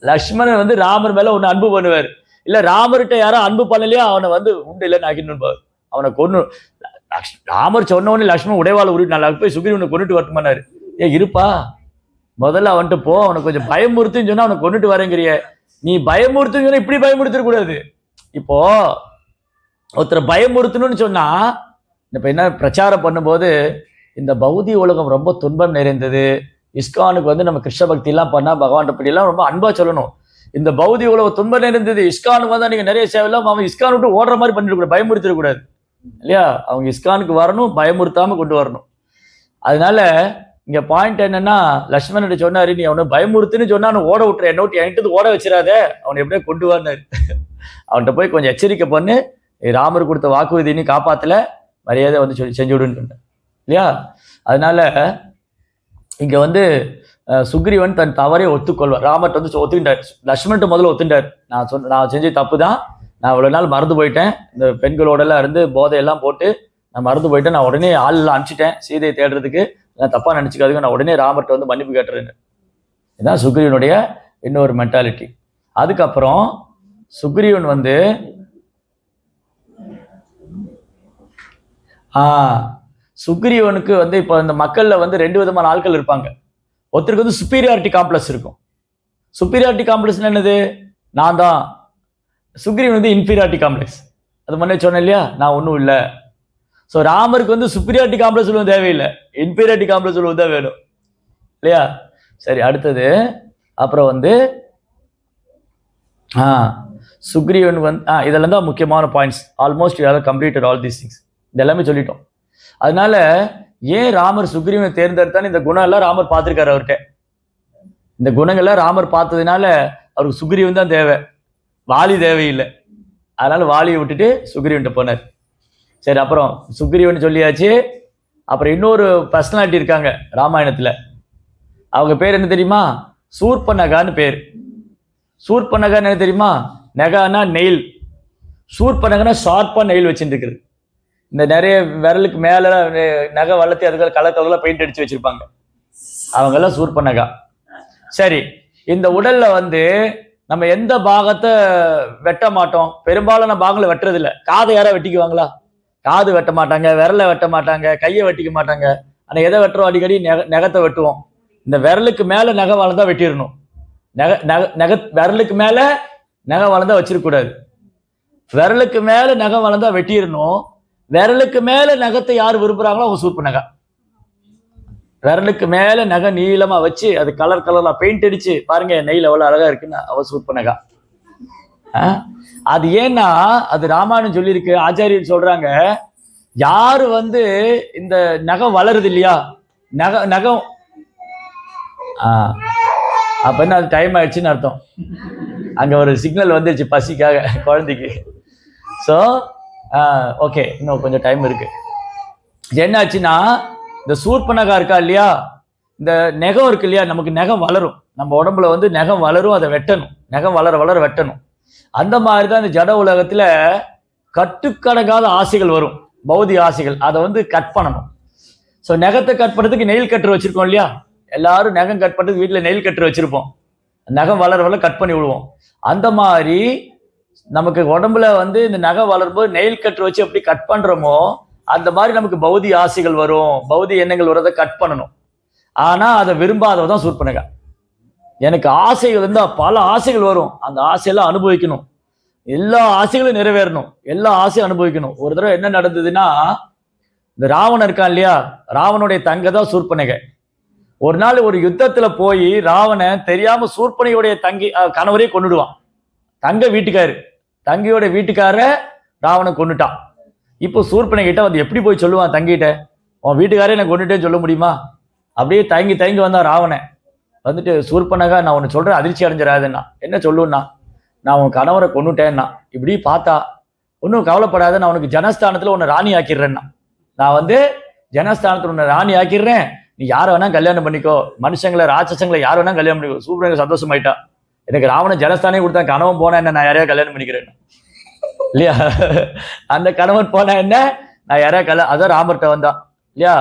லக்ஷ்மணன் வந்து ராமர் மேல ஒண்ணு அன்பு பண்ணுவார். இல்ல ராமர்கிட்ட யாரும் அன்பு பண்ணலையா அவனை வந்து உண்டு இல்லைன்னு ஆக்கிட்டு அவனை கொன்னு. ராமர் சொன்ன உடனே லக்ஷ்மணன் உடைவாள உருட்டு நல்லா போய் சுக்ரீவனை கொண்டுட்டு வரட்டுமானாரு. இருப்பா, முதல்ல அவன்ட்டு போ, அவனுக்கு கொஞ்சம் பயமுறுத்துன்னு சொன்னா அவனை கொண்டுட்டு வரேங்கிறிய. நீ பயமுறுத்துன்னு சொன்னா இப்படி பயமுறுத்த கூடாது. இப்போ ஒருத்தரை பயமுறுத்தணும்னு சொன்னா, இப்ப என்ன பிரச்சாரம் பண்ணும்போது இந்த பௌதிக உலகம் ரொம்ப துன்பம் நிறைந்தது, இஸ்கானுக்கு வந்து நம்ம கிருஷ்ண பக்தி எல்லாம் பண்ணா பகவான் படி எல்லாம் ரொம்ப அன்பா சொல்லணும். இந்த பௌதிக உலக துன்பம் இருந்தது. இஸ்கானுக்கு வந்தா நீங்க நிறைய சேவை இல்லாம அவன் இஸ்கான் விட்டு ஓடுற மாதிரி பண்ணிடக்கூடாது, பயமுறுத்திடக்கூடாது இல்லையா? அவங்க இஸ்கானுக்கு வரணும், பயமுறுத்தாம கொண்டு வரணும். அதனால இங்க பாயிண்ட் என்னன்னா, லட்சுமணன் சொன்னாரு, நீ அவனை பயமுறுத்துன்னு சொன்னா அவனை ஓட விட்டுற, என்ன விட்டு என்கிட்ட ஓட வச்சிடாத, அவனை எப்படியே கொண்டு வரனாரு. அவன்கிட்ட போய் கொஞ்சம் எச்சரிக்கை பண்ணு, ராமர் கொடுத்த வாக்குறுதினு காப்பாத்தல, மரியாதை வந்து சொல்லி செஞ்சு விடுன்னு சொன்னேன் இல்லையா? அதனால இங்க வந்து சுக்ரீவன் தன் தவறை ஒத்துக்கொள்வார். ராமர்கிட்ட வந்து ஒத்துக்கிட்டார், லட்சுமணன் முதல்ல ஒத்துட்டார். நான் செஞ்ச தப்பு தான், நான் இவ்வளவு நாள் மறந்து போயிட்டேன், இந்த பெண்களோட எல்லாம் இருந்து போதையெல்லாம் போட்டு நான் மறந்து போயிட்டேன், நான் உடனே ஆள் அனுப்பிச்சிட்டேன் சீதையை தேடுறதுக்கு, நான் தப்பா நினைச்சுக்காதுங்க, நான் உடனே ராமர்கிட்ட வந்து மன்னிப்பு கேட்டுறேன்னு. இதுதான் சுக்ரீவனுடைய இன்னொரு மென்டாலிட்டி. அதுக்கப்புறம் சுக்ரீவன் வந்து சுக்ரீவனுக்கு வந்து இப்போ இந்த மக்கள்ல வந்து 2 விதமான ஆட்கள் இருப்பாங்க. ஒருத்தருக்கு வந்து சுப்பீரியாரிட்டி காம்ப்ளெக்ஸ் இருக்கும். சுப்பீரியாரிட்டி காம்ப்ளெக்ஸ் என்னது? நான் தான். சுக்ரீவன் வந்து இன்ஃபீரியாரிட்டி காம்ப்ளெக்ஸ். அது முன்னே சொன்னேன் இல்லையா, நான் ஒன்றும் இல்லை. ஸோ ராமருக்கு வந்து சுப்பீரியாரிட்டி காம்ப்ளெக்ஸ் சொல்லுவது தேவையில்லை, இன்ஃபீரியாரிட்டி காம்ப்ளெக்ஸ் சொல்லுவது தான் வேணும் இல்லையா? சரி, அடுத்தது அப்புறம் வந்து சுக்ரீவன் வந்து இதெல்லாம் தான் முக்கியமான points. Almost you have completed all these things. இதெல்லாமே சொல்லிட்டோம். அதனால ஏன் ராமர் சுக்ரீவனை தேர்ந்தெடுத்தான்னு இந்த குணம் எல்லாம் ராமர் பார்த்திருக்காரு அவர்கிட்ட. இந்த குணங்கள்லாம் ராமர் பார்த்ததுனால அவருக்கு சுக்ரீவன் தான் தேவை, வாலி தேவையில்லை. அதனால வாலியை விட்டுட்டு சுக்ரீவன்ட்ட போனார். சரி, அப்புறம் சுக்ரீவன் சொல்லியாச்சு. அப்புறம் இன்னொரு பர்சனாலிட்டி இருக்காங்க ராமாயணத்துல. அவங்க பேர் என்ன தெரியுமா? சூர்பனகான்னு பேர். சூர்பனகான்னு என்ன தெரியுமா? நெகானா நெயில். சூர்பனகனா ஷார்ப்பா நெயில் வச்சுட்டு இருக்குது. இந்த நிறைய விரலுக்கு மேல நகை வளர்த்தி அதுக்கு கலர் கலர்ல பெயிண்ட் அடிச்சு வச்சிருப்பாங்க, அவங்க எல்லாம் சூர்பனகா. சரி, இந்த உடல்ல வந்து நம்ம எந்த பாகத்தை வெட்ட மாட்டோம்? பெரும்பாலான பாகங்களை வெட்டுறது இல்லை. காதை யாரா வெட்டிக்குவாங்களா? காது வெட்ட மாட்டாங்க, விரலை வெட்ட மாட்டாங்க, கையை வெட்டிக்க மாட்டாங்க. ஆனா எதை வெட்டுறோம்? அடிக்கடி நகத்தை வெட்டுவோம். இந்த விரலுக்கு மேல நகை வளர்ந்தா வெட்டிடணும். விரலுக்கு மேல நகை வளர்ந்தா வச்சிருக்கூடாது. விரலுக்கு மேல நகை வளர்ந்தா வெட்டிடணும். விரலுக்கு மேல நகத்தை யார் விரும்புறாங்களோ அவங்க சூர்பனகா. விரலுக்கு மேல நகை நீளமா வச்சு அது கலர் கலர்ல பெயிண்ட் அடிச்சு பாருங்க நெயில் எவ்வளவு அழகா இருக்குன்னு அவ சூர்பனகா. அது ஏன்னா அது ராமாயணம் சொல்லியிருக்கு. ஆச்சாரியர் சொல்றாங்க, யாரு வந்து இந்த நகம் வளருது இல்லையா, நகம் அப்ப என்ன, அது டைம் ஆயிடுச்சுன்னு அர்த்தம். அங்க ஒரு சிக்னல் வந்துருச்சு பசிக்காக குழந்தைக்கு. ஸோ ஓகே, இன்னும் கொஞ்சம் டைம் இருக்கு. என்னாச்சுன்னா இந்த சூர்பனகா இருக்கா இல்லையா, இந்த நெகம் இருக்கு இல்லையா, நமக்கு நெகம் வளரும், நம்ம உடம்புல வந்து நெகம் வளரும், அதை வெட்டணும், நெகம் வளர வளர வெட்டணும். அந்த மாதிரி தான் இந்த ஜட உலகத்துல கட்டுக்கடங்காத ஆசைகள் வரும், பௌதிக ஆசைகள். அதை வந்து கட் பண்ணணும். ஸோ நெகத்தை கட் பண்ணுறதுக்கு நெயில் கட்டர் வச்சிருக்கோம் இல்லையா, எல்லாரும் நகம் கட் பண்ணுறதுக்கு வீட்டில் நெயில் கட்டர் வச்சிருப்போம். நகம் வளர வளர கட் பண்ணி விடுவோம். அந்த மாதிரி நமக்கு உடம்புல வந்து இந்த நகம் வளரும்போது நெயில் கட்டர் வச்சு எப்படி கட் பண்றோமோ அந்த மாதிரி நமக்கு பௌதிக ஆசைகள் வரும், பௌதிக எண்ணங்கள் வரதை கட் பண்ணணும். ஆனா அதை விரும்பாதவதான் சூர்பனகா. எனக்கு ஆசைகள் இருந்தா பல ஆசைகள் வரும், அந்த ஆசையெல்லாம் அனுபவிக்கணும், எல்லா ஆசைகளும் நிறைவேறணும், எல்லா ஆசையும் அனுபவிக்கணும். ஒரு தடவை என்ன நடந்ததுன்னா, இந்த ராவணன் இருக்கான் இல்லையா, ராவனுடைய தங்கை தான் சூர்பனகை. ஒரு நாள் ஒரு யுத்தத்துல போய் ராவணன் தெரியாம சூர்பனகையுடைய கணவரையே கொண்டுடுவான். தங்க வீட்டுக்காரு, தங்கையோட வீட்டுக்கார ராவணன் கொண்டுட்டான். இப்போ சூர்பனகிட்ட வந்து எப்படி போய் சொல்லுவான் தங்கிட்ட, உன் வீட்டுக்காரே நான் கொண்டுட்டேன்னு சொல்ல முடியுமா? அப்படியே தயங்கி தயங்கி வந்தான் ராவணன். வந்துட்டு சூர்பனகா, நான் உன்னை சொல்றேன், அதிர்ச்சி அடைஞ்சிடாதுன்னா. என்ன சொல்லுன்னா, நான் உன் கணவரை கொண்டுட்டேன்னா. இப்படி பார்த்தா, ஒன்றும் கவலைப்படாத, நான் உனக்கு ஜனஸ்தானத்துல உன்னை ராணி ஆக்கிடுறேன்னா. நான் வந்து ஜனஸ்தானத்துல உன்னை ராணி ஆக்கிடுறேன், நீ யாரை வேணா கல்யாணம் பண்ணிக்கோ, மனுஷங்களை ராட்சசங்களை யார் வேணா கல்யாணம் பண்ணிக்கோ. சூர்பனகா சந்தோஷமாயிட்டா. எனக்கு ராவணன் ஜனஸ்தானே கொடுத்தா, கணவன் போனா என்ன, நான் யாரையா கல்யாணம் பண்ணிக்கிறேன் இல்லையா? அந்த கணவன் போனா என்ன, நான் யாரையா அதான் ராமர்கிட்ட வந்தான் இல்லையா.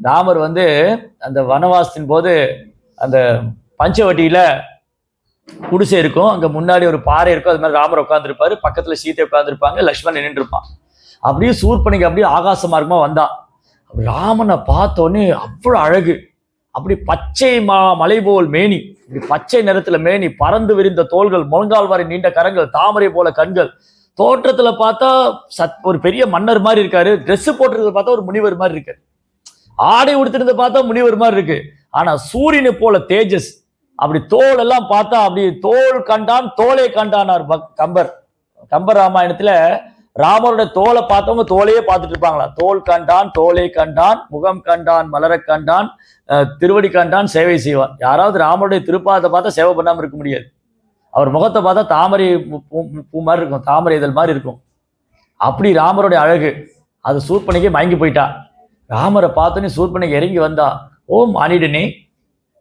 ராமர் வந்து அந்த வனவாசத்தின் போது அந்த பஞ்சவட்டியில குடிசை இருக்கும், அங்க முன்னாடி ஒரு பாறை இருக்கும், அது மாதிரி ராமர் உட்காந்துருப்பாரு, பக்கத்துல சீதை உட்காந்துருப்பாங்க, லக்ஷ்மணன் நின்று இருப்பான். அப்படியே சூர்பனகை அப்படியே ஆகாச மார்க்கமா வந்தான். ராமனை பார்த்தோன்னே அவ்வளவு அழகு, அப்படி பச்சை மலை போல் மேனி, இப்படி பச்சை நிறத்துல மேனி, பறந்து விரிந்த தோள்கள், முழங்கால் வரை நீண்ட கரங்கள், தாமரை போல கண்கள். தோற்றத்துல பார்த்தா ஒரு பெரிய மன்னர் மாதிரி இருக்காரு, ட்ரெஸ் போட்டிருக்கிறத பார்த்தா ஒரு முனிவர் மாதிரி இருக்காரு, ஆடை உடுத்திருந்த பார்த்தா முனிவர் மாதிரி இருக்கு. ஆனா சூரியனை போல தேஜஸ், அப்படி தோல் எல்லாம் பார்த்தா அப்படி தோல் கண்டான் தோலை கண்டானார் கம்பர் ராமாயணத்துல ராமருடைய தோலை பார்த்தவங்க தோலையே பார்த்துட்டு இருப்பாங்களா. தோல் கண்டான் தோலை கண்டான் முகம் கண்டான் மலரை கண்டான் திருவடி கண்டான் சேவை செய்வான். யாராவது ராமருடைய திருப்பாதத்தை பார்த்தா சேவை பண்ணாம இருக்க முடியாது. அவர் முகத்தை பார்த்தா தாமரை பூ மாதிரி இருக்கும், தாமரை இதழ் மாதிரி இருக்கும். அப்படி ராமருடைய அழகு. அது சூர்பனகை மயங்கி போயிட்டா. ராமரை பார்த்தோன்னே சூர்பனகை இறங்கி வந்தா. ஓ மானிடனே,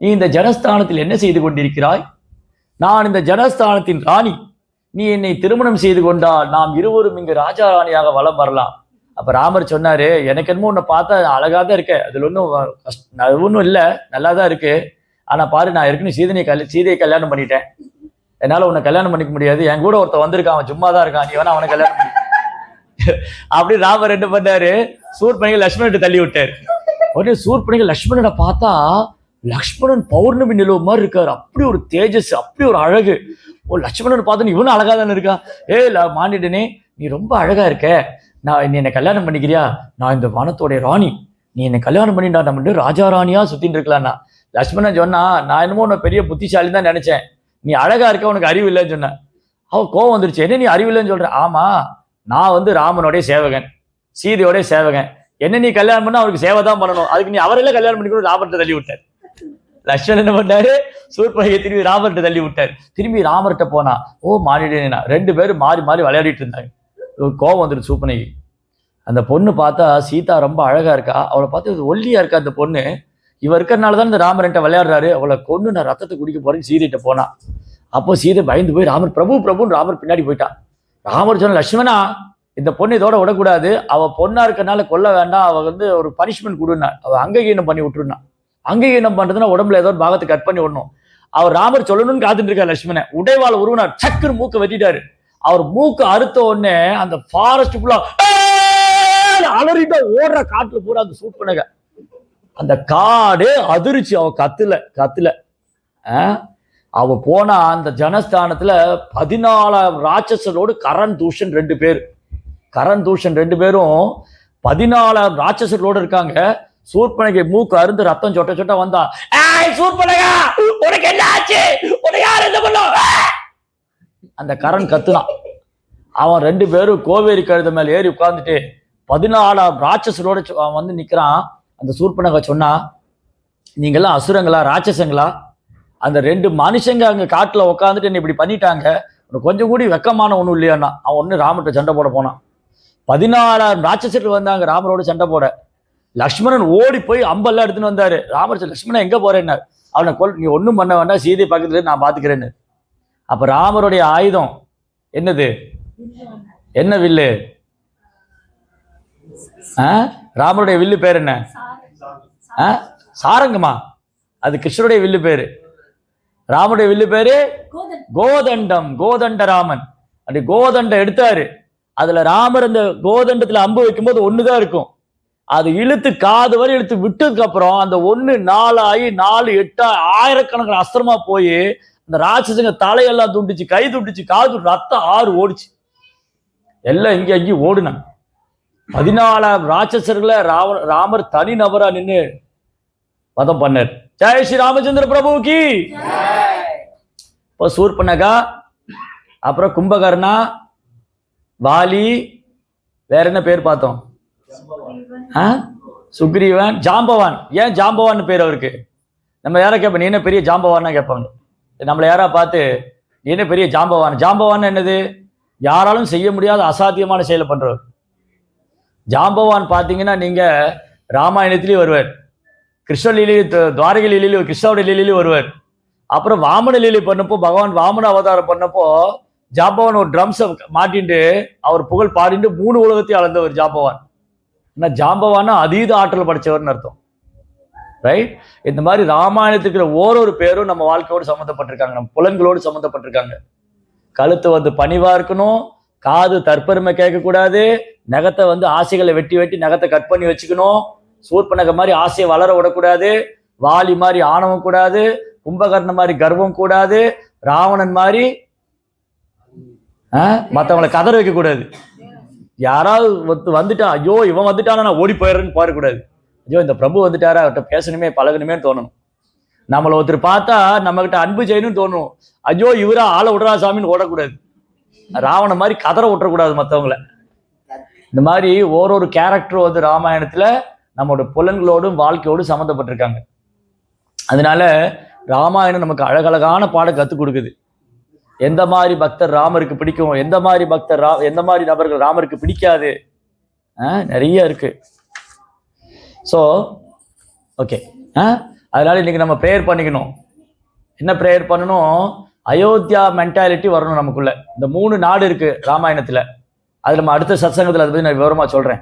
நீ இந்த ஜனஸ்தானத்தில் என்ன செய்து கொண்டிருக்கிறாய்? நான் இந்த ஜனஸ்தானத்தின் ராணி. நீ என்னை திருமணம் செய்து கொண்டால் நாம் இருவரும் இங்கு ராஜா ராணியாக வலம் வரலாம். அப்ப ராமர் சொன்னாரு, எனக்கு என்னமோ உன்னை பார்த்தா அழகா தான் இருக்க, அதுல ஒன்றும் இல்லை, நல்லா தான் இருக்கு. ஆனா பாரு, நான் ஏற்கனவே சீதையை கல்யாணம் பண்ணிட்டேன். என்னால உன்னை கல்யாணம் பண்ணிக்க முடியாது. என் கூட ஒருத்த வந்திருக்கான், அவன் சும்மா தான் இருக்கான், நீ வேணா அவனை கல்யாணம் பண்ணி அப்படி ராமர் என்ன பண்ணாரு, சூர்பனகை லட்சுமணன் தள்ளி விட்டாரு. உடனே சூர்பனகை லட்சுமணனை பார்த்தா லக்ஷ்மணன் பௌர்ணமி நிலவு மாதிரி இருக்காரு. அப்படி ஒரு தேஜஸ், அப்படி ஒரு அழகு. ஓ, லட்சுமணன் பார்த்தா இவனும் அழகா தானே இருக்கான். மானிடனே, நீ ரொம்ப அழகா இருக்க, நீ என்னை கல்யாணம் பண்ணிக்கிறியா? நான் இந்த வனத்தோடைய ராணி, நீ என்னை கல்யாணம் பண்ணிட்டா நம்ம ராஜா ராணியா சுத்தின்னு இருக்கலாம்னா. லட்சுமணன் சொன்னா, நான் என்னமோ உன்னை பெரிய புத்திசாலி தான் நினைச்சேன், நீ அழகா இருக்க, உனக்கு அறிவு இல்லைன்னு சொன்ன. அவ கோவம் வந்துருச்சு, என்ன நீ அறிவு இல்லைன்னு சொல்ற? ஆமா, நான் ராமனுடைய சேவகன், சீதையோடைய சேவகன். என்ன நீ கல்யாணம் பண்ணா அவருக்கு சேவை தான் பண்ணணும், அதுக்கு நீ அவரெல்லாம் கல்யாணம் பண்ணிக்கணும். ராமர்கிட்ட தள்ளி விட்டார். லட்சுமணன் என்ன பண்ணாரு, சூர்பனகை திரும்பி ராமர்கிட்ட தள்ளி விட்டார். திரும்பி ராமர்கிட்ட போனா, ஓ மானிடனா, ரெண்டு பேரும் மாறி மாறி விளையாடிட்டு இருந்தாங்க. கோவம் வந்துடும் சூர்பனகை. அந்த பொண்ணு பார்த்தா சீதா ரொம்ப அழகா இருக்கா, அவளை பார்த்து ஒல்லியா இருக்கா அந்த பொண்ணு. இவ இருக்கிறனாலதான் இந்த ராமர்கிட்ட விளையாடுறாரு, அவளை கொண்டு நான் ரத்தத்தை குடிக்க போறேன்னு சீதைகிட்ட போனா. அப்போ சீதை பயந்து போய் ராமர் பிரபு பிரபுன்னு ராமர் பின்னாடி போயிட்டான். ராமர் சொன்ன, லட்சுமணா, இந்த பொண்ணு இதோட விடக்கூடாது, அவ பொண்ணா இருக்கனால கொல்ல வேண்டாம், அவ ஒரு பனிஷ்மெண்ட் கொடுனா, அவ அங்ககீனம் பண்ணி விட்டுருனா. அங்ககீனம் பண்றதுன்னா உடம்புல ஏதோ ஒரு பாகத்தை கட் பண்ணி விடணும். அவர் ராமர் சொல்லணும்னு காத்துட்டு இருக்காரு. லட்சுமணன் உடைவாள் உருவினார், சக்குன்னு மூக்க வெட்டிட்டாரு. அவர் மூக்கு அறுத்த உடனே அந்த ஃபாரஸ்ட் ஃபுல்லா அலறிட்டா ஓடுற காட்டுல பூரா அந்த சூர்பனகை. அந்த காடு அதிர்ச்சி. அவ கத்துல அவ போனா அந்த ஜனஸ்தானத்துல 14 ராட்சசரோடு கரண் தூஷன் 2 பேர். கரண் தூஷன் 2 பேரும் 14 ராட்சசர்களோடு இருக்காங்க. சூர்பனகை மூக்கு அருந்து ரத்தம் சொட்ட சொட்ட வந்தா. சூர்பனகா, உனக்கு என்ன ஆச்சு? உனக்கு யார் என்ன பண்ண? அந்த கரண் கத்துனான். அவன் 2 பேரும் கோவேரி கழுத மேல ஏறி உட்கார்ந்துட்டு 14 ராட்சசரோட வந்து நிக்கிறான். அந்த சூர்பனகை சொன்னா, நீங்கெல்லாம் அசுரங்களா ராட்சசங்களா? அந்த 2 மனுஷங்க அங்க காட்டுல உட்காந்துட்டு என்ன இப்படி பண்ணிட்டாங்க, உனக்கு கொஞ்சம் கூடி வெக்கமான ஒண்ணும் இல்லையான்னா. அவன் ஒண்ணு ராமர்கிட்ட சண்டை போட போனான். 14 ராட்சசர்கள் வந்தாங்க ராமரோட சண்டை போட. லக்ஷ்மணன் ஓடி போய் அம்பெல்லாம் எடுத்துன்னு வந்தாரு. ராமர் லக்ஷ்மணன் எங்க போறேன்னு, அவனை நீ ஒன்றும் பண்ண வேண்டாம், சீதை பக்கத்துல நான் பாத்துக்கிறேன்னு. அப்ப ராமருடைய ஆயுதம் என்னது? என்ன வில்லு? ராமருடைய வில்லு பேர் என்ன? சாரங்கமா? அது கிருஷ்ணருடைய வில்லு பேரு. ராமருடைய வில்லு பேரு கோதண்டம். கோதண்ட ராமன். அப்படி கோதண்டம் எடுத்தாரு. அதுல ராமர் அந்த கோதண்டத்துல அம்பு வைக்கும்போது ஒண்ணுதான் இருக்கும். அது இழுத்து காது வரை இழுத்து விட்டதுக்கு அப்புறம் அந்த 1 4 ஆகி 4 8 ஆயிரக்கணக்கான அஸ்திரமா போய் அந்த ராட்சசங்க தலையெல்லாம் துண்டிச்சு, கை துண்டிச்சு, காது ரத்தம் ஆறு ஓடிச்சு. எல்லாம் இங்க அங்கேயும் ஓடுனாங்க. 14 ராட்சசர்களை ராமர் தனி நபரா நின்று வதம் பண்ணார். ஜெய் ஸ்ரீ ராமச்சந்திர பிரபுக்கு. இப்போ சூர்பனகா, அப்புறம் கும்பகர்ணா, வாலி, வேற என்ன பேர் பார்த்தோம்? சுக்ரீவன், ஜாம்பவான். ஏன் ஜாம்பவான் பேர் அவருக்கு? நம்ம யாரா கேட்போம், நீ என்ன பெரிய ஜாம்பவான்னா கேட்பாங்க. நம்மளை யாரா பார்த்து நீ என்ன பெரிய ஜாம்பவான்? ஜாம்பவான் என்னது? யாராலும் செய்ய முடியாத அசாத்தியமான செயலை பண்றவர். ஜாம்பவான் பார்த்தீங்கன்னா நீங்க ராமாயணத்திலேயே வருவார், கிருஷ்ண லீலையும் துவாரகை லீலையிலும் கிருஷ்ணாவுடைய லீலையிலும் வருவார். அப்புறம் வாமன லீலை பண்ணப்போ, பகவான் வாமன அவதாரம் பண்ணப்போ ஜாம்பவான் ஒரு ட்ரம்ஸை மாட்டிட்டு அவர் புகழ் பாடிட்டு 3 உலகத்தையும் அளந்தவர் ஜாம்பவான். ஜாம்பவானா அதீத ஆற்றல் படைச்சவர்னு அர்த்தம். ரைட்? இந்த மாதிரி ராமாயணத்துக்கு ஒரு பேரும் நம்ம வாழ்க்கையோடு சம்மந்தப்பட்டிருக்காங்க, நம்ம புலன்களோடு சம்மந்தப்பட்டிருக்காங்க. கழுத்து பணிவா இருக்கணும், காது தற்பெருமை கேட்கக்கூடாது, நகத்தை ஆசைகளை வெட்டி வெட்டி நகத்தை கட் பண்ணி வச்சுக்கணும், சூர்பனகை மாதிரி ஆசையை வளர விடக்கூடாது, வாலி மாதிரி ஆணவம் கூடாது, கும்பகர்ண மாதிரி கர்வம் கூடாது, ராவணன் மாதிரி மற்றவங்களை கதற வைக்க கூடாது. யாராவது வந்துட்டா, ஐயோ இவன் வந்துட்டானா நான் ஓடி போயிடுறேன்னு பாருக்கூடாது. ஐயோ இந்த பிரபு வந்துட்டாரா, அவர்கிட்ட பேசணுமே பழகணுமே தோணணும். நம்மளை ஒருத்தர் பார்த்தா நம்ம கிட்ட அன்பு செய்யணும்னு தோணும். ஐயோ இவரா ஆளை விடுறா சாமின்னு ஓடக்கூடாது. ராவண மாதிரி கதற விட்டுறக்கூடாது மற்றவங்கள. இந்த மாதிரி ஒரு கேரக்டர் வந்து ராமாயணத்துல நம்மளோட புலன்களோடும் வாழ்க்கையோடும் சம்மந்தப்பட்டிருக்காங்க. அதனால ராமாயணம் நமக்கு அழகழகான பாடம் கற்றுக் கொடுக்குது. எந்த மாதிரி பக்தர் ராமருக்கு பிடிக்கும், எந்த மாதிரி பக்தர் எந்த மாதிரி நபர்கள் ராமருக்கு பிடிக்காது, நிறைய இருக்கு. ஸோ ஓகே, அதனால இன்னைக்கு நம்ம ப்ரேயர் பண்ணிக்கணும். என்ன ப்ரேயர் பண்ணணும்? அயோத்தியா மென்டாலிட்டி வரணும் நமக்குள்ள. இந்த 3 நாடு இருக்கு ராமாயணத்துல. அது நம்ம அடுத்த சத்சங்கத்தில் அதை பற்றி நான் விவரமா சொல்றேன்.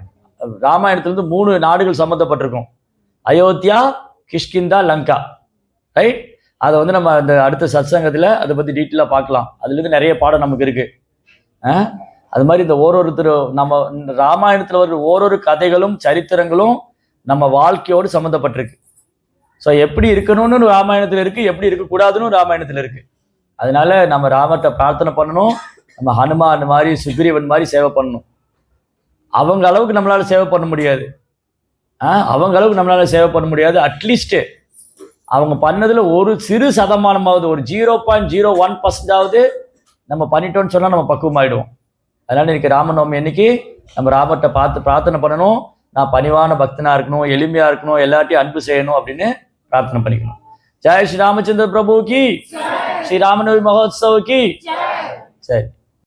ராமாயணத்துல 3 நாடுகள் சம்மந்தப்பட்டிருக்கும். அயோத்தியா, கிஷ்கிந்தா, லங்கா. ரைட்? அதை வந்து நம்ம அந்த அடுத்த சத்சங்கத்தில் அதை பற்றி டீட்டெயிலாக பார்க்கலாம். அதுலேருந்து நிறைய பாடம் நமக்கு இருக்கு. அது மாதிரி இந்த நம்ம ராமாயணத்தில் வர்ற ஒரு கதைகளும் சரித்திரங்களும் நம்ம வாழ்க்கையோடு சம்மந்தப்பட்டிருக்கு. ஸோ எப்படி இருக்கணும்னு ராமாயணத்தில் இருக்கு, எப்படி இருக்கக்கூடாதுன்னு ராமாயணத்தில் இருக்கு. அதனால நம்ம ராமர்கிட்ட பிரார்த்தனை பண்ணணும். நம்ம ஹனுமான் மாதிரி, சுக்ரீவன் மாதிரி சேவை பண்ணணும். அவங்க அளவுக்கு நம்மளால சேவை பண்ண முடியாது. அட்லீஸ்ட் அவங்க பண்ணதுல ஒரு சிறு சதமானமாவது, ஒரு 0.01% நம்ம பண்ணிட்டோம்னு சொன்னா நம்ம பக்குவமாயிடுவோம். அதனால இன்னைக்கு ராமநவமி அன்னைக்கு நம்ம ராமர்கிட்ட பார்த்து பிரார்த்தனை பண்ணணும். நான் பணிவான பக்தனா இருக்கணும், எளிமையா இருக்கணும், எல்லாத்தையும் அன்பு செய்யணும் அப்படின்னு பிரார்த்தனை பண்ணிக்கணும். ஜெய் ஸ்ரீ ராமச்சந்திர பிரபு கி, ஸ்ரீ ராமநவமி மகோத்சவ கி. சரி.